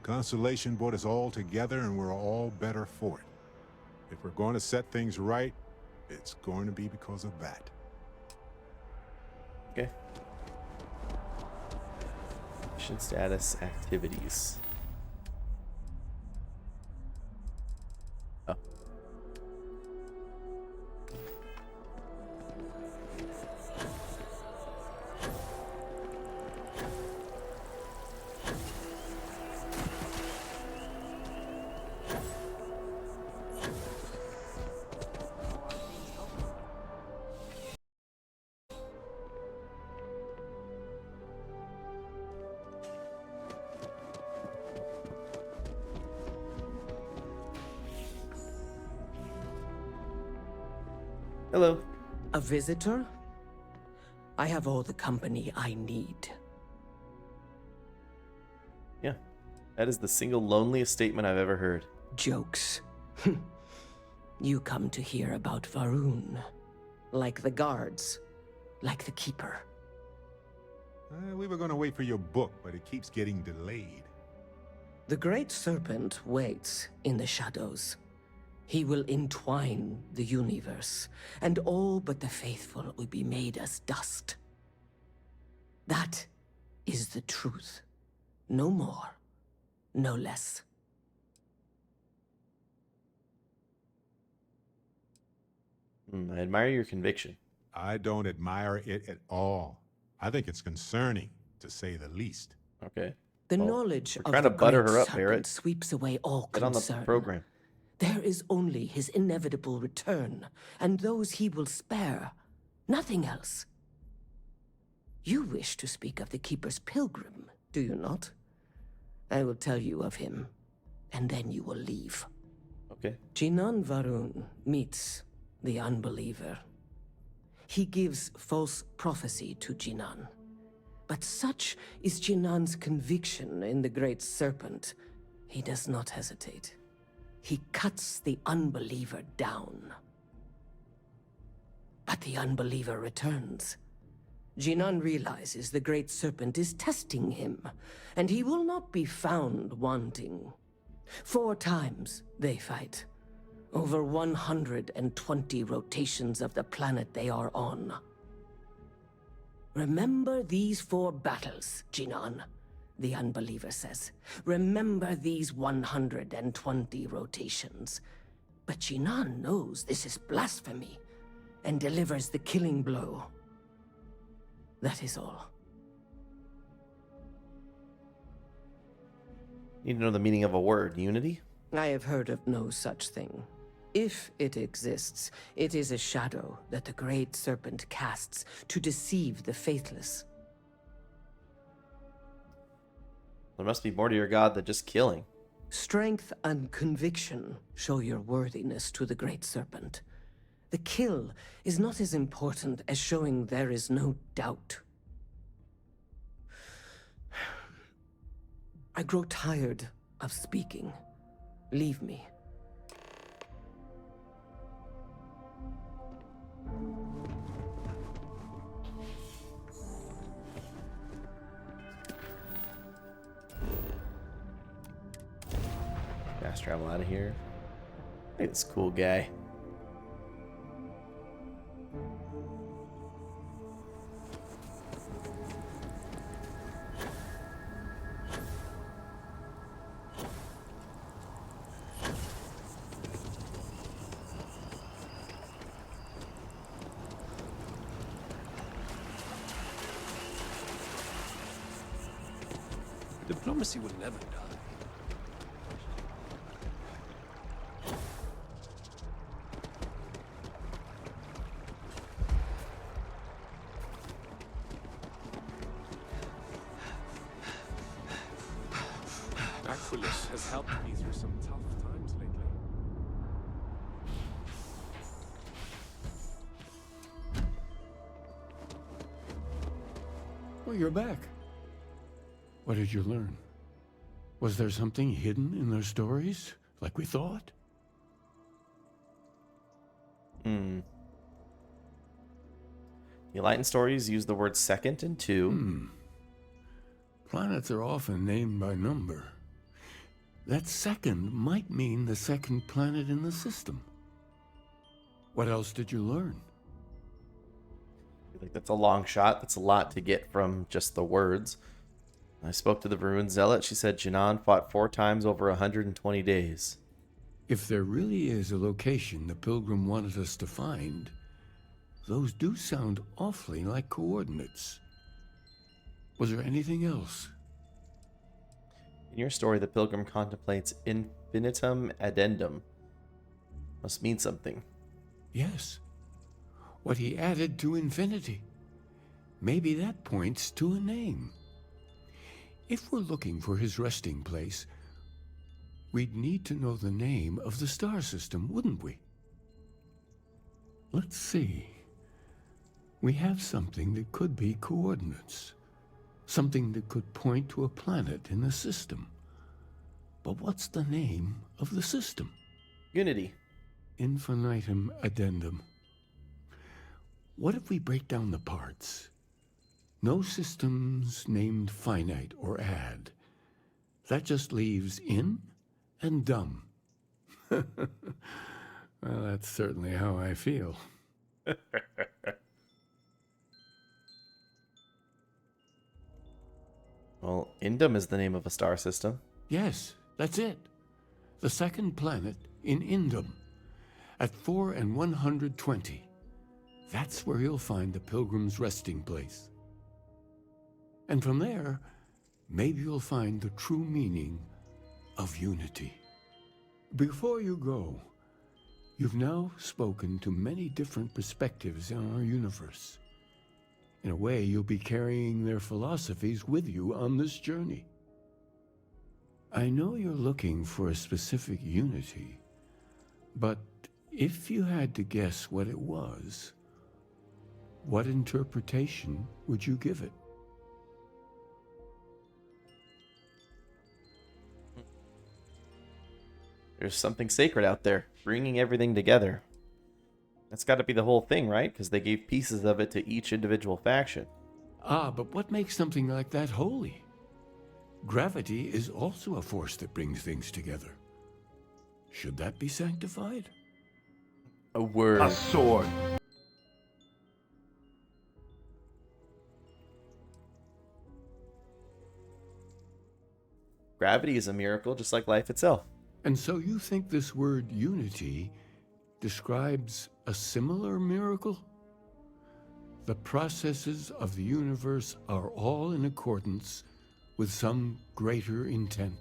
Constellation brought us all together and we're all better for it. If we're going to set things right, it's going to be because of that. Okay. Mission status, activities. Oh. Hello. A visitor? I have all the company I need. Yeah. That is the single loneliest statement I've ever heard. Jokes. You come to hear about Varun. Like the guards. Like the Keeper. We were going to wait for your book, but it keeps getting delayed. The Great Serpent waits in the shadows. He will entwine the universe, and all but the faithful will be made as dust. That is the truth. No more, no less. I admire your conviction. I don't admire it at all. I think it's concerning, to say the least. Okay. The knowledge of trying the to butter Great her up, Serpent Barrett. sweeps away all Get on the concern. program. There is only his inevitable return, and those he will spare. Nothing else. You wish to speak of the Keeper's pilgrim, do you not? I will tell you of him, and then you will leave. Okay. Jinan Varun meets the unbeliever. He gives false prophecy to Jinan. But such is Jinan's conviction in the Great Serpent He does not hesitate. He cuts the unbeliever down. But the unbeliever returns. Jinan realizes the Great Serpent is testing him, and he will not be found wanting. 4 times they fight. Over 120 rotations of the planet they are on. Remember these 4 battles, Jinan, the unbeliever says. Remember these 120 rotations. But Jinan knows this is blasphemy and delivers the killing blow. That is all. Need to know the meaning of a word. Unity? I have heard of no such thing. If it exists, it is a shadow that the Great Serpent casts to deceive the faithless. There must be more to your god than just killing. Strength and conviction show your worthiness to the Great Serpent. The kill is not as important as showing there is no doubt. I grow tired of speaking. Leave me. Fast travel out of here. Look at this cool guy. Diplomacy will never die. Aquilus has helped me through some tough times lately. Well, you're back. What did you learn? Was there something hidden in their stories, like we thought? The Enlightened stories use the words second and two. Planets are often named by number. That second might mean the second planet in the system. What else did you learn? I feel like that's a long shot. That's a lot to get from just the words. I spoke to the Varun Zealot. She said Jinan fought 4 times over 120 days. If there really is a location the Pilgrim wanted us to find, those do sound awfully like coordinates. Was there anything else? In your story, the Pilgrim contemplates infinitum addendum. Must mean something. Yes. What he added to infinity. Maybe that points to a name. If we're looking for his resting place, we'd need to know the name of the star system, wouldn't we? Let's see. We have something that could be coordinates. Something that could point to a planet in the system. But what's the name of the system? Unity. Infinitum addendum. What if we break down the parts? No systems named finite or add. That just leaves in and dumb. Well, that's certainly how I feel. Well, Indum is the name of a star system. Yes, that's it. The second planet in Indum. At 4 and 120. That's where you'll find the Pilgrim's resting place. And from there, maybe you'll find the true meaning of unity. Before you go, you've now spoken to many different perspectives in our universe. In a way, you'll be carrying their philosophies with you on this journey. I know you're looking for a specific unity, but if you had to guess what it was, what interpretation would you give it? There's something sacred out there, bringing everything together. That's got to be the whole thing, right? Because they gave pieces of it to each individual faction. Ah, but what makes something like that holy? Gravity is also a force that brings things together. Should that be sanctified? A word. A sword. Gravity is a miracle, just like life itself. And so you think this word unity describes a similar miracle? The processes of the universe are all in accordance with some greater intent.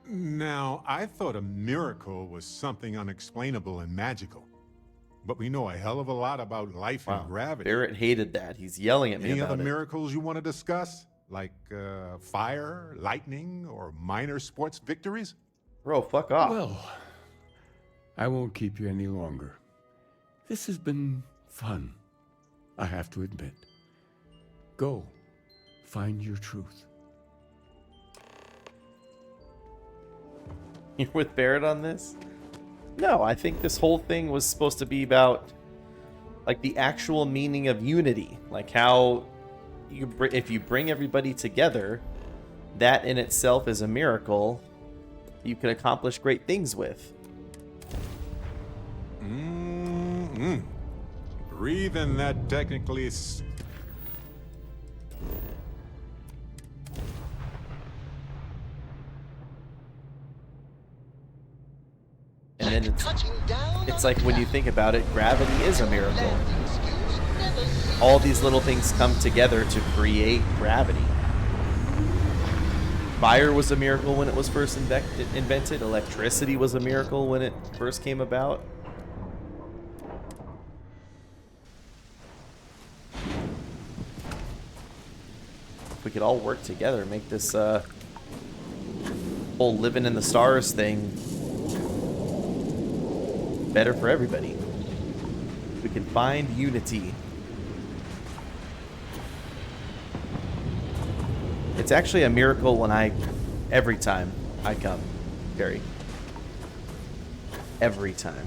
Now, I thought a miracle was something unexplainable and magical. But we know a hell of a lot about life and gravity. Barrett hated that. He's yelling at me Any about other it. miracles you want to discuss? Like fire, lightning, or minor sports victories? Bro, fuck off. Well, I won't keep you any longer. This has been fun, I have to admit. Go, find your truth. You're with Barrett on this? No, I think this whole thing was supposed to be about, like, the actual meaning of unity. Like how if you bring everybody together, that in itself is a miracle you can accomplish great things with. Breathing that technically And then it's like when you think about it, gravity is a miracle. All these little things come together to create gravity. Fire was a miracle when it was first invented. Electricity was a miracle when it first came about. If we could all work together, make this whole living in the stars thing better for everybody. We can find unity. It's actually a miracle when every time I come, Gary. Every time.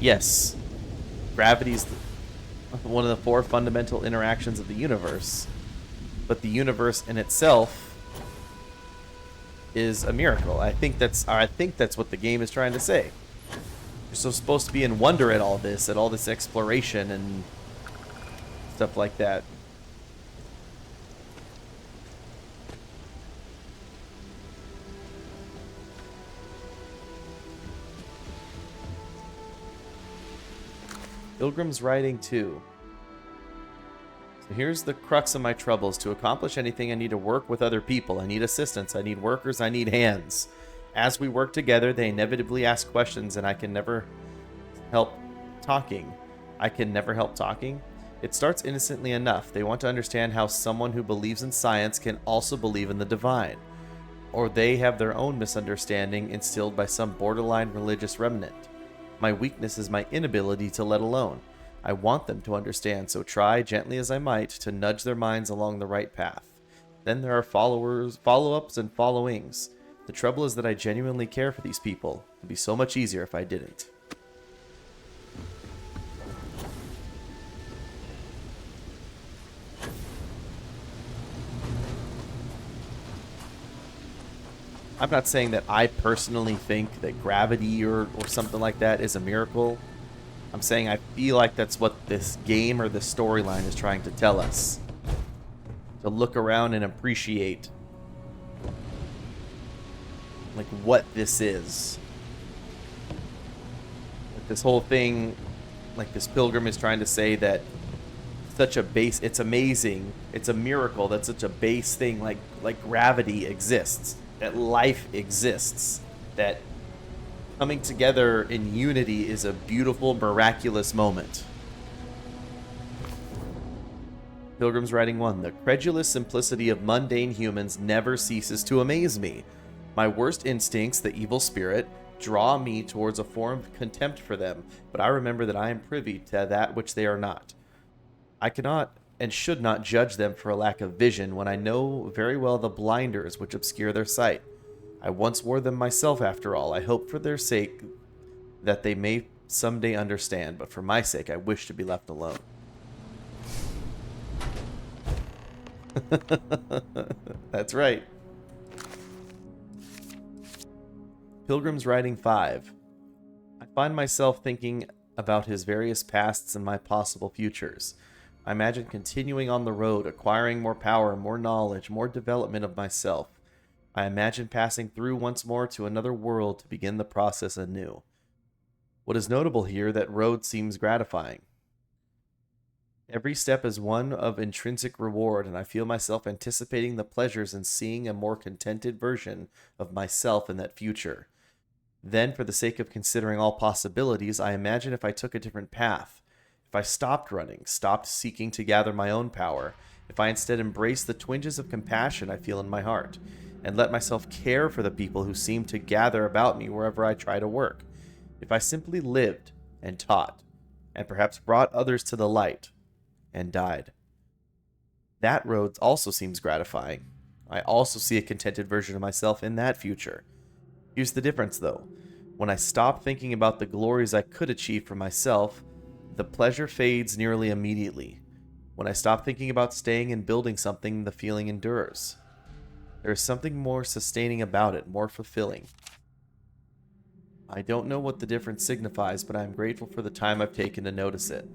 Yes, gravity's one of the 4 fundamental interactions of the universe, but the universe in itself is a miracle. I think that's what the game is trying to say. You're so supposed to be in wonder at all this exploration and stuff like that. Pilgrim's Writing 2. So here's the crux of my troubles. To accomplish anything, I need to work with other people. I need assistance. I need workers. I need hands. As we work together, they inevitably ask questions, and I can never help talking. It starts innocently enough. They want to understand how someone who believes in science can also believe in the divine. Or they have their own misunderstanding instilled by some borderline religious remnant. My weakness is my inability to let alone. I want them to understand, so try, gently as I might, to nudge their minds along the right path. Then there are follow-ups and followings. The trouble is that I genuinely care for these people. It would be so much easier if I didn't. I'm not saying that I personally think that gravity or something like that is a miracle. I'm saying I feel like that's what this game or this storyline is trying to tell us. To look around and appreciate like what this is. Like this whole thing, like this pilgrim is trying to say that such a base, it's amazing, it's a miracle that such a base thing like gravity exists, that life exists, that coming together in unity is a beautiful, miraculous moment. Pilgrim's Writing 1. The credulous simplicity of mundane humans never ceases to amaze me. My worst instincts, the evil spirit, draw me towards a form of contempt for them, but I remember that I am privy to that which they are not. I cannot and should not judge them for a lack of vision when I know very well the blinders which obscure their sight. I once wore them myself, after all. I hope for their sake that they may someday understand, but for my sake I wish to be left alone. That's right. Pilgrim's Writing 5. I find myself thinking about his various pasts and my possible futures. I imagine continuing on the road, acquiring more power, more knowledge, more development of myself. I imagine passing through once more to another world to begin the process anew. What is notable here, that road seems gratifying. Every step is one of intrinsic reward, and I feel myself anticipating the pleasures in seeing a more contented version of myself in that future. Then, for the sake of considering all possibilities, I imagine if I took a different path, if I stopped running, stopped seeking to gather my own power, if I instead embraced the twinges of compassion I feel in my heart, and let myself care for the people who seem to gather about me wherever I try to work, if I simply lived and taught, and perhaps brought others to the light, and died. That road also seems gratifying. I also see a contented version of myself in that future. Here's the difference, though. When I stop thinking about the glories I could achieve for myself, the pleasure fades nearly immediately. When I stop thinking about staying and building something, the feeling endures. There is something more sustaining about it, more fulfilling. I don't know what the difference signifies, but I am grateful for the time I've taken to notice it.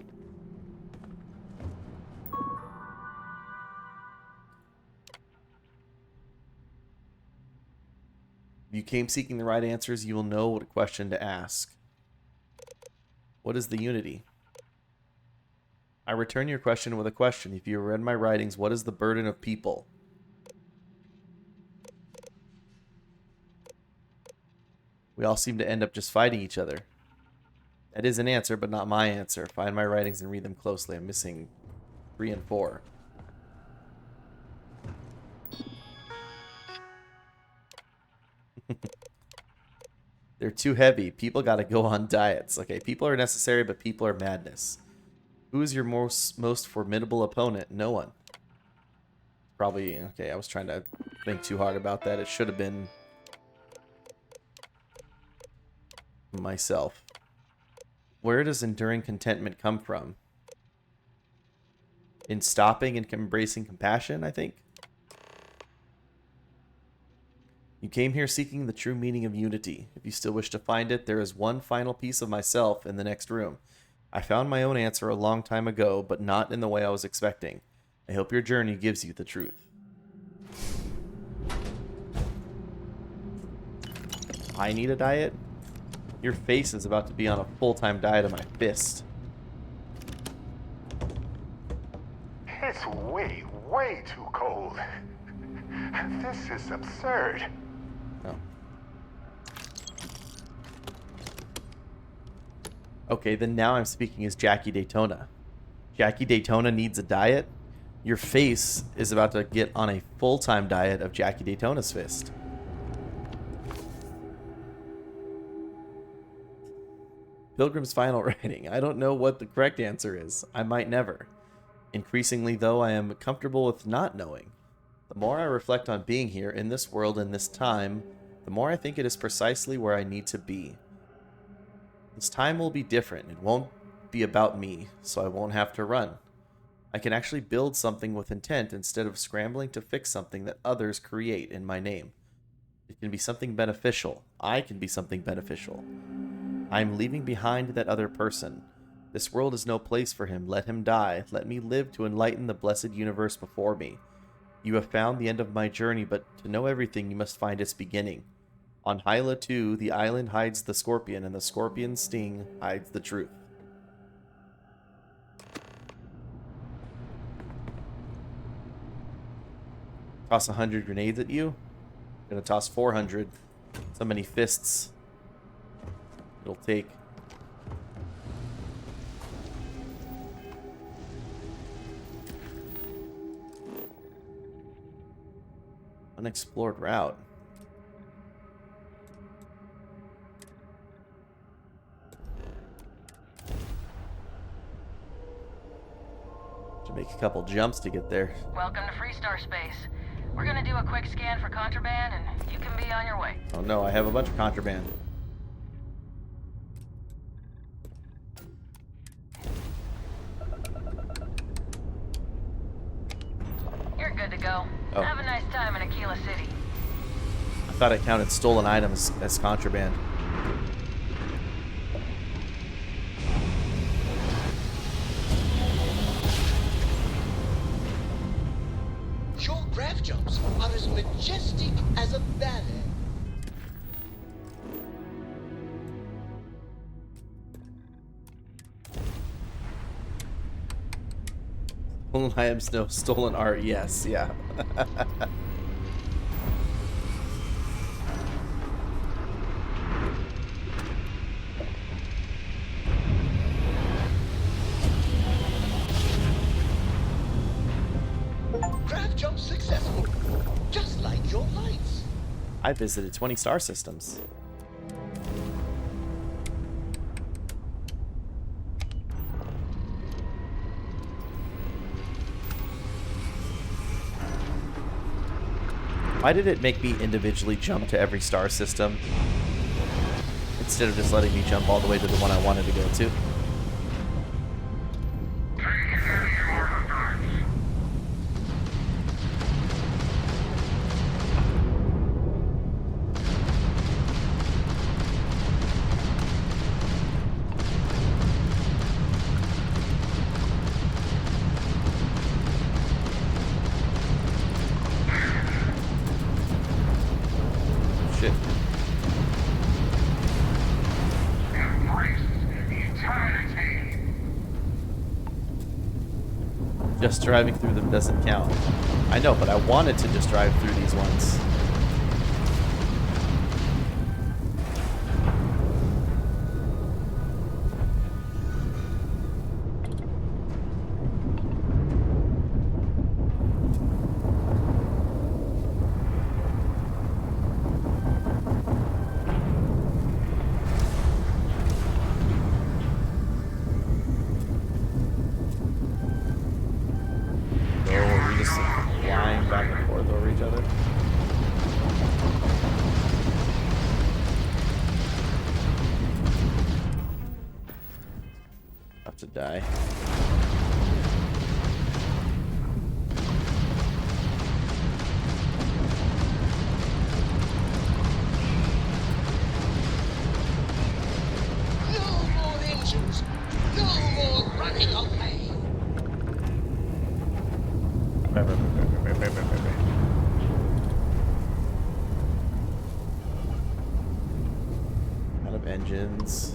If you came seeking the right answers, you will know what question to ask. What is the unity? I return your question with a question. If you read my writings, what is the burden of people? We all seem to end up just fighting each other. That is an answer, but not my answer. Find my writings and read them closely. I'm missing 3 and 4. They're too heavy. People gotta go on diets. Okay, people are necessary, but people are madness. Who is your most formidable opponent? No one. Probably, okay, I was trying to think too hard about that. It should have been myself. Where does enduring contentment come from? In stopping and embracing compassion, I think. You came here seeking the true meaning of unity. If you still wish to find it, there is one final piece of myself in the next room. I found my own answer a long time ago, but not in the way I was expecting. I hope your journey gives you the truth. I need a diet? Your face is about to be on a full-time diet of my fist. It's way, way too cold. This is absurd. Oh. Okay, then now I'm speaking as Jackie Daytona. Jackie Daytona needs a diet? Your face is about to get on a full-time diet of Jackie Daytona's fist. Pilgrim's final writing. I don't know what the correct answer is. I might never. Increasingly, though, I am comfortable with not knowing. The more I reflect on being here, in this world, in this time, the more I think it is precisely where I need to be. This time will be different. It won't be about me, so I won't have to run. I can actually build something with intent instead of scrambling to fix something that others create in my name. It can be something beneficial. I can be something beneficial. I am leaving behind that other person. This world is no place for him. Let him die. Let me live to enlighten the blessed universe before me. You have found the end of my journey, but to know everything, you must find its beginning. On Hyla 2, the island hides the scorpion, and the scorpion's sting hides the truth. Toss 100 grenades at you. Gonna toss 400. So many fists it'll take. Unexplored route. Should make a couple jumps to get there. Welcome to Freestar Space. We're gonna do a quick scan for contraband, and you can be on your way. Oh no, I have a bunch of contraband. You're good to go. Oh. Have a nice time in Aquila City. I thought I counted stolen items as contraband. Your grav jumps are as majestic as a ballet. Stolen items, no. Stolen art, yes. Yeah. Grav jump successful, just like your lights. I visited 20 star systems. Why did it make me individually jump to every star system instead of just letting me jump all the way to the one I wanted to go to? Shit. Just driving through them doesn't count. I know, but I wanted to just drive through these ones. Flying back and forth over each other. Have to die. No more engines, no more running away. Out of engines.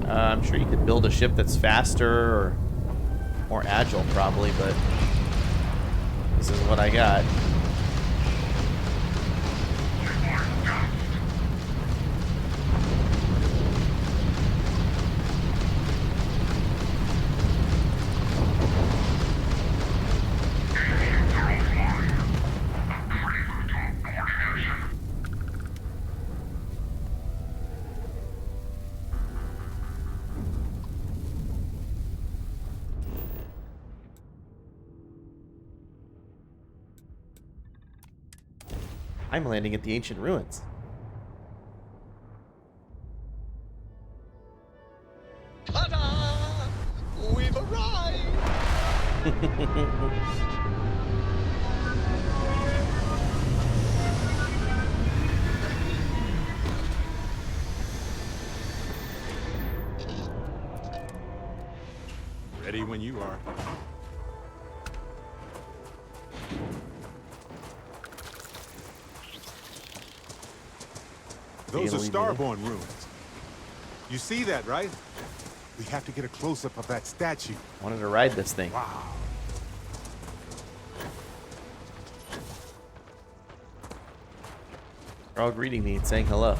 I'm sure you could build a ship that's faster or more agile, probably, but this is what I got. I'm landing at the ancient ruins. Ta-da! We've arrived! Ready when you are. Those are lead me there? Starborn ruins. You see that, right? We have to get a close-up of that statue. I wanted to ride this thing. Wow. They're all greeting me and saying hello.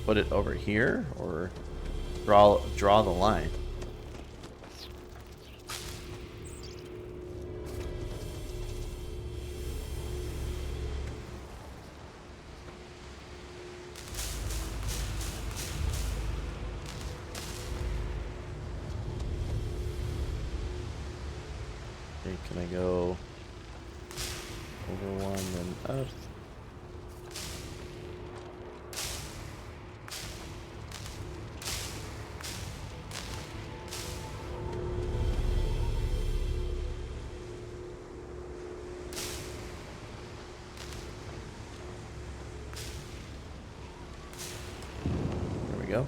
Put it over here or draw the line. Okay, can I go over one and up? Go.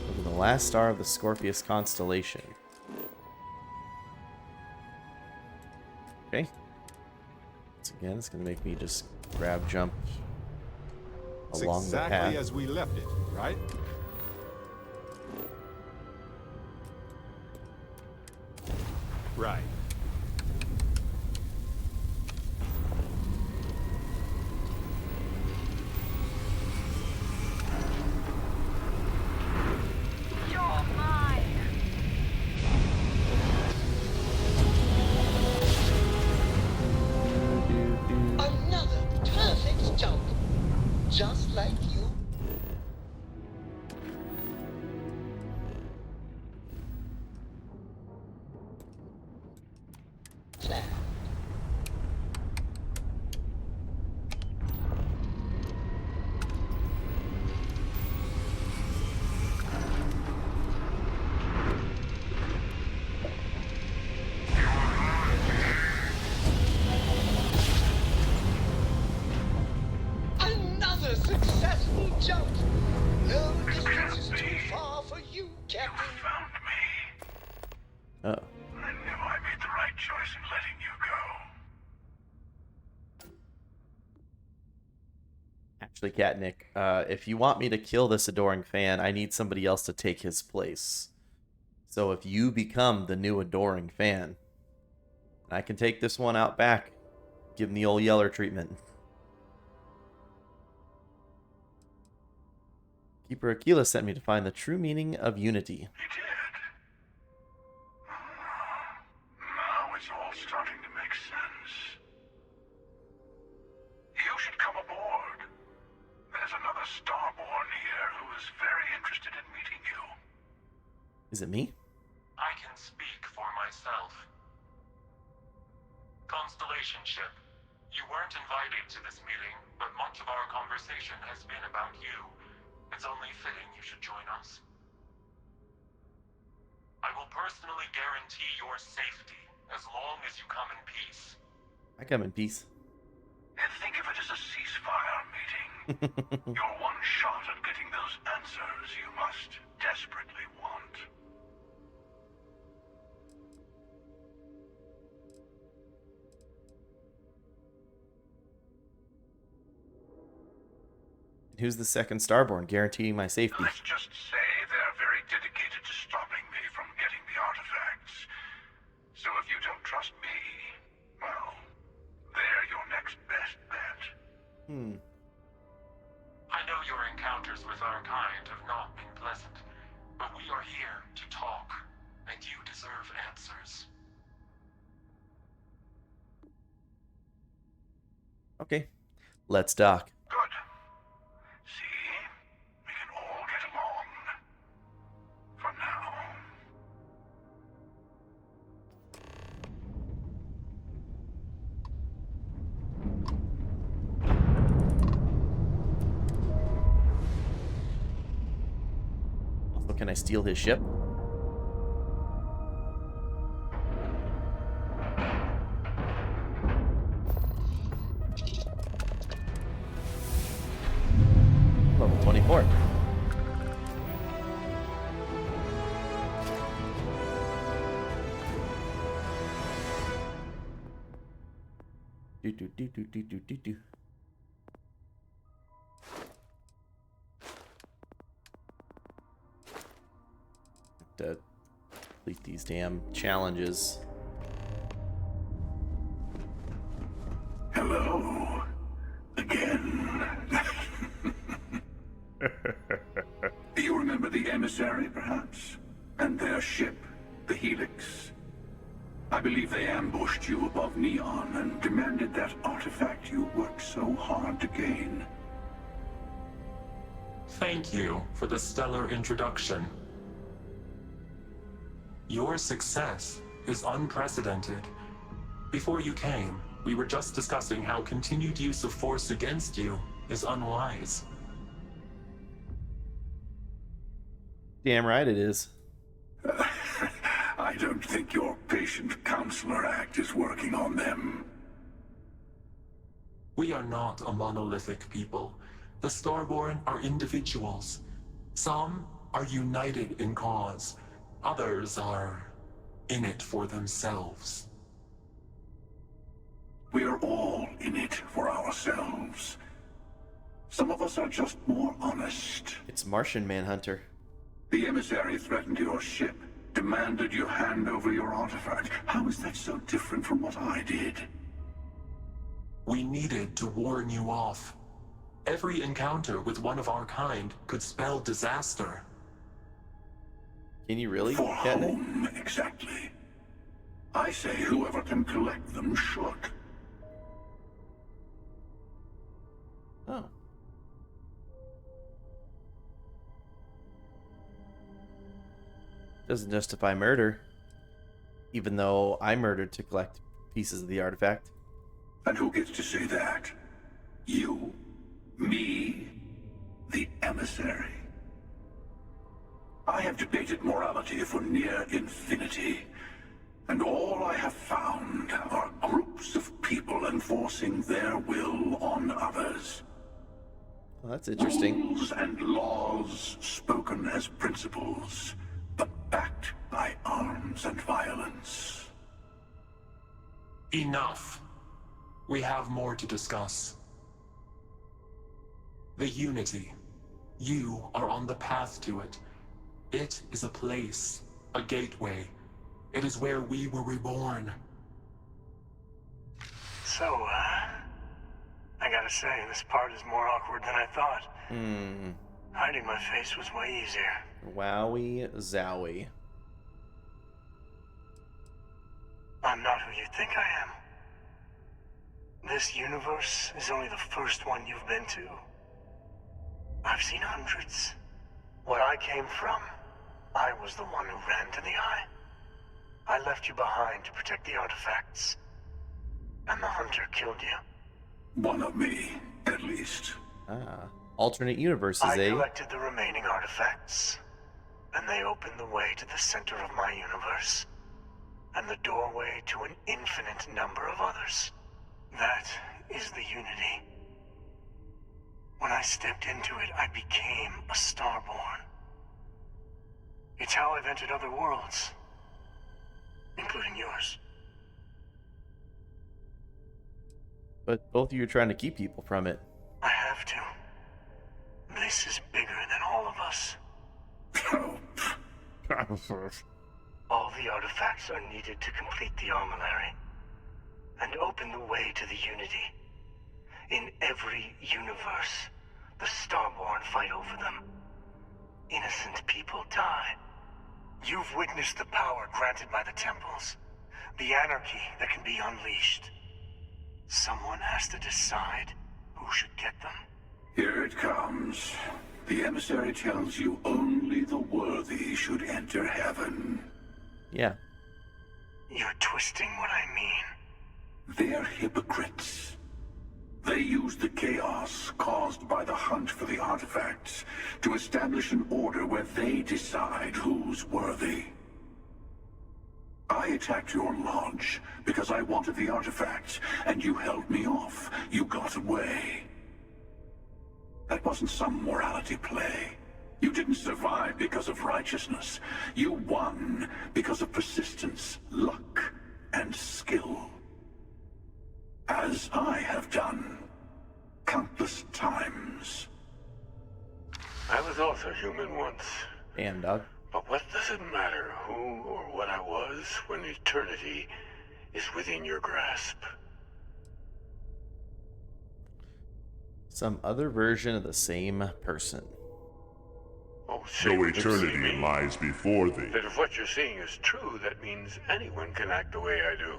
Look at the last star of the Scorpius constellation. Okay. Once again, it's going to make me just grab jump along the path. Exactly as we left it, right? Right. Another perfect jump. Just like you. Planned. Another successful jump. No distance is too far for you, Captain. You found me. Oh. I knew I made the right choice in letting you go. Actually, Katnick, if you want me to kill this adoring fan, I need somebody else to take his place. So if you become the new adoring fan, I can take this one out back, give him the old Yeller treatment. Keeper Aquila sent me to find the true meaning of unity. He did. Now it's all starting to make sense. You should come aboard. There's another Starborn here who is very interested in meeting you. Is it me? I can speak for myself. Constellation ship, you weren't invited to this meeting, but much of our conversation has been about you. It's only fitting you should join us. I will personally guarantee your safety as long as you come in peace. I come in peace. And think of it as a ceasefire meeting. Your one shot at getting those answers you must desperately want. Who's the second Starborn guaranteeing my safety? Let's just say they're very dedicated to stopping me from getting the artifacts. So if you don't trust me, well, they're your next best bet. deserve answers. Okay, let's dock. Good. See, we can all get along. For now. Also, can I steal his ship? Level 24. Do. Have to complete these damn challenges. Hello. Again. You remember the emissary, perhaps? And their ship, the Helix? I believe they ambushed you above Neon and demanded that artifact you worked so hard to gain. Thank you for the stellar introduction. Your success is unprecedented. Before you came, we were just discussing how continued use of force against you is unwise. Damn right it is. I don't think your patient counselor act is working on them. We are not a monolithic people. The Starborn are individuals. Some are united in cause. Others are in it for themselves. We are all in it for ourselves. Some of us are just more honest. It's Martian Manhunter. The emissary threatened your ship, demanded you hand over your artifact. How is that so different from what I did? We needed to warn you off. Every encounter with one of our kind could spell disaster. Can you really? For whom, exactly? I say whoever can collect them should. Oh. Doesn't justify murder. Even though I murdered to collect pieces of the artifact. And who gets to say that? You? Me? The emissary? I have debated morality for near infinity, and all I have found are groups of people enforcing their will on others. Well, that's interesting. Rules and laws spoken as principles, but backed by arms and violence. Enough. We have more to discuss. The Unity. You are on the path to it. It is a place, a gateway. It is where we were reborn. So, I gotta say, this part is more awkward than I thought. Hiding my face was way easier. Wowie zowie. I'm not who you think I am. This universe is only the first one you've been to. I've seen hundreds. Where I came from, I was the one who ran to the Eye. I left you behind to protect the artifacts. And the Hunter killed you. One of me, at least. Ah. Alternate universes, I eh? collected the remaining artifacts, and they opened the way to the center of my universe, and the doorway to an infinite number of others. That is the Unity. When I stepped into it, I became a Starborn. It's how I've entered other worlds, including yours. But both of you are trying to keep people from it. I have to. This is bigger than all of us. All the artifacts are needed to complete the armillary and open the way to the Unity. In every universe, the Starborn fight over them. Innocent people die. You've witnessed the power granted by the temples, the anarchy that can be unleashed. Someone has to decide who should get them. Here it comes. The emissary tells you only the worthy should enter heaven. Yeah. You're twisting what I mean. They're hypocrites. They use the chaos caused by the hunt for the artifacts to establish an order where they decide who's worthy. I attacked your lodge because I wanted the artifacts, and you held me off. You got away. That wasn't some morality play. You didn't survive because of righteousness. You won because of persistence, luck, and skill. As I have done countless times. I was also human once. Damn, dog. But what does it matter who or what I was when eternity is within your grasp? Some other version of the same person. Oh, no eternity lies before thee. That if what you're seeing is true, that means anyone can act the way I do.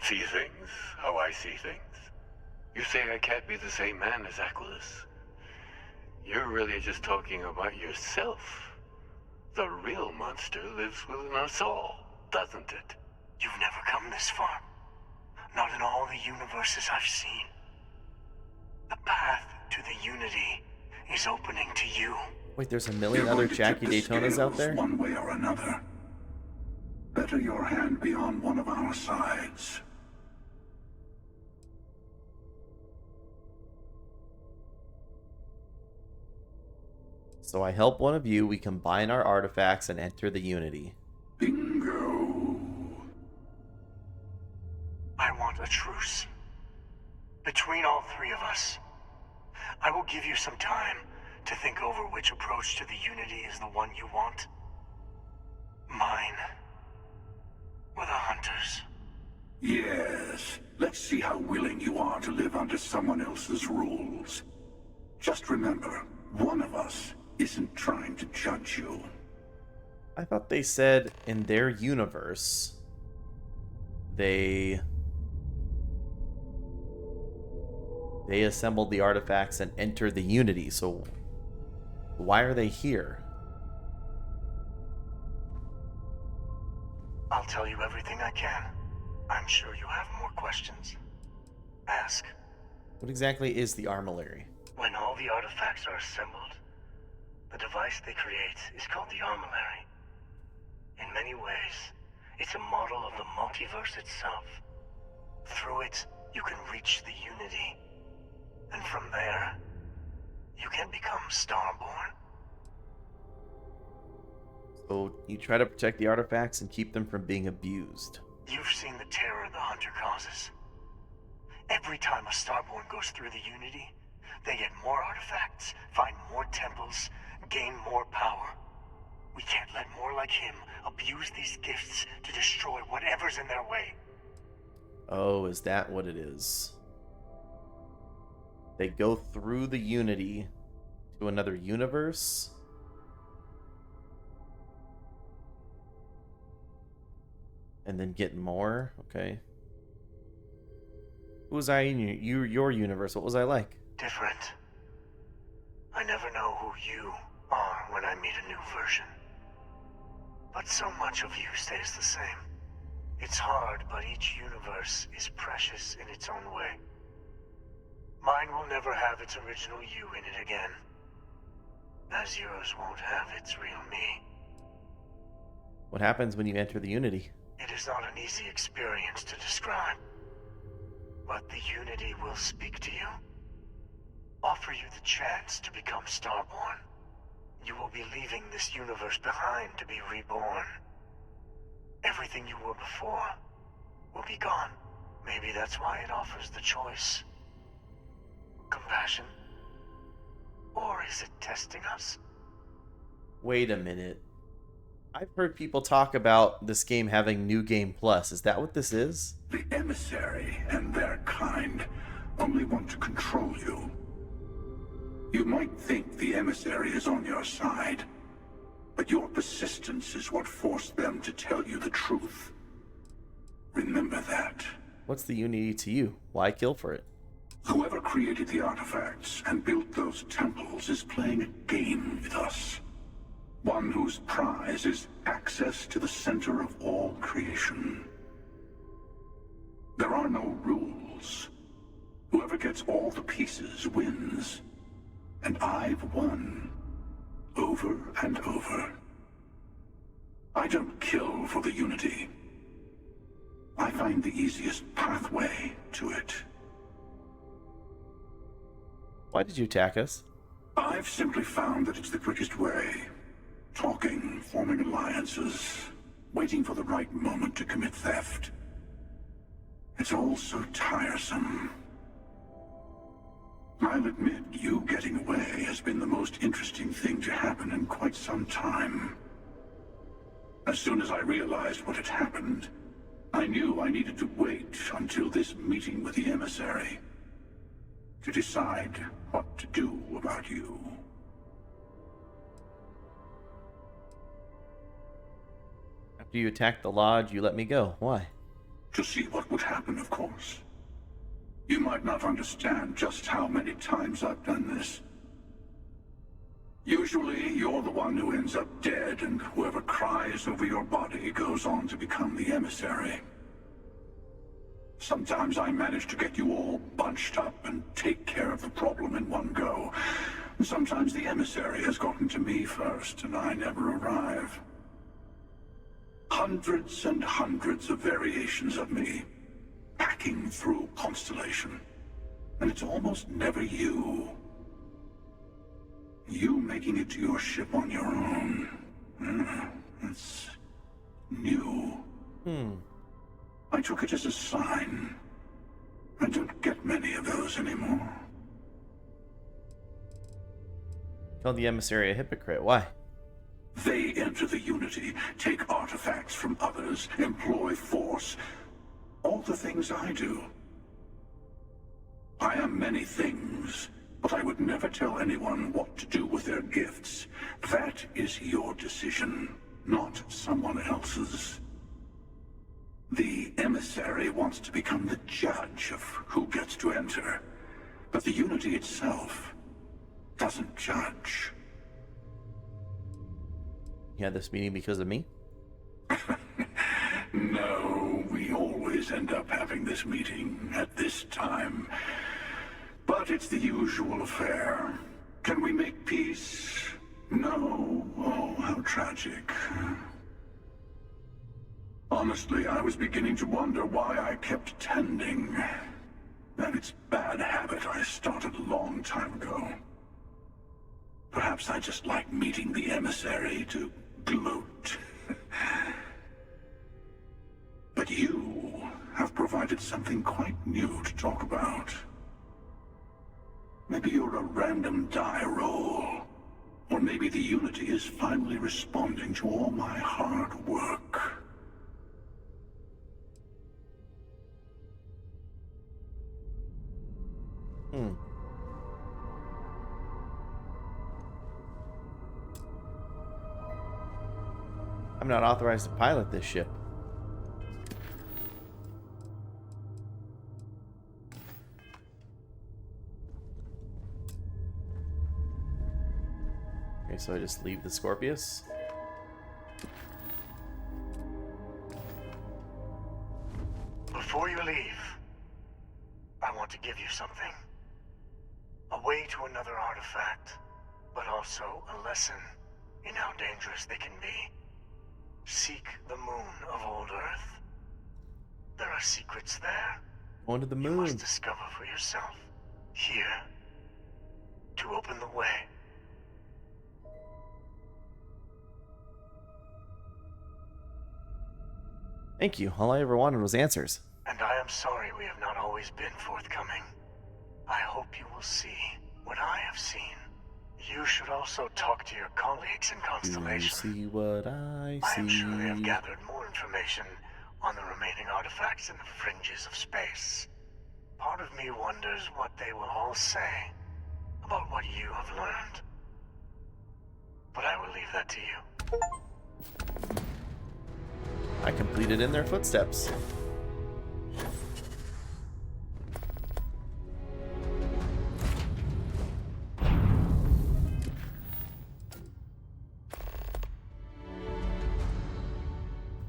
See things how I see things. You say I can't be the same man as Aquilus. You're really just talking about yourself. The real monster lives within us all, doesn't it? You've never come this far. Not in all the universes I've seen. The path to the Unity is opening to you. Wait, there's a million other Jackie Daytonas out there? One way or another. Better your hand be on one of our sides. So I help one of you, we combine our artifacts and enter the Unity. Bingo. I want a truce. Between all three of us. I will give you some time to think over which approach to the Unity is the one you want. Mine. Or the Hunters. Yes. Let's see how willing you are to live under someone else's rules. Just remember, one of us isn't trying to judge you. I thought they said in their universe they assembled the artifacts and entered the Unity, so why are they here? I'll tell you everything I can. I'm sure you have more questions. Ask. What exactly is the Armillary? When all the artifacts are assembled, the device they create is called the Armillary. In many ways, it's a model of the multiverse itself. Through it, you can reach the Unity. And from there, you can become Starborn. So you try to protect the artifacts and keep them from being abused. You've seen the terror the Hunter causes. Every time a Starborn goes through the Unity, they get more artifacts, find more temples, gain more power. We can't let more like him abuse these gifts to destroy whatever's in their way. Oh, is that what it is? They go through the Unity to another universe? And then get more? Okay. Who was I in your universe? What was I like? Different. I never know who you are when I meet a new version. But so much of you stays the same. It's hard, but each universe is precious in its own way. Mine will never have its original you in it again. As yours won't have its real me. What happens when you enter the Unity? It is not an easy experience to describe. But the Unity will speak to you. Offer you the chance to become Starborn. You will be leaving this universe behind to be reborn. Everything you were before will be gone. Maybe that's why it offers the choice. Compassion? Or is it testing us? Wait a minute. I've heard people talk about this game having New Game Plus. Is that what this is? The emissary and their kind only want to control you. You might think the emissary is on your side, But your persistence is what forced them to tell you the truth. Remember that. What's the unity to you? Why kill for it? Whoever created the artifacts and built those temples is playing a game with us. One whose prize is access to the center of all creation. There are no rules. Whoever gets all the pieces wins. And I've won. Over and over. I don't kill for the unity. I find the easiest pathway to it. Why did you attack us? I've simply found that it's the quickest way. Talking, forming alliances, waiting for the right moment to commit theft. It's all so tiresome. I'll admit, you getting away has been the most interesting thing to happen in quite some time. As soon as I realized what had happened, I knew I needed to wait until this meeting with the emissary to decide what to do about you. After you attacked the lodge, you let me go. Why? To see what would happen, of course. You might not understand just how many times I've done this. Usually, you're the one who ends up dead, and whoever cries over your body goes on to become the emissary. Sometimes I manage to get you all bunched up and take care of the problem in one go. Sometimes the emissary has gotten to me first, and I never arrive. Hundreds and hundreds of variations of me, packing through Constellation. And it's almost never you. You making it to your ship on your own. It's new. I took it as a sign. I don't get many of those anymore. Called the emissary a hypocrite. Why? They enter the Unity, take artifacts from others, employ force. All the things I do. I am many things, but I would never tell anyone what to do with their gifts. That is your decision, not someone else's. The emissary wants to become the judge of who gets to enter, but the Unity itself doesn't judge. You had this meeting because of me? No, we always end up having this meeting at this time. But it's the usual affair. Can we make peace? No. Oh, how tragic. Honestly, I was beginning to wonder why I kept attending. And it's a bad habit I started a long time ago. Perhaps I just like meeting the emissary to gloat. But you have provided something quite new to talk about. Maybe you're a random die roll. Or maybe the Unity is finally responding to all my hard work. I'm not authorized to pilot this ship. Okay, so I just leave the Scorpius. Before you leave, I want to give you something. A way to another artifact, but also a lesson in how dangerous they can be. Seek the moon of old Earth. There are secrets there. Going to the moon. You must discover for yourself. Here. To open the way. Thank you. All I ever wanted was answers. And I am sorry we have not always been forthcoming. I hope you will see what I have seen. You should also talk to your colleagues in Constellation. You see what I see. I am sure they have gathered more information on the remaining artifacts in the fringes of space. Part of me wonders what they will all say about what you have learned. but I will leave that to you. I completed in their footsteps.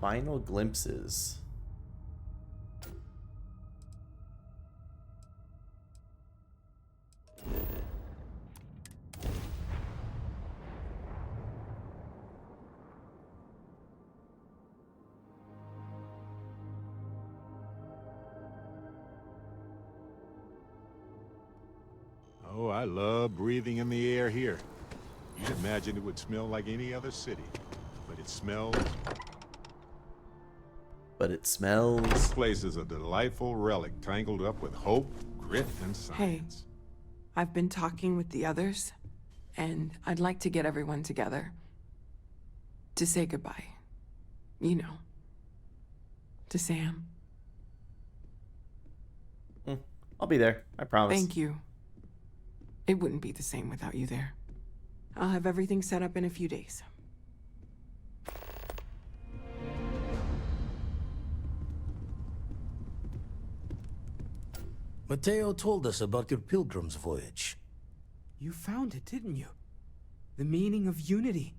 Final glimpses. Oh, I love breathing in the air here. You'd imagine it would smell like any other city, but it smells. This place is a delightful relic tangled up with hope, grit, and science. Hey, I've been talking with the others, and I'd like to get everyone together. To say goodbye. You know. To Sam. I'll be there. I promise. Thank you. It wouldn't be the same without you there. I'll have everything set up in a few days. Mateo told us about your pilgrim's voyage. You found it, didn't you? The meaning of unity.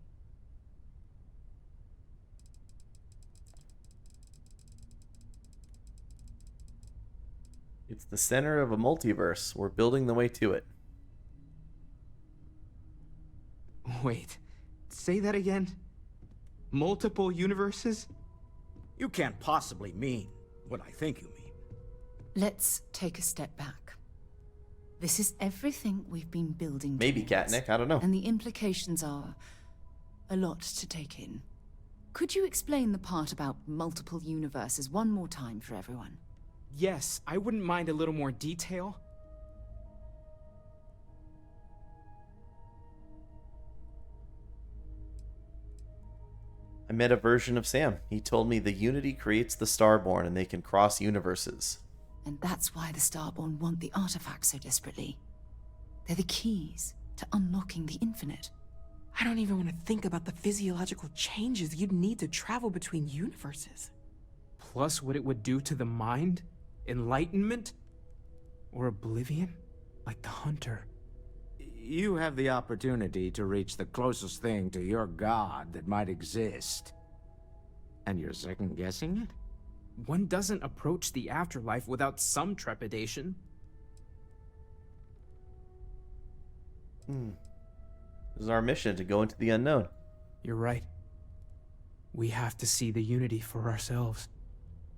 It's the center of a multiverse. We're building the way to it. Wait, say that again? Multiple universes? You can't possibly mean what I think you mean. Let's take a step back. This is everything we've been building Maybe, towards, Katnick, I don't know. And the implications are a lot to take in. Could you explain the part about multiple universes one more time for everyone? Yes, I wouldn't mind a little more detail. I met a version of Sam. He told me the Unity creates the Starborn and they can cross universes. And that's why the Starborn want the artifacts so desperately. They're the keys to unlocking the infinite. I don't even want to think about the physiological changes you'd need to travel between universes. Plus what it would do to the mind? Enlightenment? Or oblivion? Like the Hunter. You have the opportunity to reach the closest thing to your god that might exist. And you're second-guessing it? One doesn't approach the afterlife without some trepidation. This is our mission, to go into the unknown. You're right. We have to see the Unity for ourselves.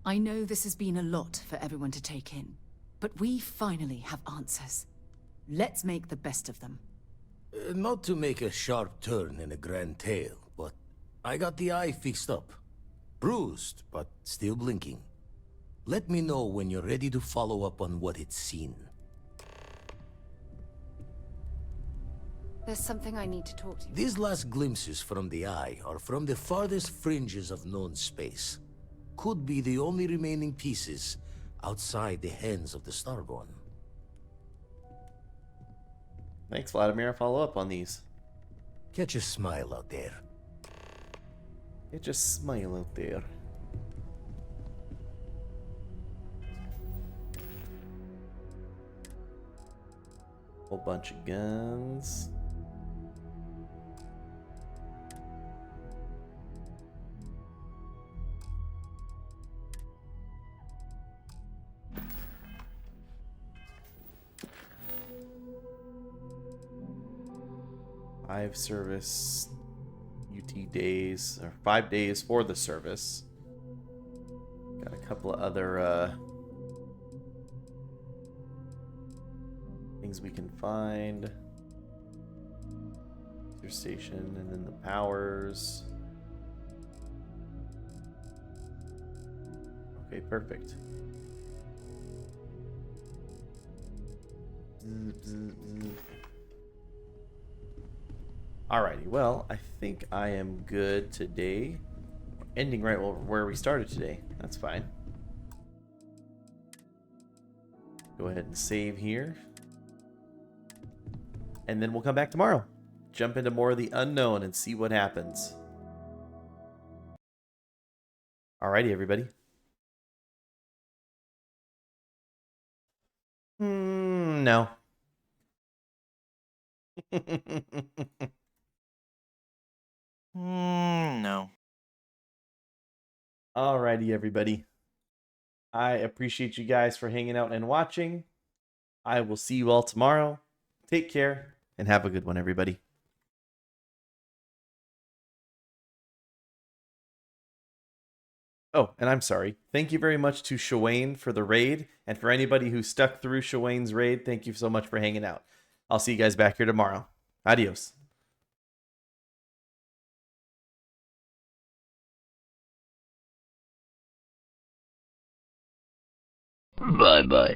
I know this has been a lot for everyone to take in, but we finally have answers. Let's make the best of them. Not to make a sharp turn in a grand tale, but I got the eye fixed up. Bruised, but still blinking. Let me know when you're ready to follow up on what it's seen. There's something I need to talk to you. These last glimpses from the eye are from the farthest fringes of known space. Could be the only remaining pieces outside the hands of the Starborn. Thanks, Vladimir. I'll follow up on these. Catch a smile out there. Catch a smile out there. Whole bunch of guns. Five service UT days, or 5 days for the service. Got a couple of other things we can find. Your station, and then the powers. Okay, perfect. Alrighty, well, I think I am good today. Ending right where we started today. That's fine. Go ahead and save here. And then we'll come back tomorrow. jump into more of the unknown and see what happens. Alrighty, everybody. No. No. Alrighty, everybody. I appreciate you guys for hanging out and watching. I will see you all tomorrow. Take care and have a good one, everybody. Oh, and I'm sorry. Thank you very much to Shawane for the raid. And for anybody who stuck through Shawane's raid, thank you so much for hanging out. I'll see you guys back here tomorrow. Adios. Bye-bye.